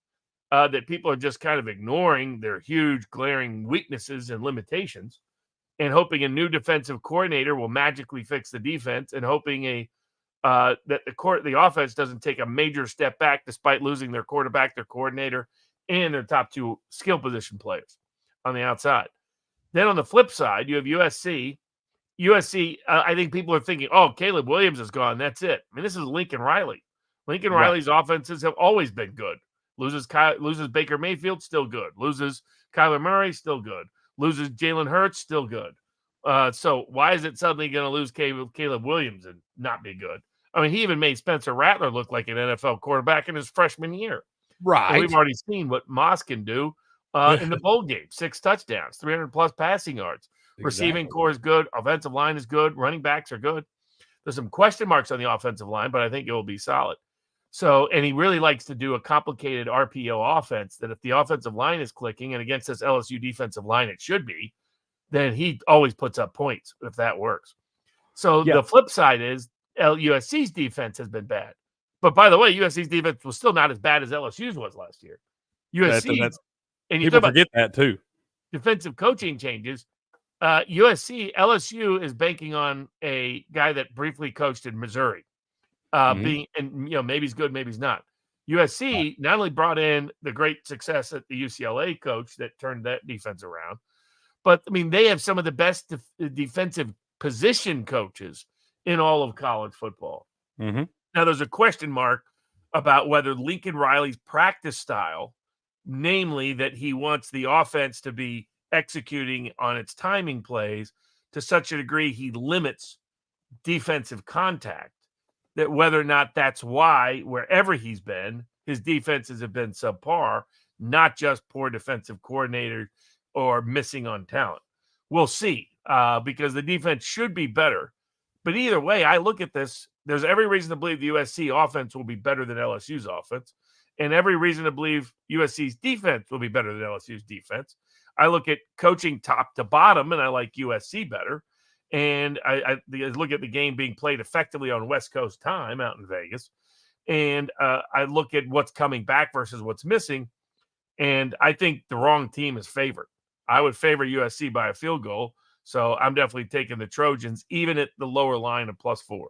That people are just kind of ignoring their huge glaring weaknesses and limitations and hoping a new defensive coordinator will magically fix the defense and hoping that the offense doesn't take a major step back despite losing their quarterback, their coordinator, and their top 2 skill position players on the outside. Then on the flip side, you have USC. I think people are thinking, oh, Caleb Williams is gone. That's it. I mean, this is Lincoln Riley. Lincoln Riley's offenses have always been good. Loses Baker Mayfield, still good. Loses Kyler Murray, still good. Loses Jalen Hurts, still good. So why is it suddenly going to lose Caleb Williams and not be good? I mean, he even made Spencer Rattler look like an NFL quarterback in his freshman year. Right. And we've already seen what Moss can do in the bowl game. 6 touchdowns, 300-plus passing yards. Exactly. Receiving core is good. Offensive line is good. Running backs are good. There's some question marks on the offensive line, but I think it will be solid. So, and he really likes to do a complicated RPO offense that if the offensive line is clicking and against this LSU defensive line, it should be, then he always puts up points if that works. So the flip side is USC's defense has been bad. But by the way, USC's defense was still not as bad as LSU's was last year. And you people forget that too. Defensive coaching changes. LSU is banking on a guy that briefly coached in Missouri. Maybe he's good, maybe he's not. USC not only brought in the great success at the UCLA coach that turned that defense around, but I mean, they have some of the best defensive position coaches in all of college football. Mm-hmm. Now, there's a question mark about whether Lincoln Riley's practice style, namely that he wants the offense to be executing on its timing plays to such a degree he limits defensive contact, that whether or not that's why, wherever he's been, his defenses have been subpar, not just poor defensive coordinator or missing on talent. We'll see, because the defense should be better. But either way, I look at this, there's every reason to believe the USC offense will be better than LSU's offense, and every reason to believe USC's defense will be better than LSU's defense. I look at coaching top to bottom, and I like USC better. And I look at the game being played effectively on West Coast time out in Vegas. And I look at what's coming back versus what's missing. And I think the wrong team is favored. I would favor USC by a field goal. So I'm definitely taking the Trojans, even at the lower line of +4.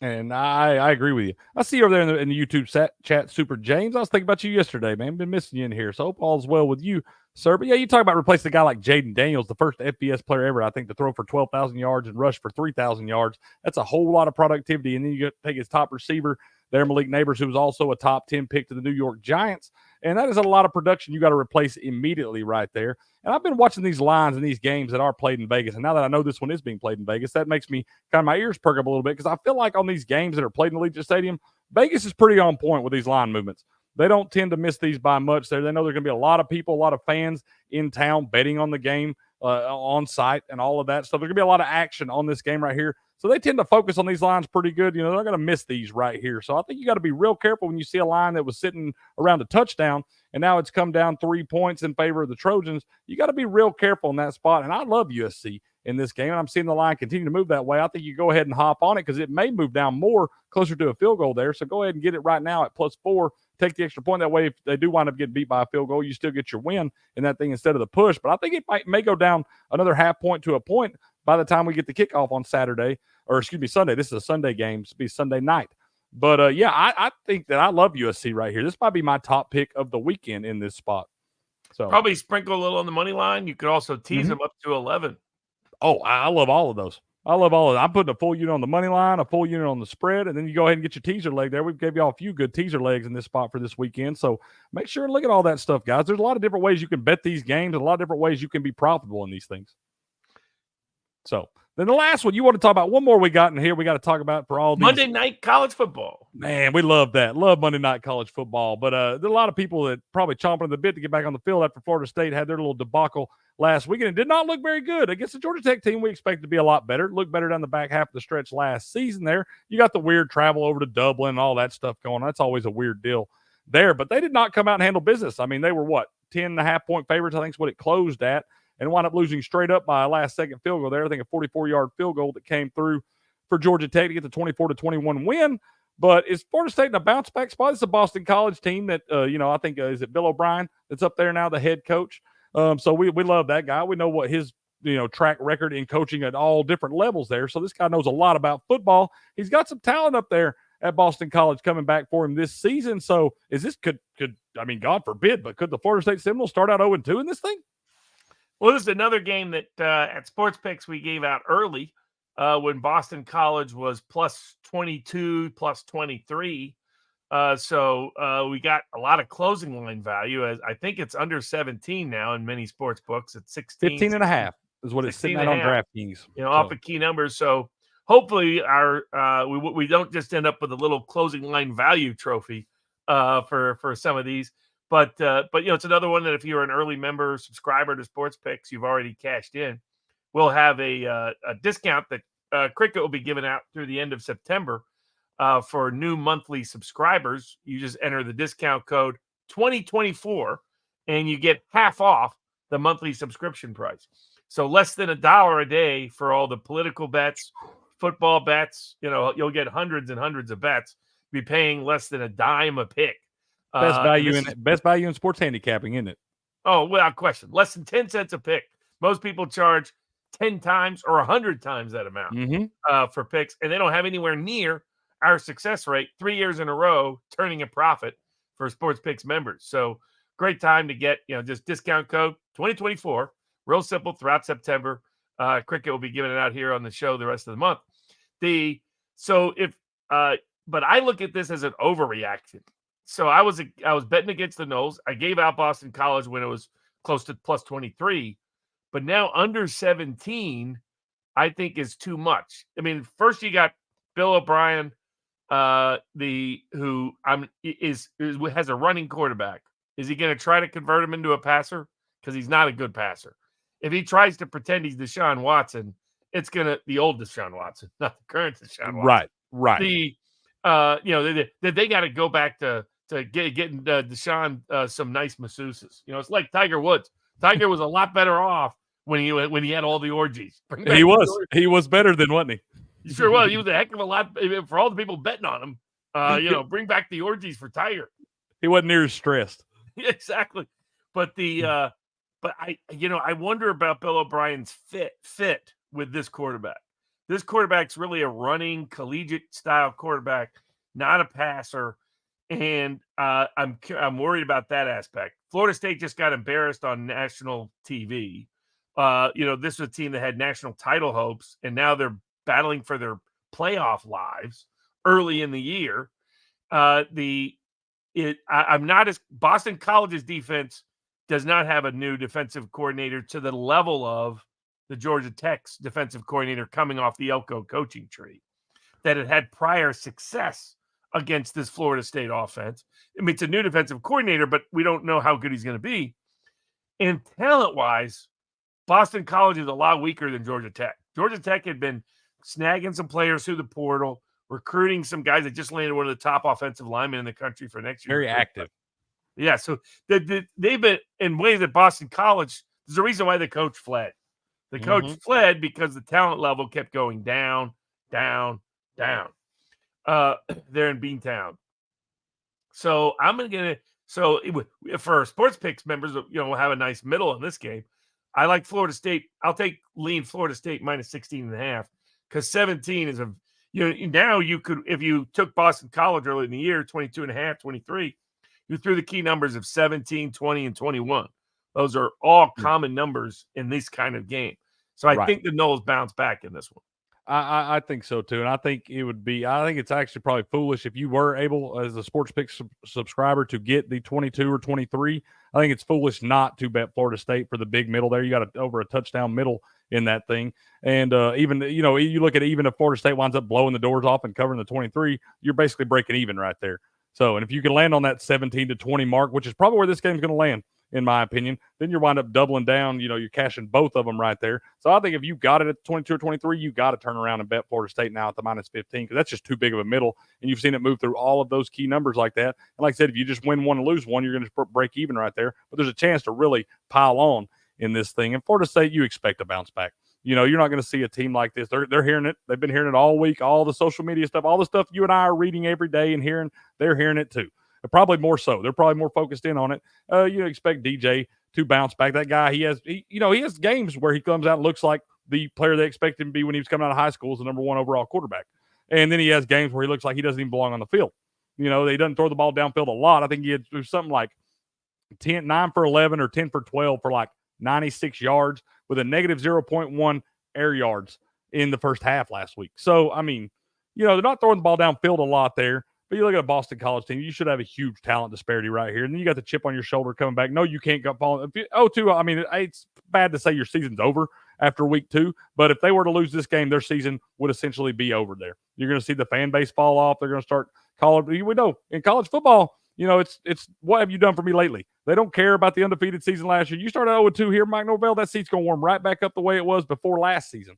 And I agree with you. I see you over there in the YouTube chat, Super James. I was thinking about you yesterday, man. Been missing you in here. So hope all's well with you, sir. But yeah, you talk about replacing a guy like Jaden Daniels, the first FBS player ever, I think, to throw for 12,000 yards and rush for 3,000 yards. That's a whole lot of productivity. And then you take his top receiver there, Malik Neighbors, who was also a top 10 pick to the New York Giants. And that is a lot of production you got to replace immediately right there. And I've been watching these lines and these games that are played in Vegas. And now that I know this one is being played in Vegas, that makes me kind of my ears perk up a little bit, because I feel like on these games that are played in Allegiant Stadium, Vegas is pretty on point with these line movements. They don't tend to miss these by much there. They know there's going to be a lot of people, a lot of fans in town betting on the game on site and all of that stuff. There's going to be a lot of action on this game right here. So they tend to focus on these lines pretty good. You know, they're going to miss these right here. So I think you got to be real careful when you see a line that was sitting around a touchdown and now it's come down 3 points in favor of the Trojans. You got to be real careful in that spot. And I love USC in this game, and I'm seeing the line continue to move that way. I think you go ahead and hop on it because it may move down more closer to a field goal there. So go ahead and get it right now at +4. Take the extra point. That way, if they do wind up getting beat by a field goal, you still get your win in that thing instead of the push. But I think it may go down another half point to a point by the time we get the kickoff on Saturday, or excuse me, Sunday. This is a Sunday game. It's be Sunday night. But yeah, I think that I love USC right here. This might be my top pick of the weekend in this spot. So probably sprinkle a little on the money line. You could also tease them up to 11. Oh, I love all of those. I love all of them. I'm putting a full unit on the money line, a full unit on the spread, and then you go ahead and get your teaser leg there. We've gave y'all a few good teaser legs in this spot for this weekend. So make sure and look at all that stuff, guys. There's a lot of different ways you can bet these games, and a lot of different ways you can be profitable in these things. So then the last one, you want to talk about one more we got in here. We got to talk about for all these Monday night college football. Man, we love that. Love Monday night college football. But there are a lot of people that probably chomping at the bit to get back on the field after Florida State had their little debacle last weekend. It did not look very good against the Georgia Tech team. We expect to be a lot better. It looked better down the back half of the stretch last season there. You got the weird travel over to Dublin and all that stuff going on. That's always a weird deal there. But they did not come out and handle business. I mean, they were, 10.5-point favorites, I think is what it closed at, and wound up losing straight up by a last-second field goal there. I think a 44-yard field goal that came through for Georgia Tech to get the 24-21 win. But is Florida State in a bounce-back spot? It's a Boston College team that, I think, is it Bill O'Brien that's up there now, the head coach? So we love that guy. We know what his, track record in coaching at all different levels there. So this guy knows a lot about football. He's got some talent up there at Boston College coming back for him this season. So is this could God forbid, but could the Florida State Seminoles start out 0-2 in this thing? Well, this is another game that at Sports Picks we gave out early when Boston College was +22, +23. So we got a lot of closing line value. As I think it's under 17 now in many sports books. It's 16. 15.5 is what it's sitting at on DraftKings. Off of key numbers. So hopefully we don't just end up with a little closing line value trophy for some of these. But it's another one that if you're an early member subscriber to Sports Picks, you've already cashed in. We'll have a discount that Cricket will be giving out through the end of September for new monthly subscribers. You just enter the discount code 2024 and you get half off the monthly subscription price. So less than $1 a day for all the political bets, football bets. You'll get hundreds and hundreds of bets. Be paying less than $0.10 a pick. Best value in sports handicapping, isn't it? Oh, without question. Less than 10 cents a pick. Most people charge 10 times or 100 times that amount for picks, and they don't have anywhere near our success rate 3 years in a row turning a profit for Sports Picks members. So great time to get, just discount code 2024. Real simple throughout September. Cricket will be giving it out here on the show the rest of the month. But I look at this as an overreaction. So I was betting against the Noles. I gave out Boston College when it was close to +23, but now under 17, I think is too much. I mean, first you got Bill O'Brien has a running quarterback. Is he going to try to convert him into a passer? Because he's not a good passer. If he tries to pretend he's Deshaun Watson, it's the old Deshaun Watson, not the current Deshaun Watson. Right. They got to go back to getting Deshaun some nice masseuses. It's like Tiger Woods. Tiger was a lot better off when he had all the orgies. He was better than, wasn't he? He sure was. He was a heck of a lot for all the people betting on him. Bring back the orgies for Tiger. He wasn't near as stressed. Exactly. But I wonder about Bill O'Brien's fit with this quarterback. This quarterback's really a running collegiate style quarterback, not a passer. And I'm worried about that aspect. Florida State just got embarrassed on national TV. This was a team that had national title hopes, and now they're battling for their playoff lives early in the year. Boston College's defense does not have a new defensive coordinator to the level of the Georgia Tech's defensive coordinator coming off the Elko coaching tree that had prior success against this Florida State offense. I mean, it's a new defensive coordinator, but we don't know how good he's going to be. And talent-wise, Boston College is a lot weaker than Georgia Tech. Georgia Tech had been snagging some players through the portal, recruiting some guys that just landed one of the top offensive linemen in the country for next year. Very active. Yeah, so they've been in ways at Boston College. There's a reason why the coach fled. The coach fled because the talent level kept going down, down, down. There in Beantown. So for Sports Picks members, we'll have a nice middle in this game. I like Florida State. I'll lean Florida State minus 16.5 because 17 is now you could, if you took Boston College early in the year, 22.5, 23, you threw the key numbers of 17, 20, and 21. Those are all common numbers in this kind of game. So I think the Noles bounce back in this one. I think so too, and I think it's actually probably foolish if you were able as a Sports Pick subscriber to get the 22 or 23. I think it's foolish not to bet Florida State for the big middle there. You got over a touchdown middle in that thing, and even you look at it, even if Florida State winds up blowing the doors off and covering the 23, you're basically breaking even right there. So, and if you can land on that 17 to 20 mark, which is probably where this game's going to land, in my opinion, then you wind up doubling down. You're cashing both of them right there. So I think if you got it at 22 or 23, you got to turn around and bet Florida State now at the minus 15 because that's just too big of a middle. And you've seen it move through all of ththose key numbers like that. And like I said, if you just win one and lose one, you're going to break even right there. But there's a chance to really pile on in this thing. And Florida State, you expect a bounce back. You're not going to see a team like this. They're hearing it. They've been hearing it all week, all the social media stuff, all the stuff you and I are reading every day and hearing, they're hearing it too. Probably more so. They're probably more focused in on it. You expect DJ to bounce back. That guy, he has games where he comes out and looks like the player they expect him to be when he was coming out of high school as the number one overall quarterback. And then he has games where he looks like he doesn't even belong on the field. He doesn't throw the ball downfield a lot. I think he had something like 9 for 11 or 10 for 12 for like 96 yards with a negative 0.1 air yards in the first half last week. So, I mean, they're not throwing the ball downfield a lot there. But you look at a Boston College team, you should have a huge talent disparity right here. And then you got the chip on your shoulder coming back. No, you can't go fall. I mean, it's bad to say your season's over after week 2. But if they were to lose this game, their season would essentially be over there. You're going to see the fan base fall off. They're going to start calling. We know in college football, it's what have you done for me lately? They don't care about the undefeated season last year. You started 0-2 here, Mike Norvell, that seat's going to warm right back up the way it was before last season.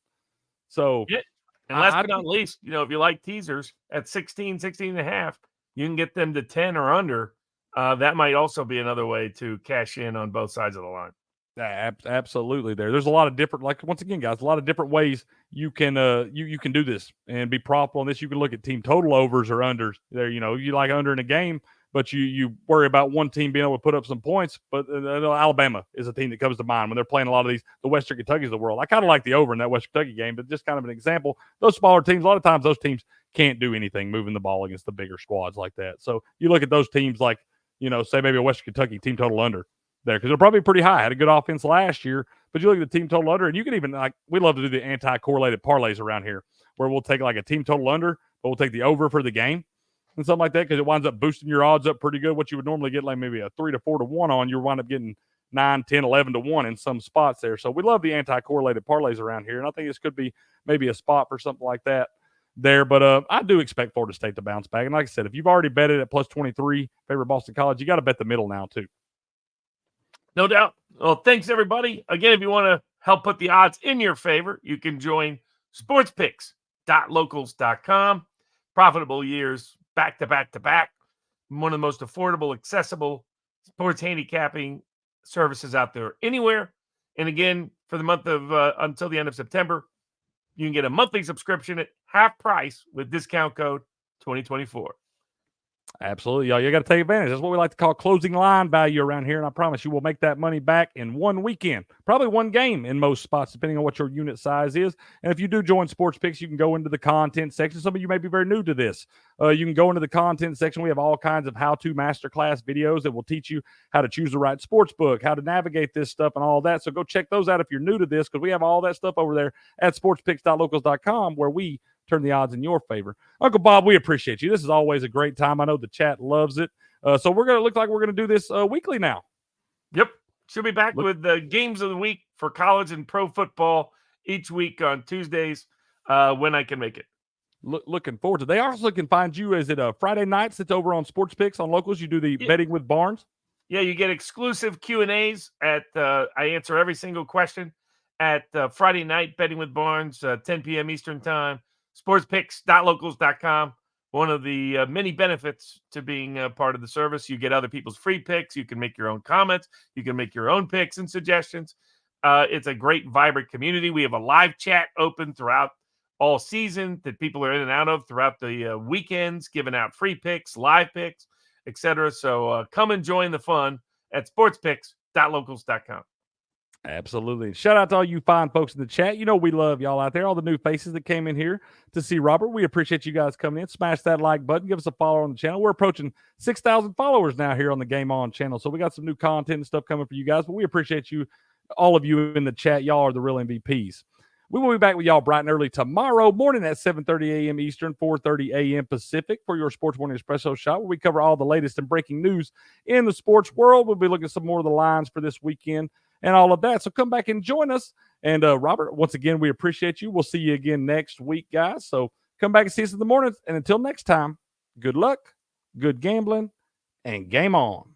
So, yeah. And last but not least, if you like teasers at 16 and a half, you can get them to 10 or under. That might also be another way to cash in on both sides of the line. Absolutely. There's a lot of different, like once again, guys, a lot of different ways you can you can do this and be profitable on this. You can look at team total overs or unders. There, you like under in a game, but you worry about one team being able to put up some points. But Alabama is a team that comes to mind when they're playing a lot of the Western Kentuckys of the world. I kind of like the over in that Western Kentucky game, but just kind of an example. Those smaller teams, a lot of times those teams can't do anything moving the ball against the bigger squads like that. So you look at those teams like, say maybe a Western Kentucky team total under there because they're probably pretty high. Had a good offense last year, but you look at the team total under, and you can even we love to do the anti-correlated parlays around here where we'll take like a team total under, but we'll take the over for the game and something like that because it winds up boosting your odds up pretty good. What you would normally get like maybe a 3 to 4 to 1 on, you wind up getting 9, 10, 11 to 1 in some spots there. So we love the anti-correlated parlays around here, and I think this could be maybe a spot for something like that. there. But I do expect Florida State to bounce back. And like I said, if you've already betted at plus 23, favorite Boston College, you got to bet the middle now too. No doubt. Well, thanks, everybody. Again, if you want to help put the odds in your favor, you can join sportspicks.locals.com. Profitable years back to back to back. One of the most affordable, accessible sports handicapping services out there anywhere. And again, for the month of until the end of September, you can get a monthly subscription at half price with discount code 2024. Absolutely, y'all. You got to take advantage. That's what we like to call closing line value around here. And I promise you will make that money back in one weekend, probably one game in most spots, depending on what your unit size is. And if you do join Sports Picks, you can go into the content section. Some of you may be very new to this. You can go into the content section. We have all kinds of how-to masterclass videos that will teach you how to choose the right sports book, how to navigate this stuff and all that. So go check those out if you're new to this, because we have all that stuff over there at sportspicks.locals.com where we turn the odds in your favor. Uncle Bob, we appreciate you. This is always a great time. I know the chat loves it. So we're going to look like we're going to do this weekly now. Yep. Should be back with the games of the week for college and pro football each week on Tuesdays when I can make it. Looking forward to it. They also can find you, is it Friday nights? It's over on Sports Picks on Locals. You do the betting with Barnes. Yeah, you get exclusive Q&As at I answer every single question at Friday night betting with Barnes, 10 p.m. Eastern time. Sportspicks.locals.com. One of the many benefits to being a part of the service, you get other people's free picks. You can make your own comments. You can make your own picks and suggestions. It's a great, vibrant community. We have a live chat open throughout all season that people are in and out of throughout the weekends, giving out free picks, live picks, etc. So come and join the fun at sportspicks.locals.com. Absolutely. Shout out to all you fine folks in the chat. You know we love y'all out there. All the new faces that came in here to see Robert. We appreciate you guys coming in. Smash that like button. Give us a follow on the channel. We're approaching 6,000 followers now here on the Game On channel. So we got some new content and stuff coming for you guys. But we appreciate you, all of you in the chat. Y'all are the real MVPs. We will be back with y'all bright and early tomorrow morning at 7:30 a.m. Eastern, 4:30 a.m. Pacific for your Sports Morning Espresso Shot, where we cover all the latest and breaking news in the sports world. We'll be looking at some more of the lines for this weekend and all of that. So come back and join us. And Robert, once again, we appreciate you. We'll see you again next week, guys. So come back and see us in the morning. And until next time, good luck, good gambling, and game on.